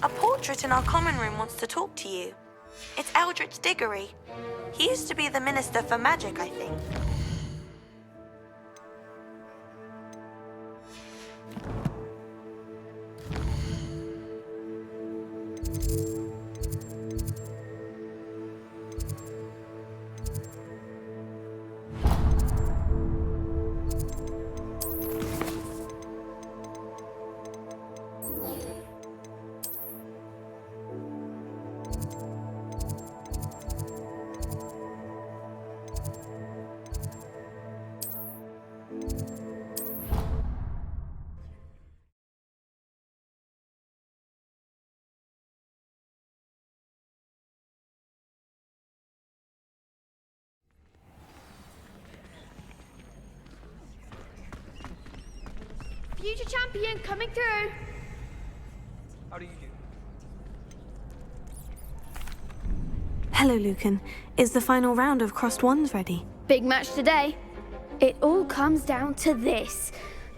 A portrait in our common room wants to talk to you. It's Eldritch Diggory. He used to be the Minister for Magic, I think. Future champion coming through. How do you do? Hello, Lucan. Is the final round of Crossed Wands ready? Big match today. It all comes down to this.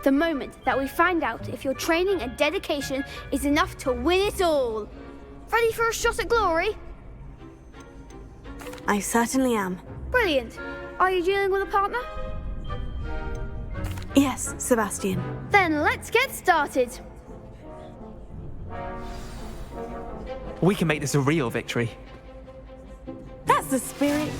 The moment that we find out if your training and dedication is enough to win it all. Ready for a shot at glory? I certainly am. Brilliant. Are you dealing with a partner? Yes, Sebastian. Then let's get started. We can make this a real victory. That's the spirit.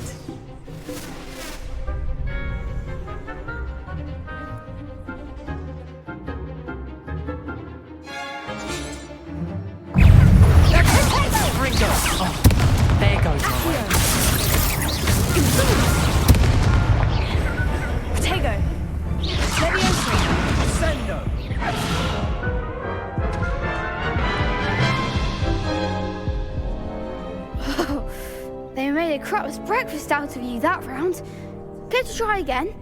Oh, there goes my way. Potato. Sendo. They made a crap's breakfast out of you that round. Care to try again?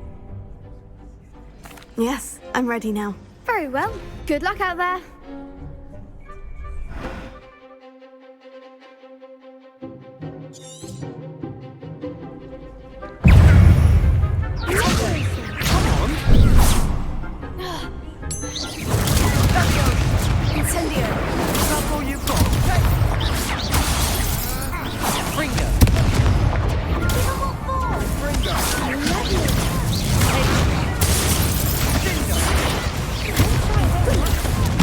Yes, I'm ready now. Very well. Good luck out there. Incendio. That's all you've got. Bringer. Bringer.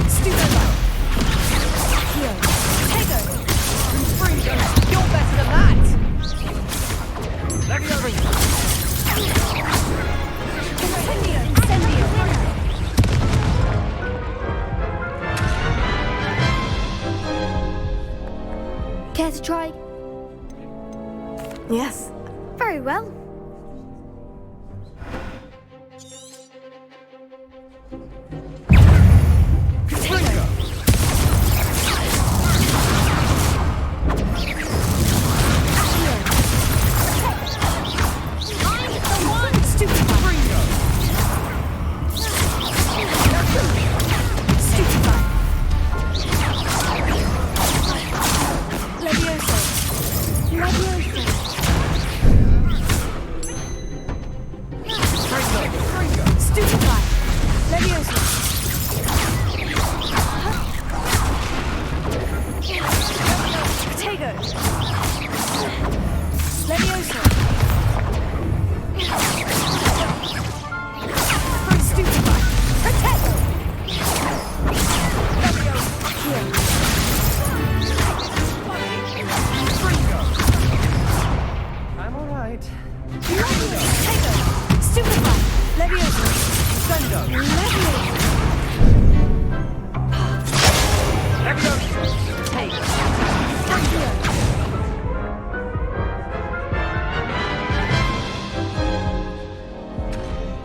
Studio. Tego. Bringer. You're better than that. Leviosa. Incendio. Care to try? Yes. Very well.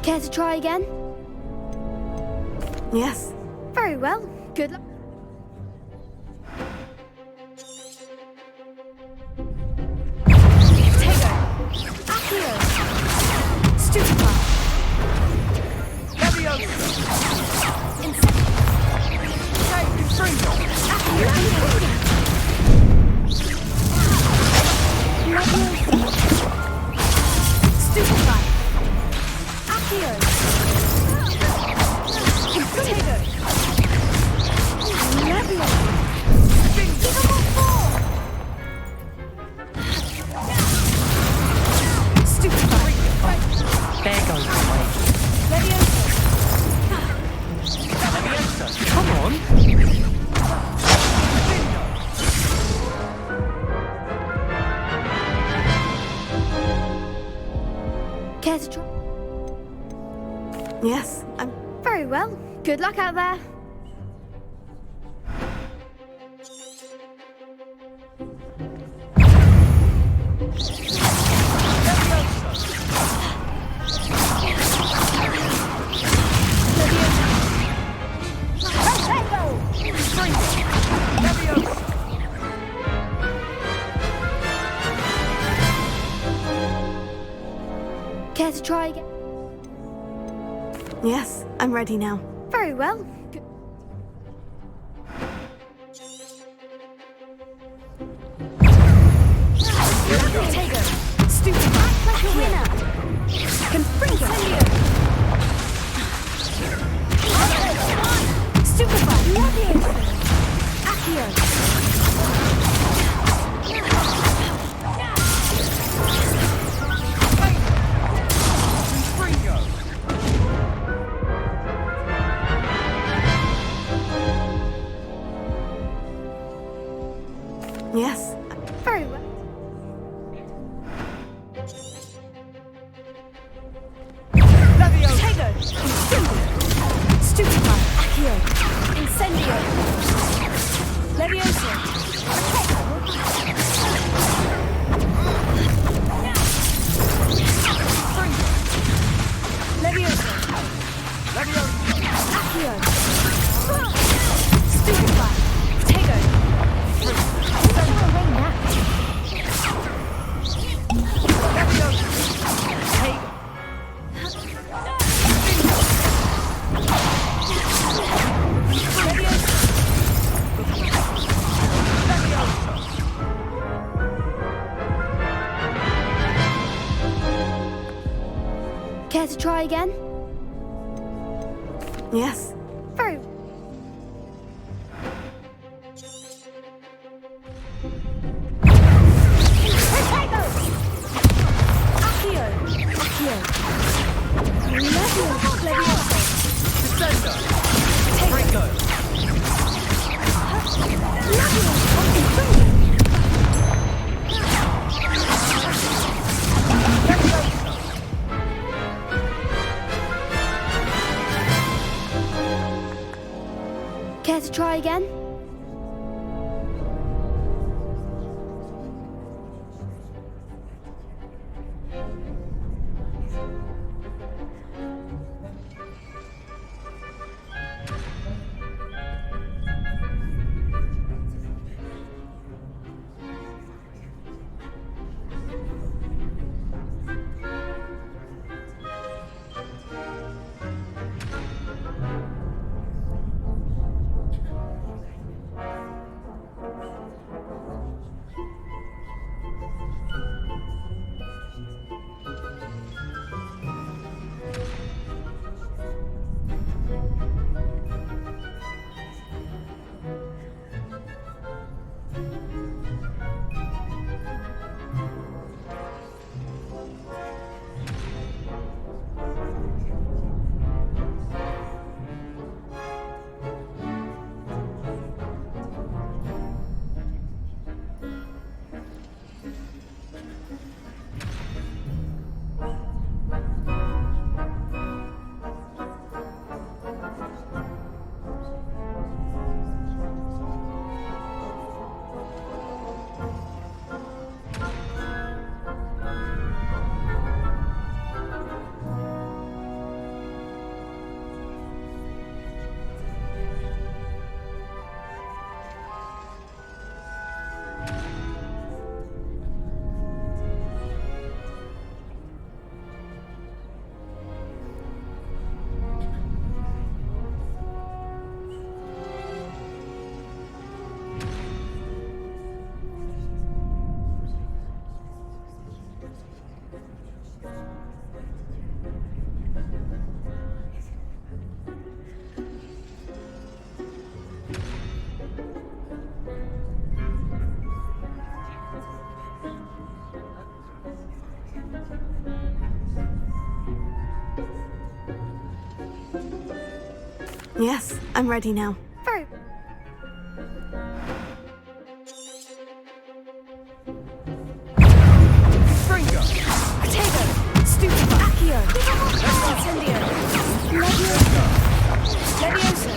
Care to try again? Yes. Very well. Good luck. Care to try? Yes, I'm... Very well. Good luck out there. Care to try again? Yes, I'm ready now. Very well. Potato! Stupid! Act like a winner! Confringo! Stupefy! Leviosa! Accio! Yes. Very well. Potato! Stupefy! Accio! Incendio! Leviosa! Leviosa! Accio! Stupefy! Potato! Care to try again? Yes. Very well. Care to try again? Yes, I'm ready now. Very. Fringo! Potato! Stupid! Accio! Incendio! Leviosa! Leviosa!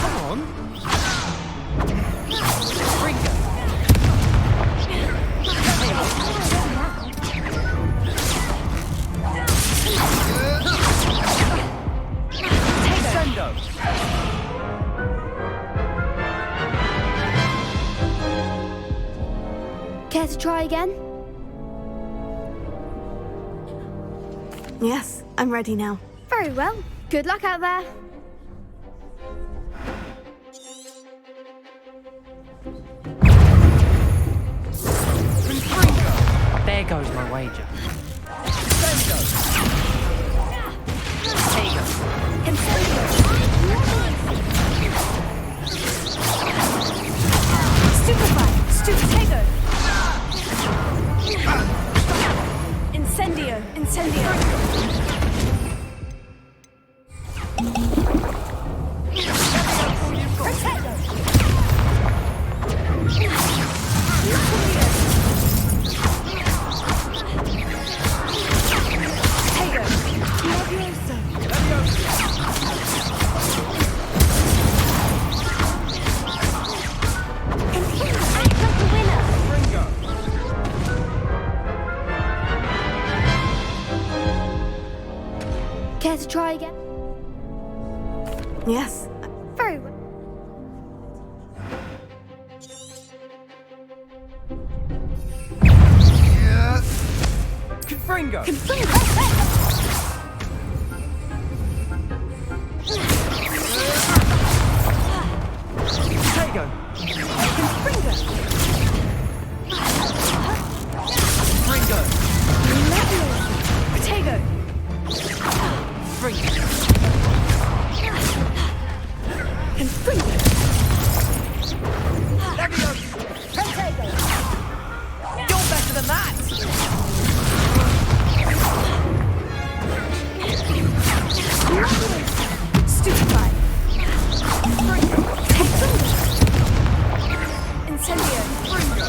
Come on! Fringo! Incendio! Care to try again? Yes, I'm ready now. Very well. Good luck out there. There goes my wager. Stupefy! Stupefy! Incendio! Incendio! Care to try again? Yes. Very well. Confringo! Potato! Fringo! Fringo! Potato! Fringo! And Fringo! Potato! You're better than that! Stupefy! Fringo! Incendio! Fringo!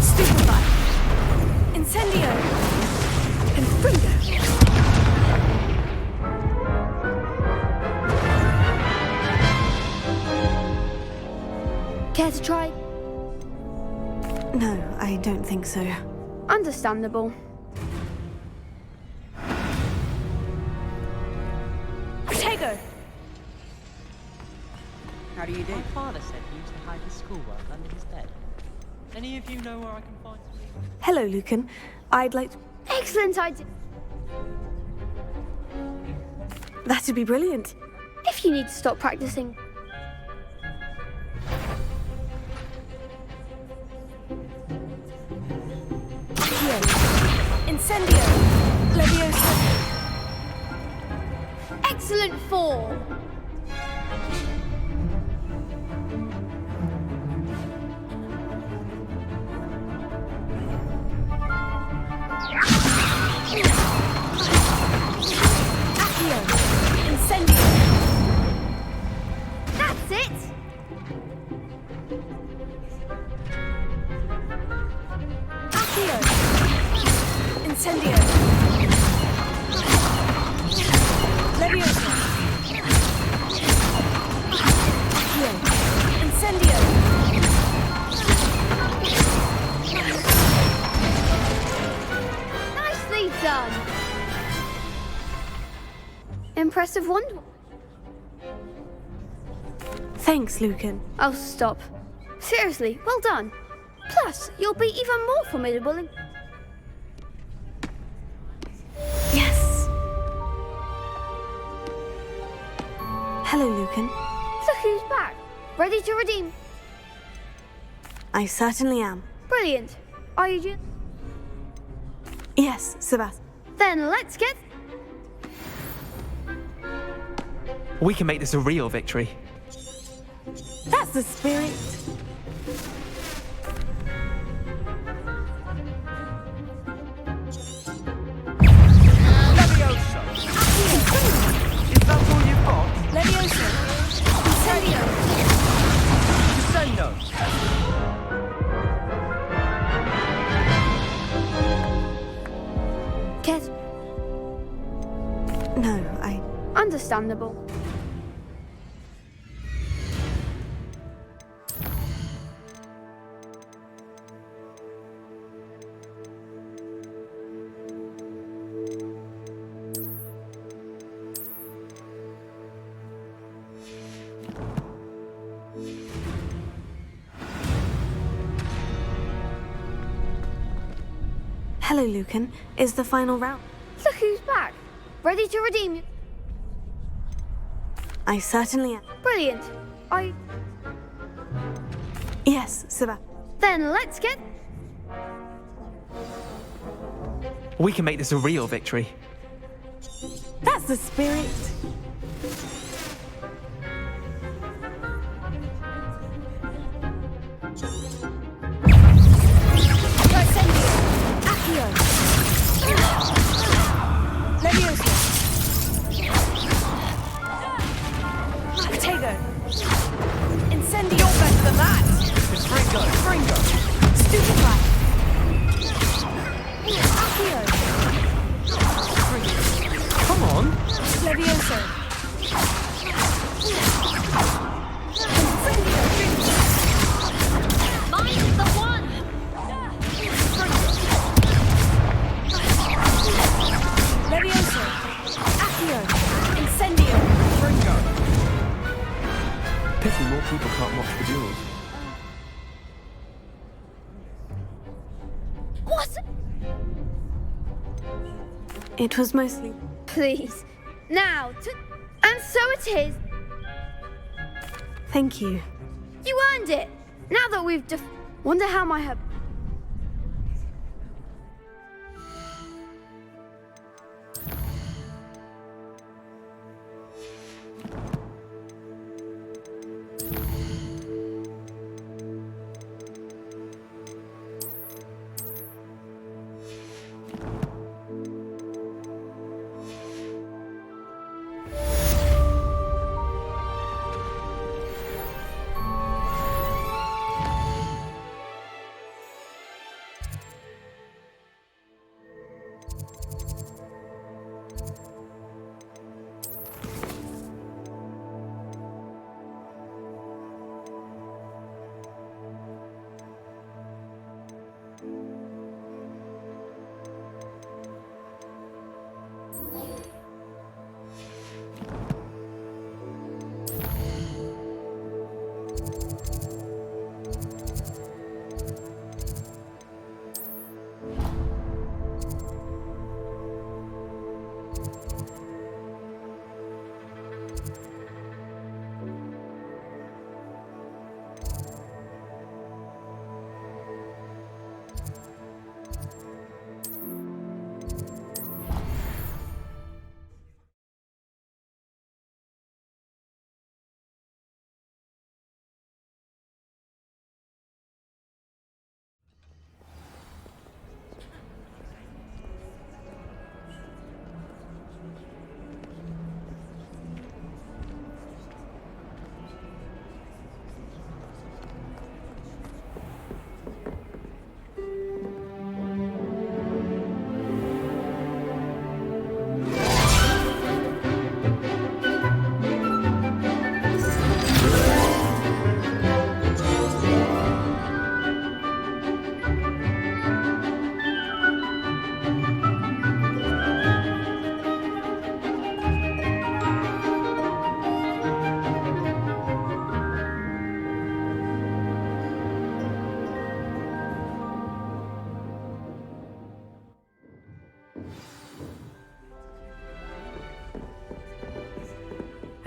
Stupefy! Incendio! And Fringo! Care to try? No, I don't think so. Understandable. Potato! How do you do? My father said he used to hide his schoolwork under his bed. Any of you know where I can find some? Hello, Lucan. I'd like to... Excellent idea. That'd be brilliant. If you need to stop practicing. Incendio! Leviosa! Excellent form. Accio! Incendio! That's it. Accio! Incendio! Leviosa! Accio! Incendio! Nicely done. Impressive wonder. Thanks, Lucan. Oh, stop. Seriously, well done. Plus, you'll be even more formidable in... Yes. Hello, Lucan. Look who's back. Ready to redeem. I certainly am. Brilliant. Are you just... Yes, Sebastian. Then let's get... We can make this a real victory. That's the spirit. Leviosa! Incendio! Incendio! Ket. No, Understandable. Hello, Lucan. Is the final round? Look who's back. Ready to redeem you. I certainly am. Brilliant. Yes, Sebastian. Then let's get... We can make this a real victory. That's the spirit. Incendio better than that! It's Fringo! Fringo! Stupefy! Come on! Levioso! Mine is the one! Levioso! Accio! Incendio! Fringo! Pity more people can't watch the duels. What? It was mostly... Please. Now, and so it is. Thank you. You earned it. Now that we've wonder how my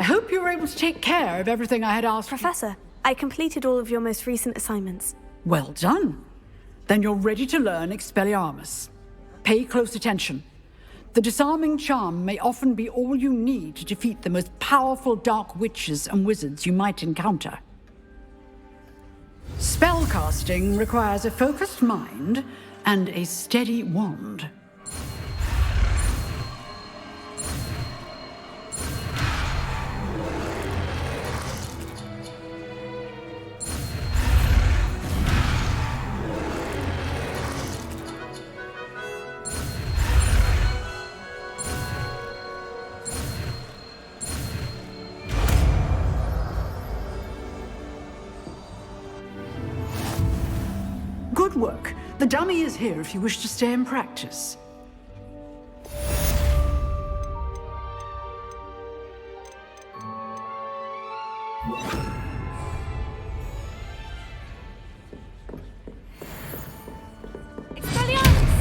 I hope you were able to take care of everything I had asked. Professor, I completed all of your most recent assignments. Well done. Then you're ready to learn Expelliarmus. Pay close attention. The disarming charm may often be all you need to defeat the most powerful dark witches and wizards you might encounter. Spellcasting requires a focused mind and a steady wand. Good work. The dummy is here if you wish to stay and practice.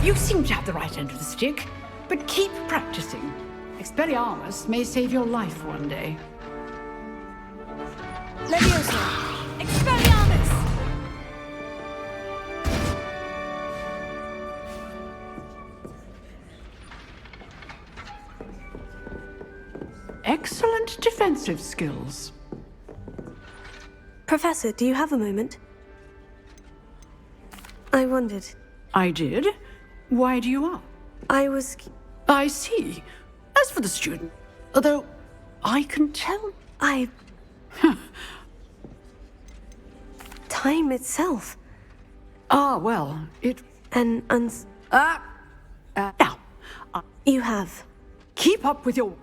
You seem to have the right end of the stick, but keep practicing. Expelliarmus may save your life one day. Leviosa! Expelliarmus! Excellent defensive skills. Professor, do you have a moment? I wondered. I did. Why do you ask? I see. As for the student, although I can tell... Time itself. Ah, well, it... Now. You have. Keep up with your...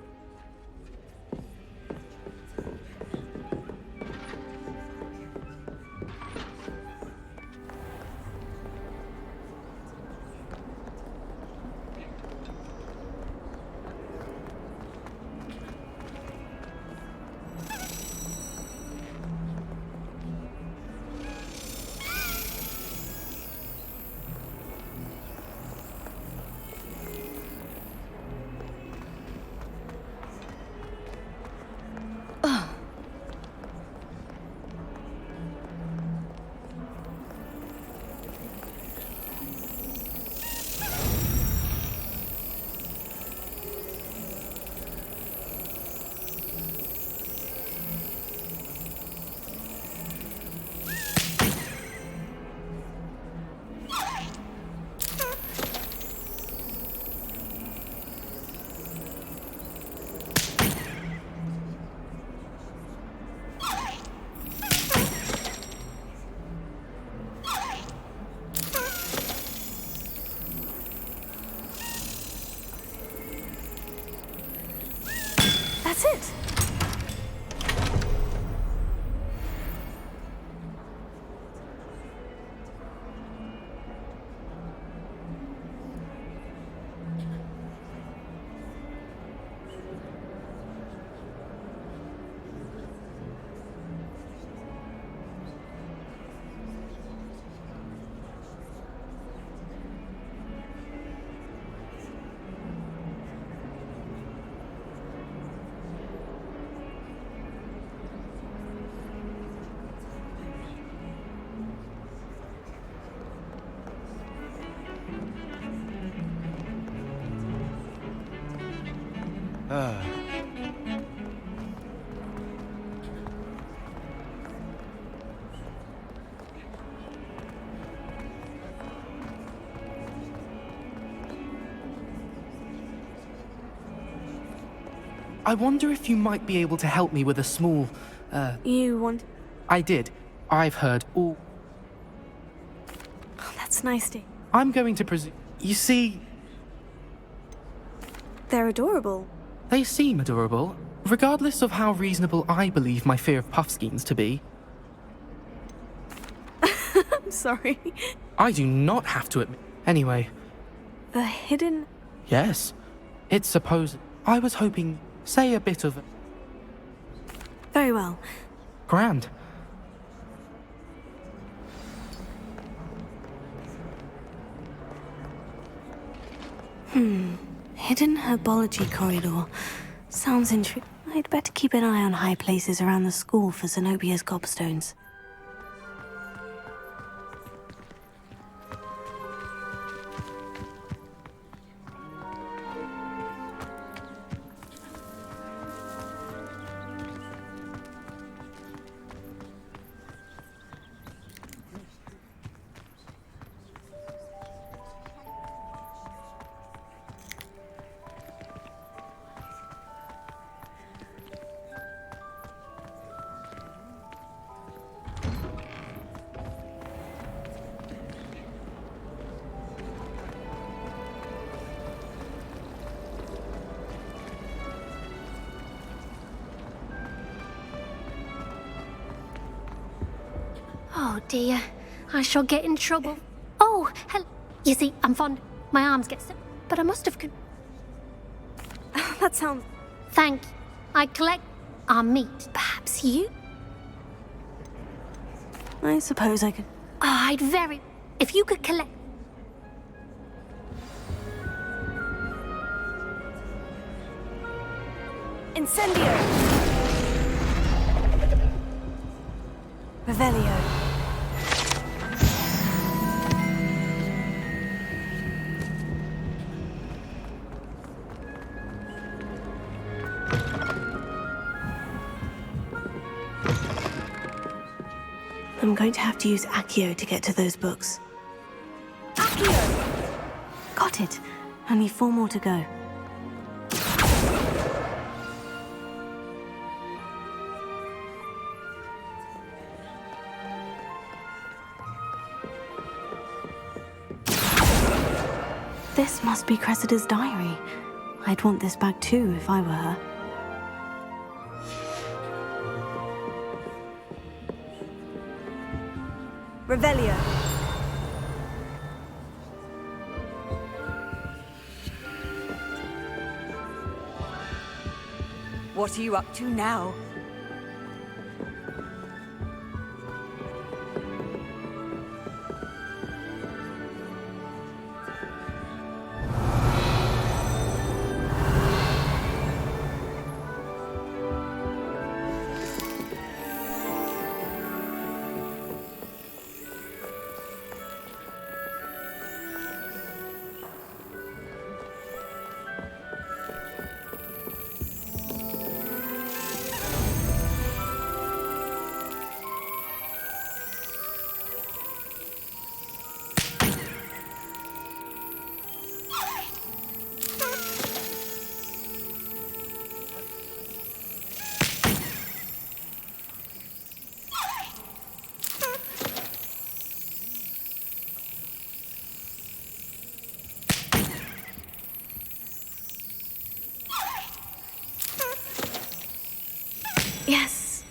That's it. I wonder if you might be able to help me with a small, You want... I did. I've heard all... Oh, that's nice to... I'm going to presume... You see... They're adorable. They seem adorable, regardless of how reasonable I believe my fear of Puffskeins to be. I'm sorry. I do not have to admit... Anyway. The hidden... Yes. It's supposed... I was hoping... Say a bit of... Very well. Grand. Hidden Herbology Corridor. Sounds intriguing. I'd better keep an eye on high places around the school for Zenobia's gobstones. Oh dear, I shall get in trouble. Oh, hell. You see, I'm fond. My arms get stuck, but I must have. That sounds. Thank you. I collect our meat. Perhaps you? I suppose I could. Oh, I'd very. If you could collect. Incendio! Revelio. I'm going to have to use Accio to get to those books. Accio! Got it. Only 4 more to go. This must be Cressida's diary. I'd want this back too if I were her. Revelio. What are you up to now? Yes.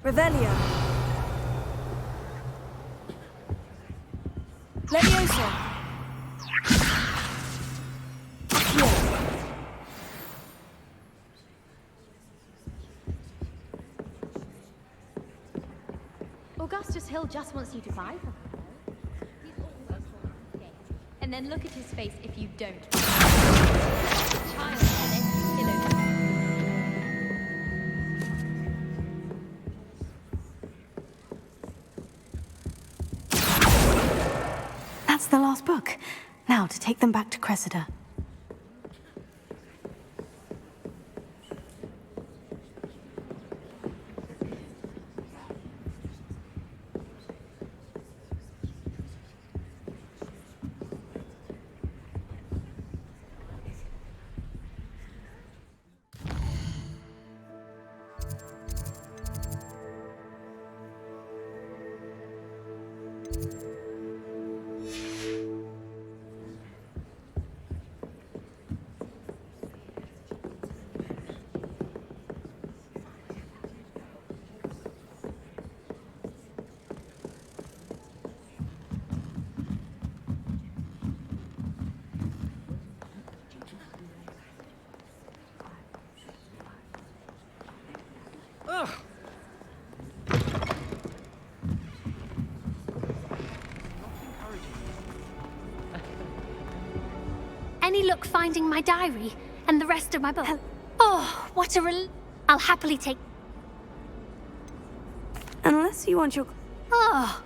Revelio. Leviosa. Accio. Augustus Hill just wants you to buy them. And then look at his face if you don't. Child, and then you kill him. That's the last book. Now to take them back to Cressida. Any luck finding my diary and the rest of my book? Oh, what a I'll happily take. Unless you want your... Oh.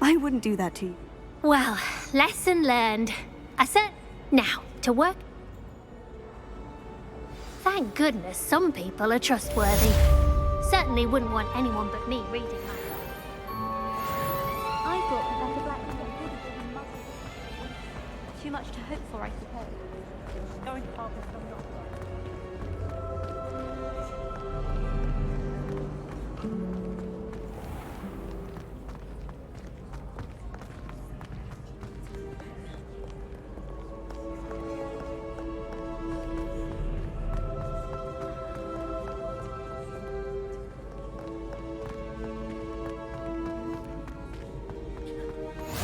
I wouldn't do that to you. Well, lesson learned. I said, now, to work. Thank goodness some people are trustworthy. Certainly wouldn't want anyone but me reading my book. I thought Professor Blackstone would have been too much to hope for, I suppose. Going to harvest some not.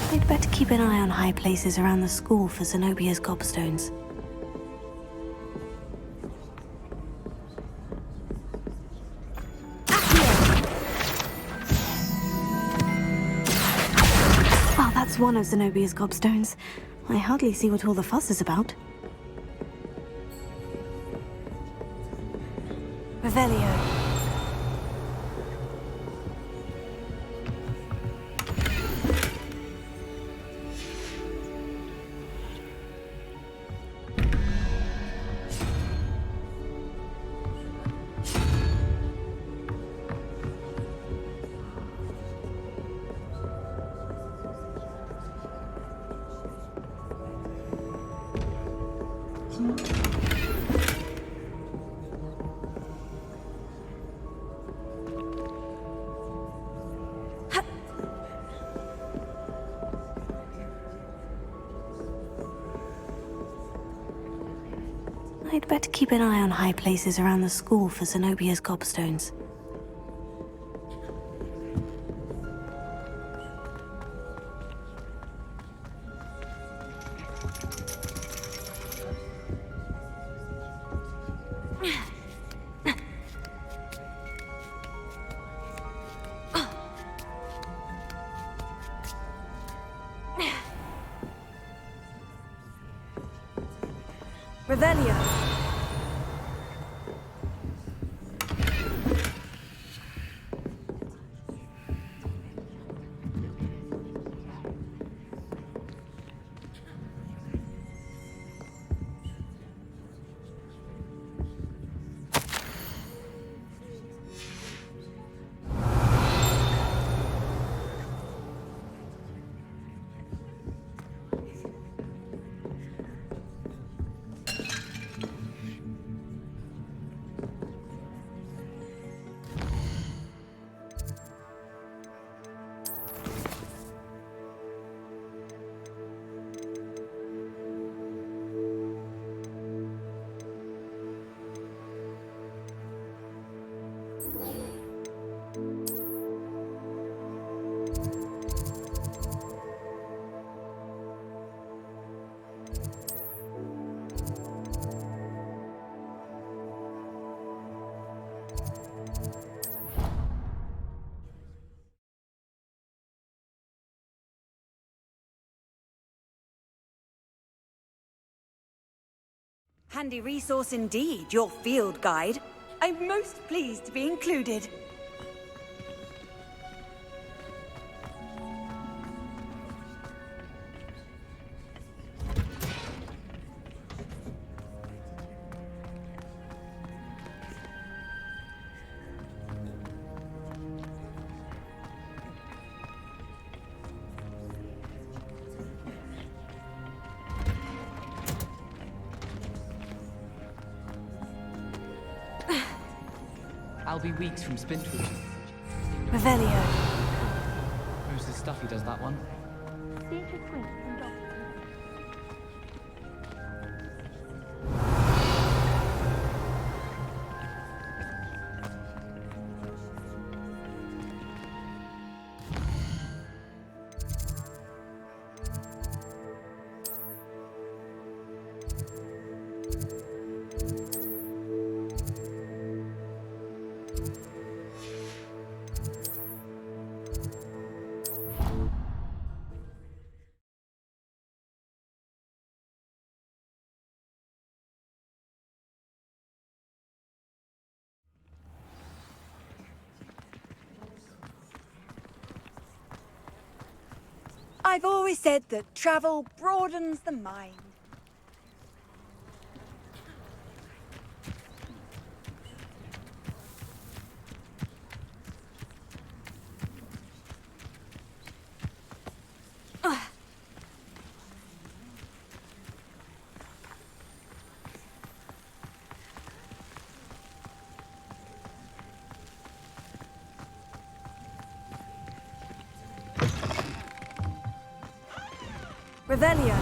I'd better keep an eye on high places around the school for Zenobia's gobstones. Well, that's one of Zenobia's gobstones. I hardly see what all the fuss is about. Revelio. I'd better keep an eye on high places around the school for Zenobia's gobstones. Revelio. Handy resource indeed, your field guide. I'm most pleased to be included. I'll be weeks from Spintwood. Revelio. Who's the stuff he does that one? I've always said that travel broadens the mind. Revelio.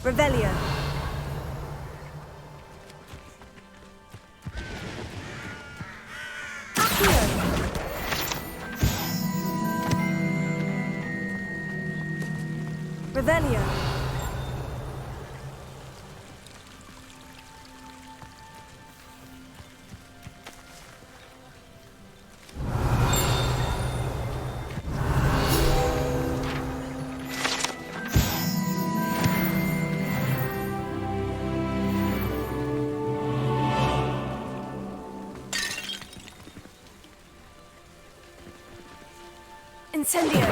Revelio. Revelio. Incendio.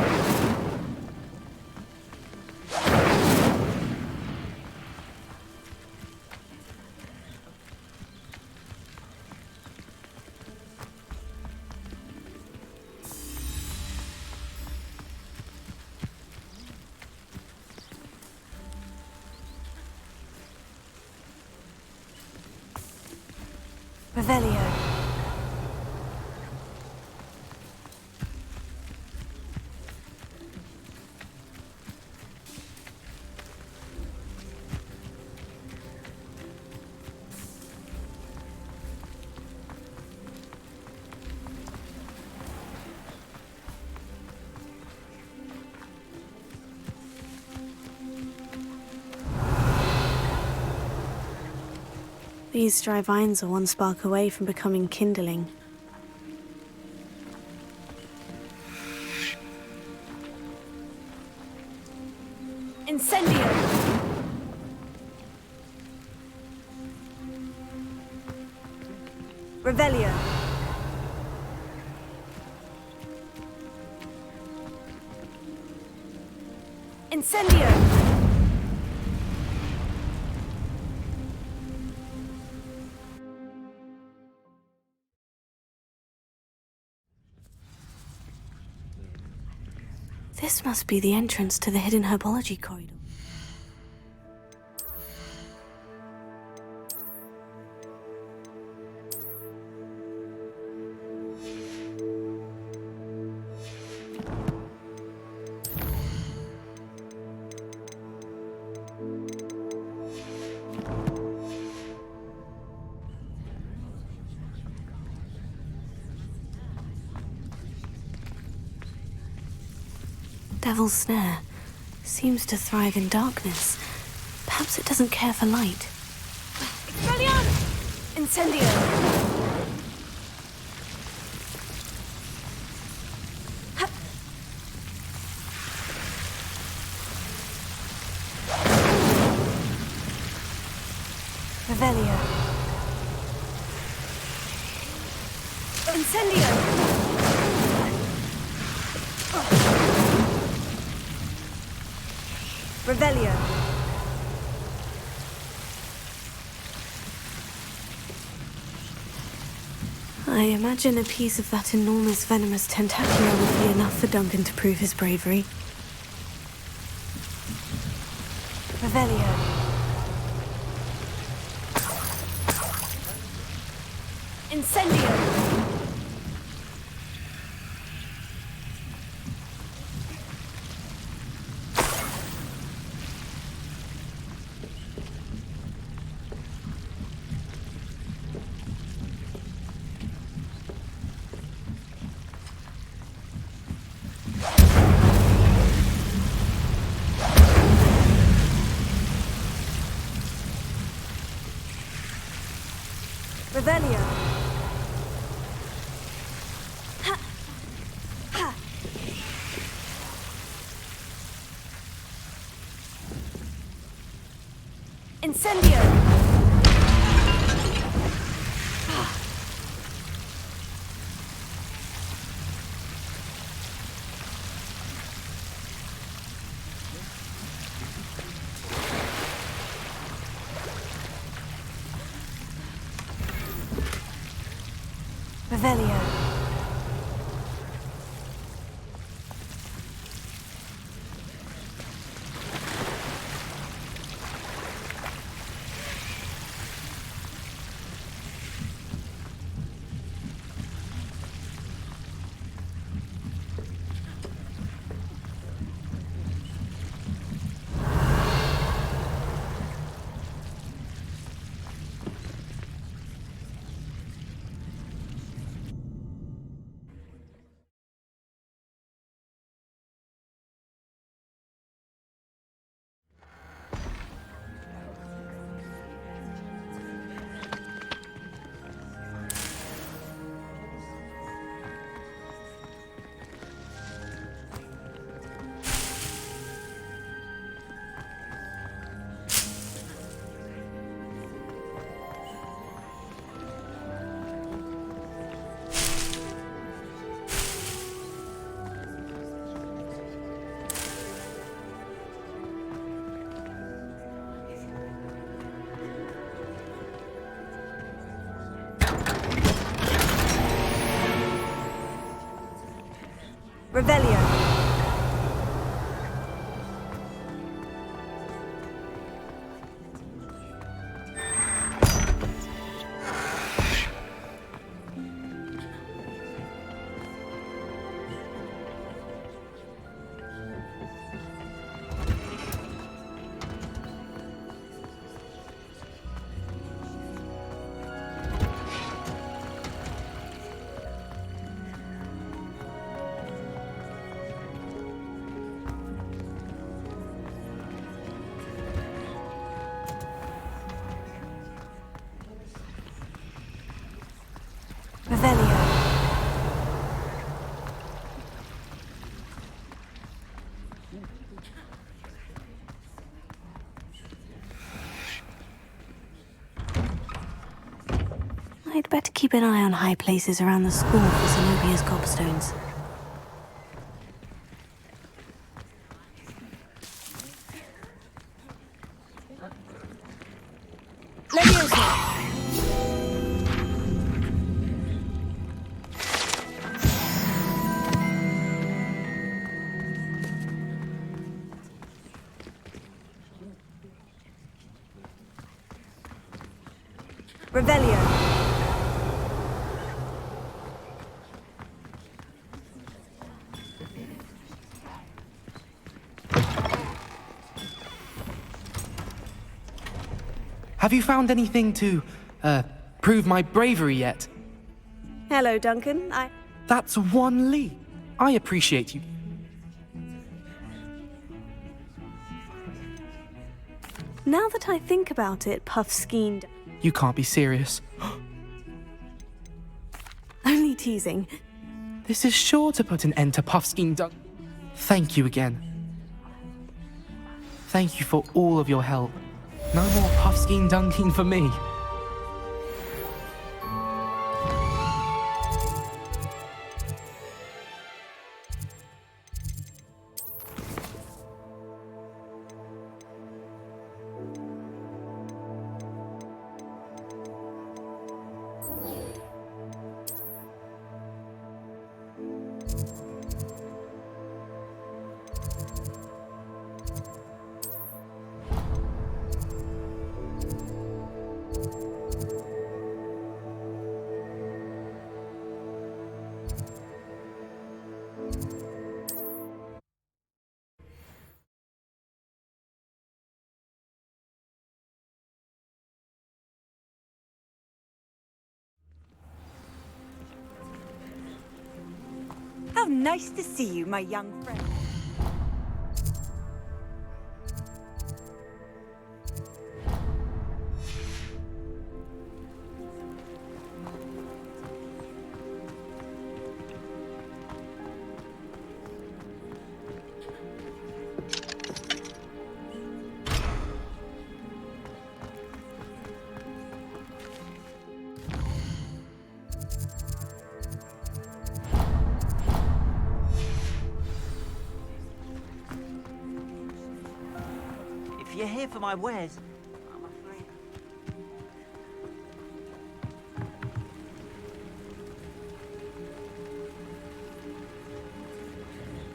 Revelio. These dry vines are one spark away from becoming kindling. Incendio! Revelio! Incendio! This must be the entrance to the hidden herbology corridor. Devil's Snare seems to thrive in darkness. Perhaps it doesn't care for light. Expelliarmus! Incendio! Revelio. Incendio! Revelio. I imagine a piece of that enormous venomous tentacula would be enough for Duncan to prove his bravery. Revelio. Incendio. Revelio. Ha. Ha. Incendio. Revelio. Revelio. Revelio. I'd better keep an eye on high places around the school for Zenobia's gobstones. Revelio. Have you found anything to, prove my bravery yet? Hello, Duncan. That's 1 Lee. I appreciate you. Now that I think about it, Puffskein... You can't be serious. Only teasing. This is sure to put an end to Puffskein Dunk. Thank you again. Thank you for all of your help. No more Puffskein dunking for me. How nice to see you, my young friend. here for my wares.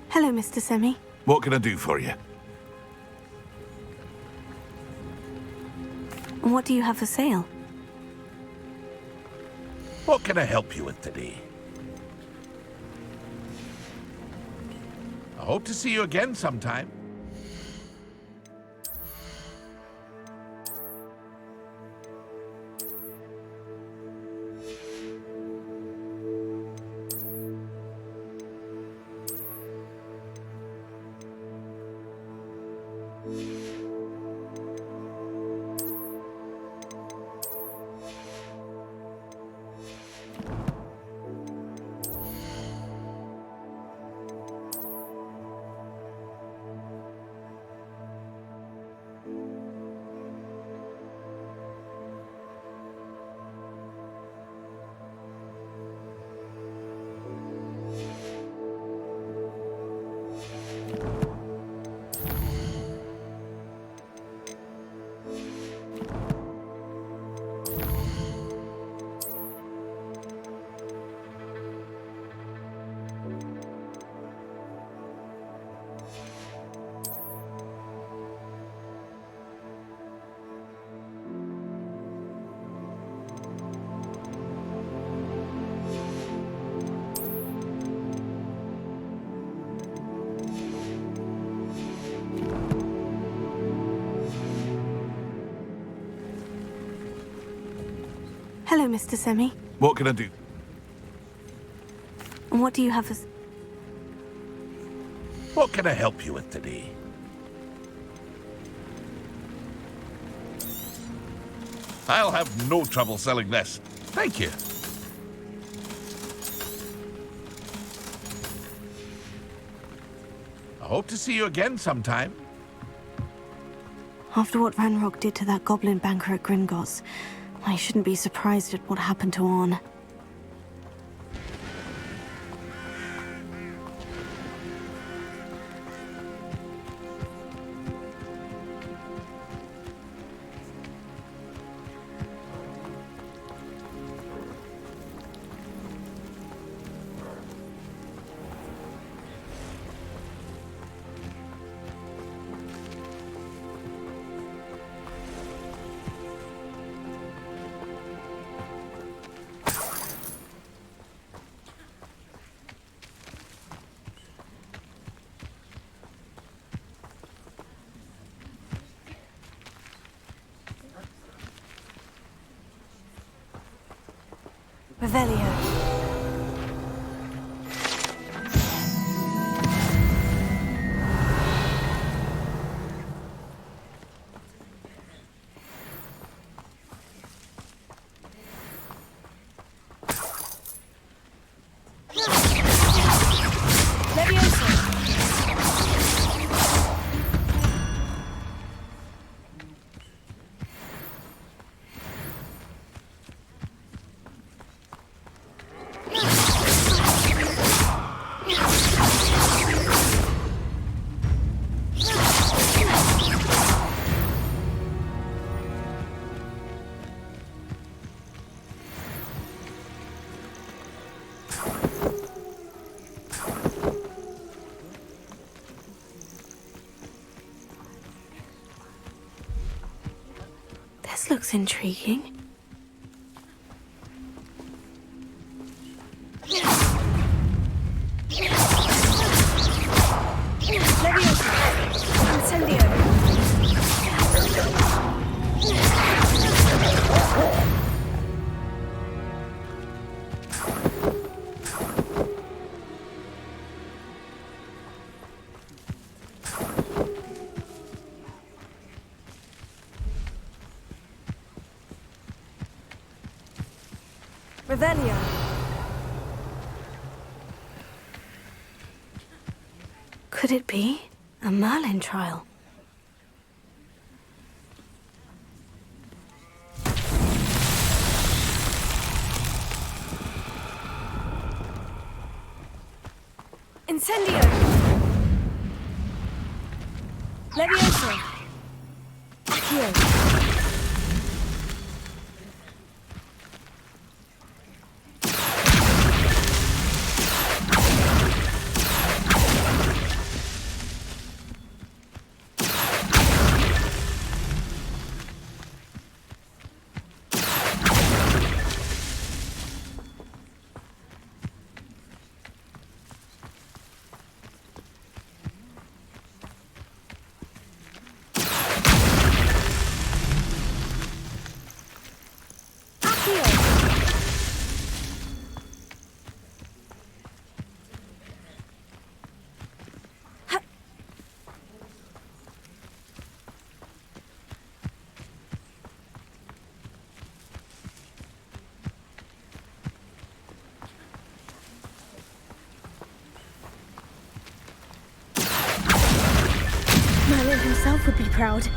Hello, Mr. Semi. What can I do for you? What do you have for sale? What can I help you with today? I hope to see you again sometime. Hello, Mr. Semi. What can I do? What do you have for... What can I help you with today? I'll have no trouble selling this. Thank you. I hope to see you again sometime. After what Ranrock did to that goblin banker at Gringotts, I shouldn't be surprised at what happened to Orn. Revelio. This looks intriguing. Incendio. Revelio. Could it be a Merlin trial? Incendio. Levioso. proud.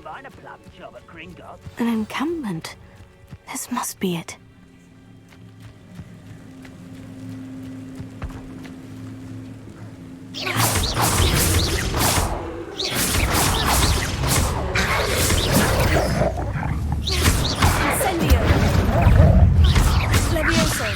Mind a plum job at Gringotts? An encampment. This must be it. Incendio! Levioso!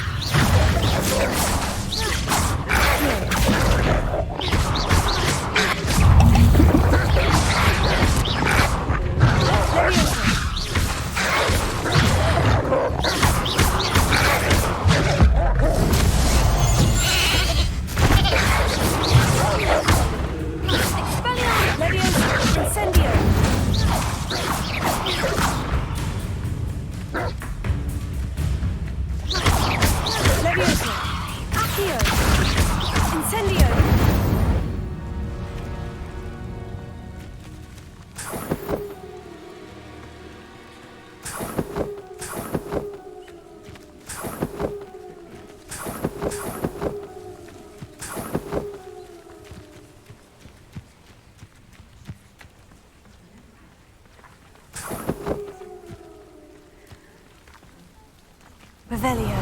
Revelio.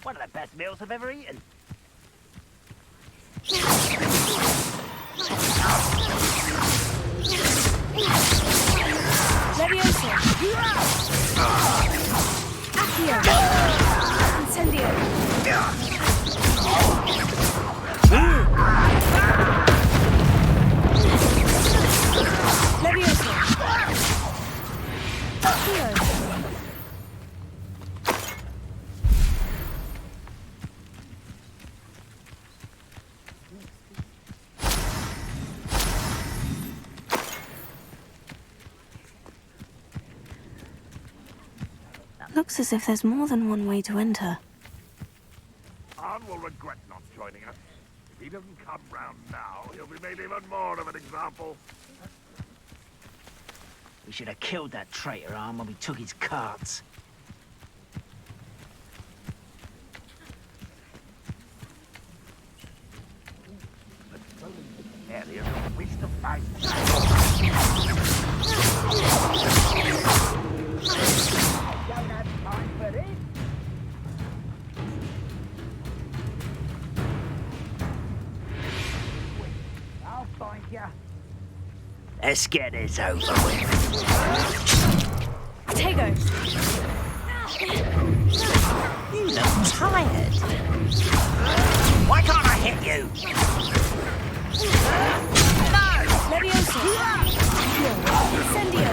One of the best meals I've ever eaten. Levioso! Accio! Incendio! Levioso! Accio! Looks as if there's more than one way to enter. Arn will regret not joining us. If he doesn't come round now, he'll be made even more of an example. We should have killed that traitor Arn when we took his cards. Area of waste of fight. Don't have time for this. I'll find ya. Let's get this over with. Tego! You look tired. Why can't I hit you? No! Levioso! Incendio!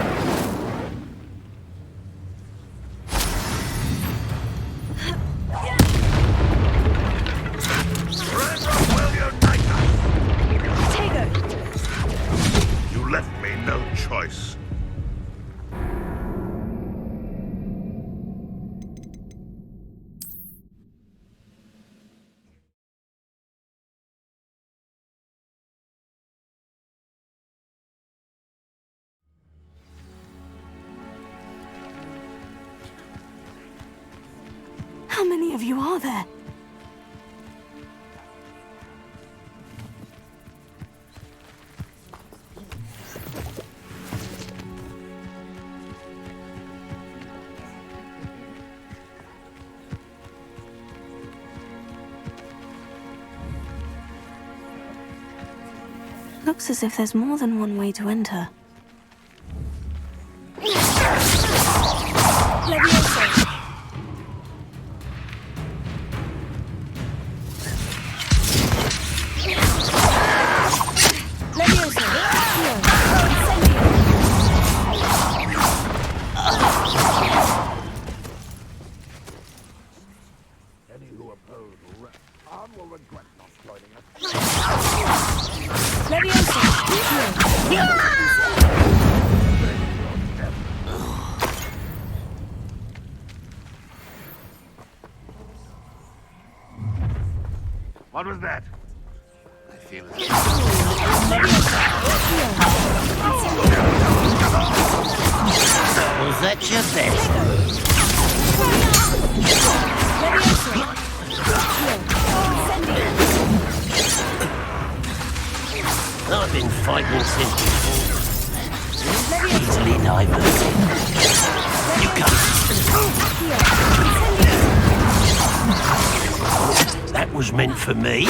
You left me no choice. How many of you are there? Looks as if there's more than one way to enter. Any who oppose will regret not joining us. What was that? I feel it. Was that your best? I've been fighting since before. Easily diverted. You come. That was meant for me.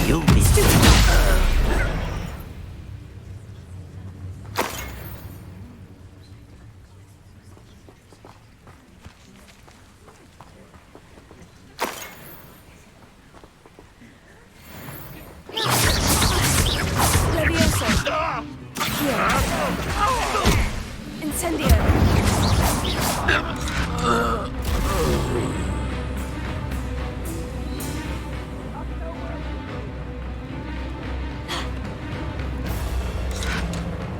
You'll be Incendio.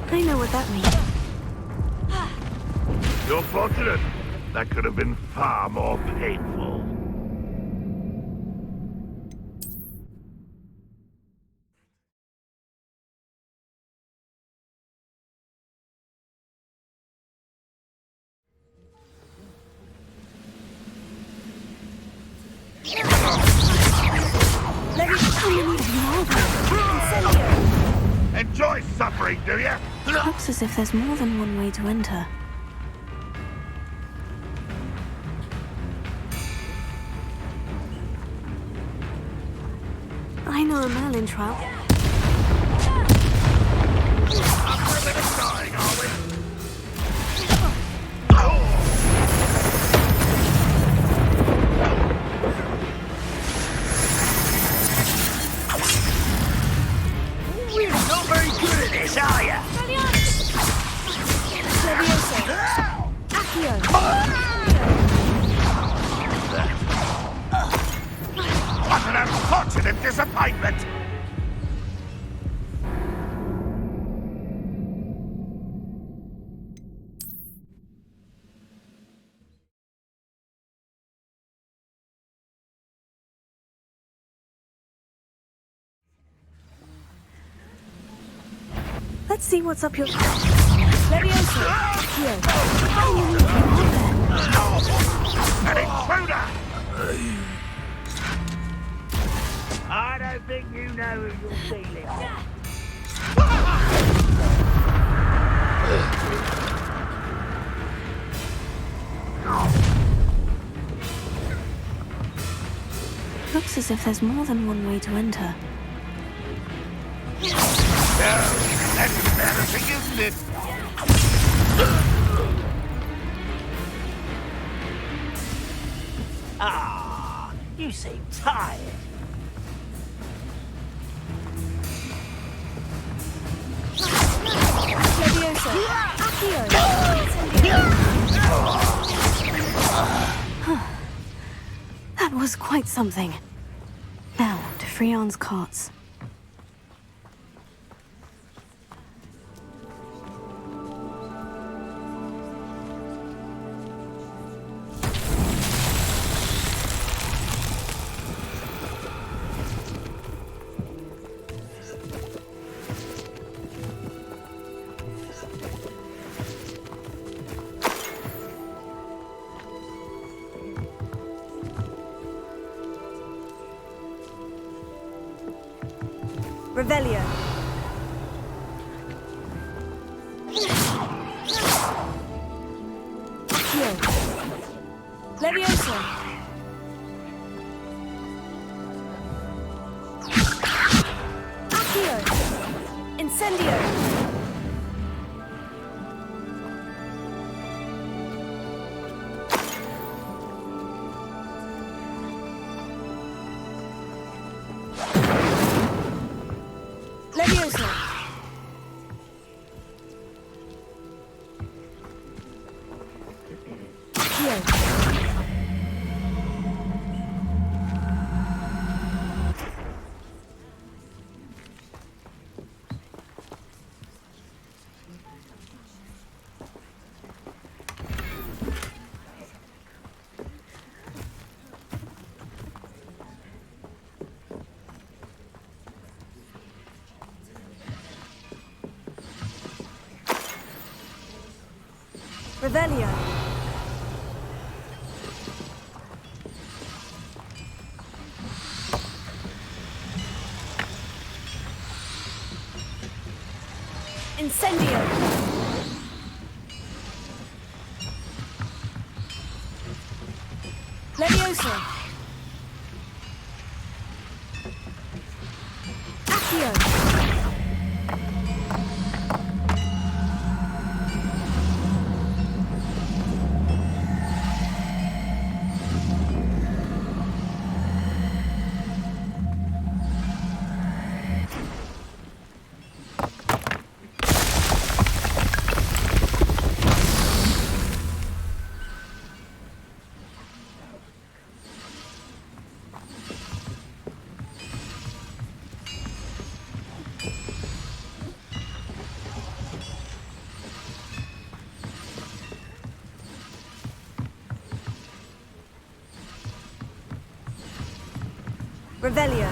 I know what that means. You're fortunate. That could have been far more painful. Enjoy suffering, do ya? Looks as if there's more than one way to enter. I know a Merlin trial. Dying, are we? You're not very good at this, are ya? What an unfortunate disappointment! Let's see what's up your... An intruder! I don't think you know who you're dealing with. Looks as if there's more than one way to enter. That's embarrassing, isn't it? Ah, you seem tired. That was quite something. Now, to Freon's carts. Revelio. Accio. Levioso. Accio. Incendio. Levioso. Accio. Revelio. Incendio. Levioso. Accio. Revelio.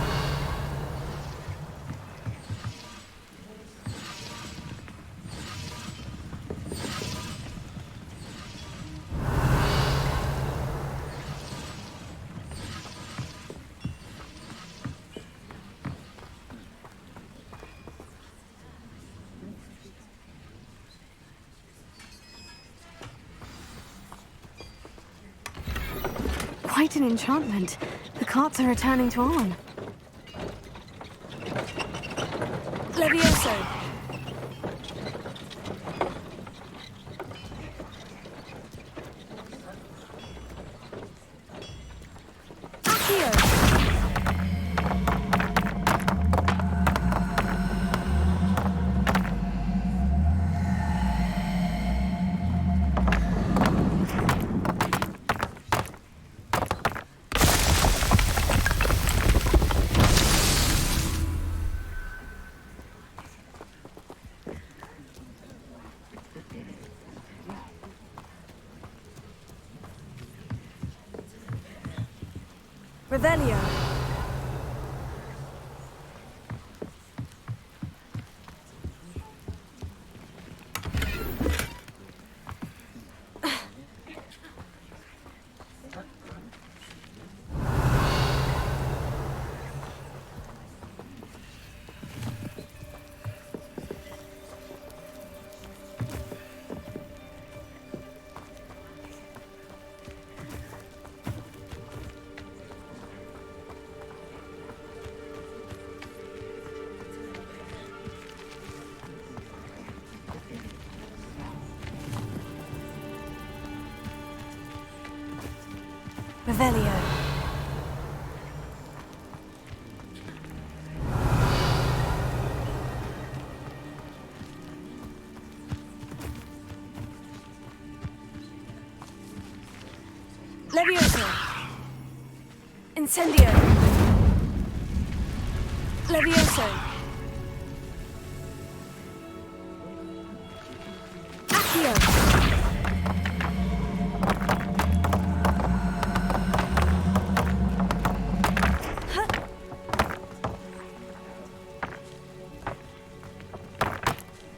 Quite an enchantment. The carts are returning to Arn. Levioso. Accio. Revelio. Revelio. Levioso. Incendio. Levioso. Accio.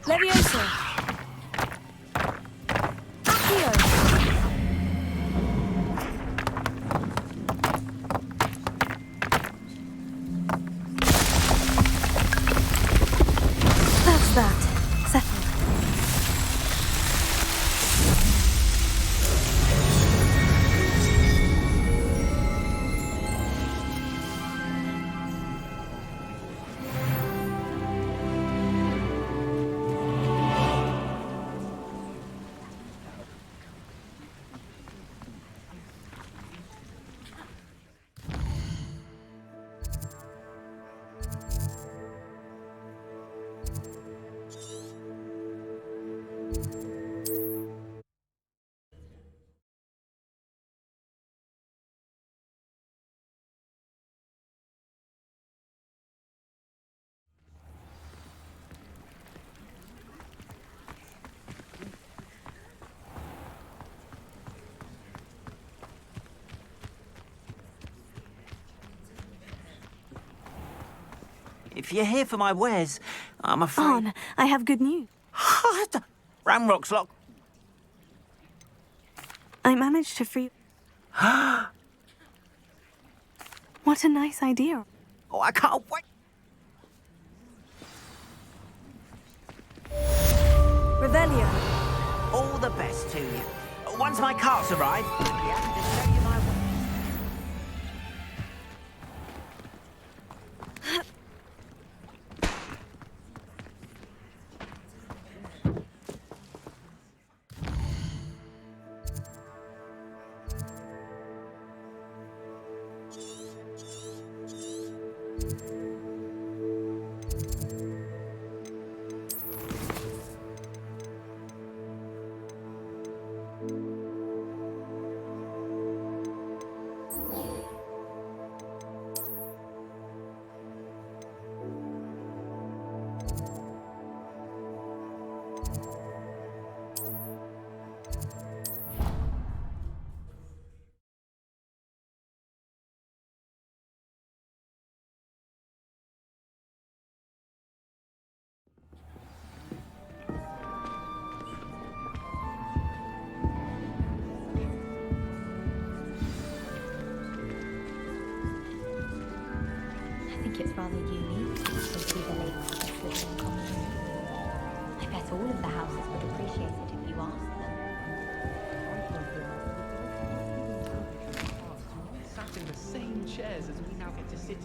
Levioso. Accio. that. Settled. If you're here for my wares, I'm afraid... Arn, I have good news. Ramrock's locked. I managed to free... What a nice idea. Oh, I can't wait. Revelio. All the best to you. Once my carts arrive, I'll be happy to show you my way. I think it's rather unique to see the ladies of Slytherin common room. I bet all of the houses would appreciate it if you asked them. Sat in the same chairs as we now get to sit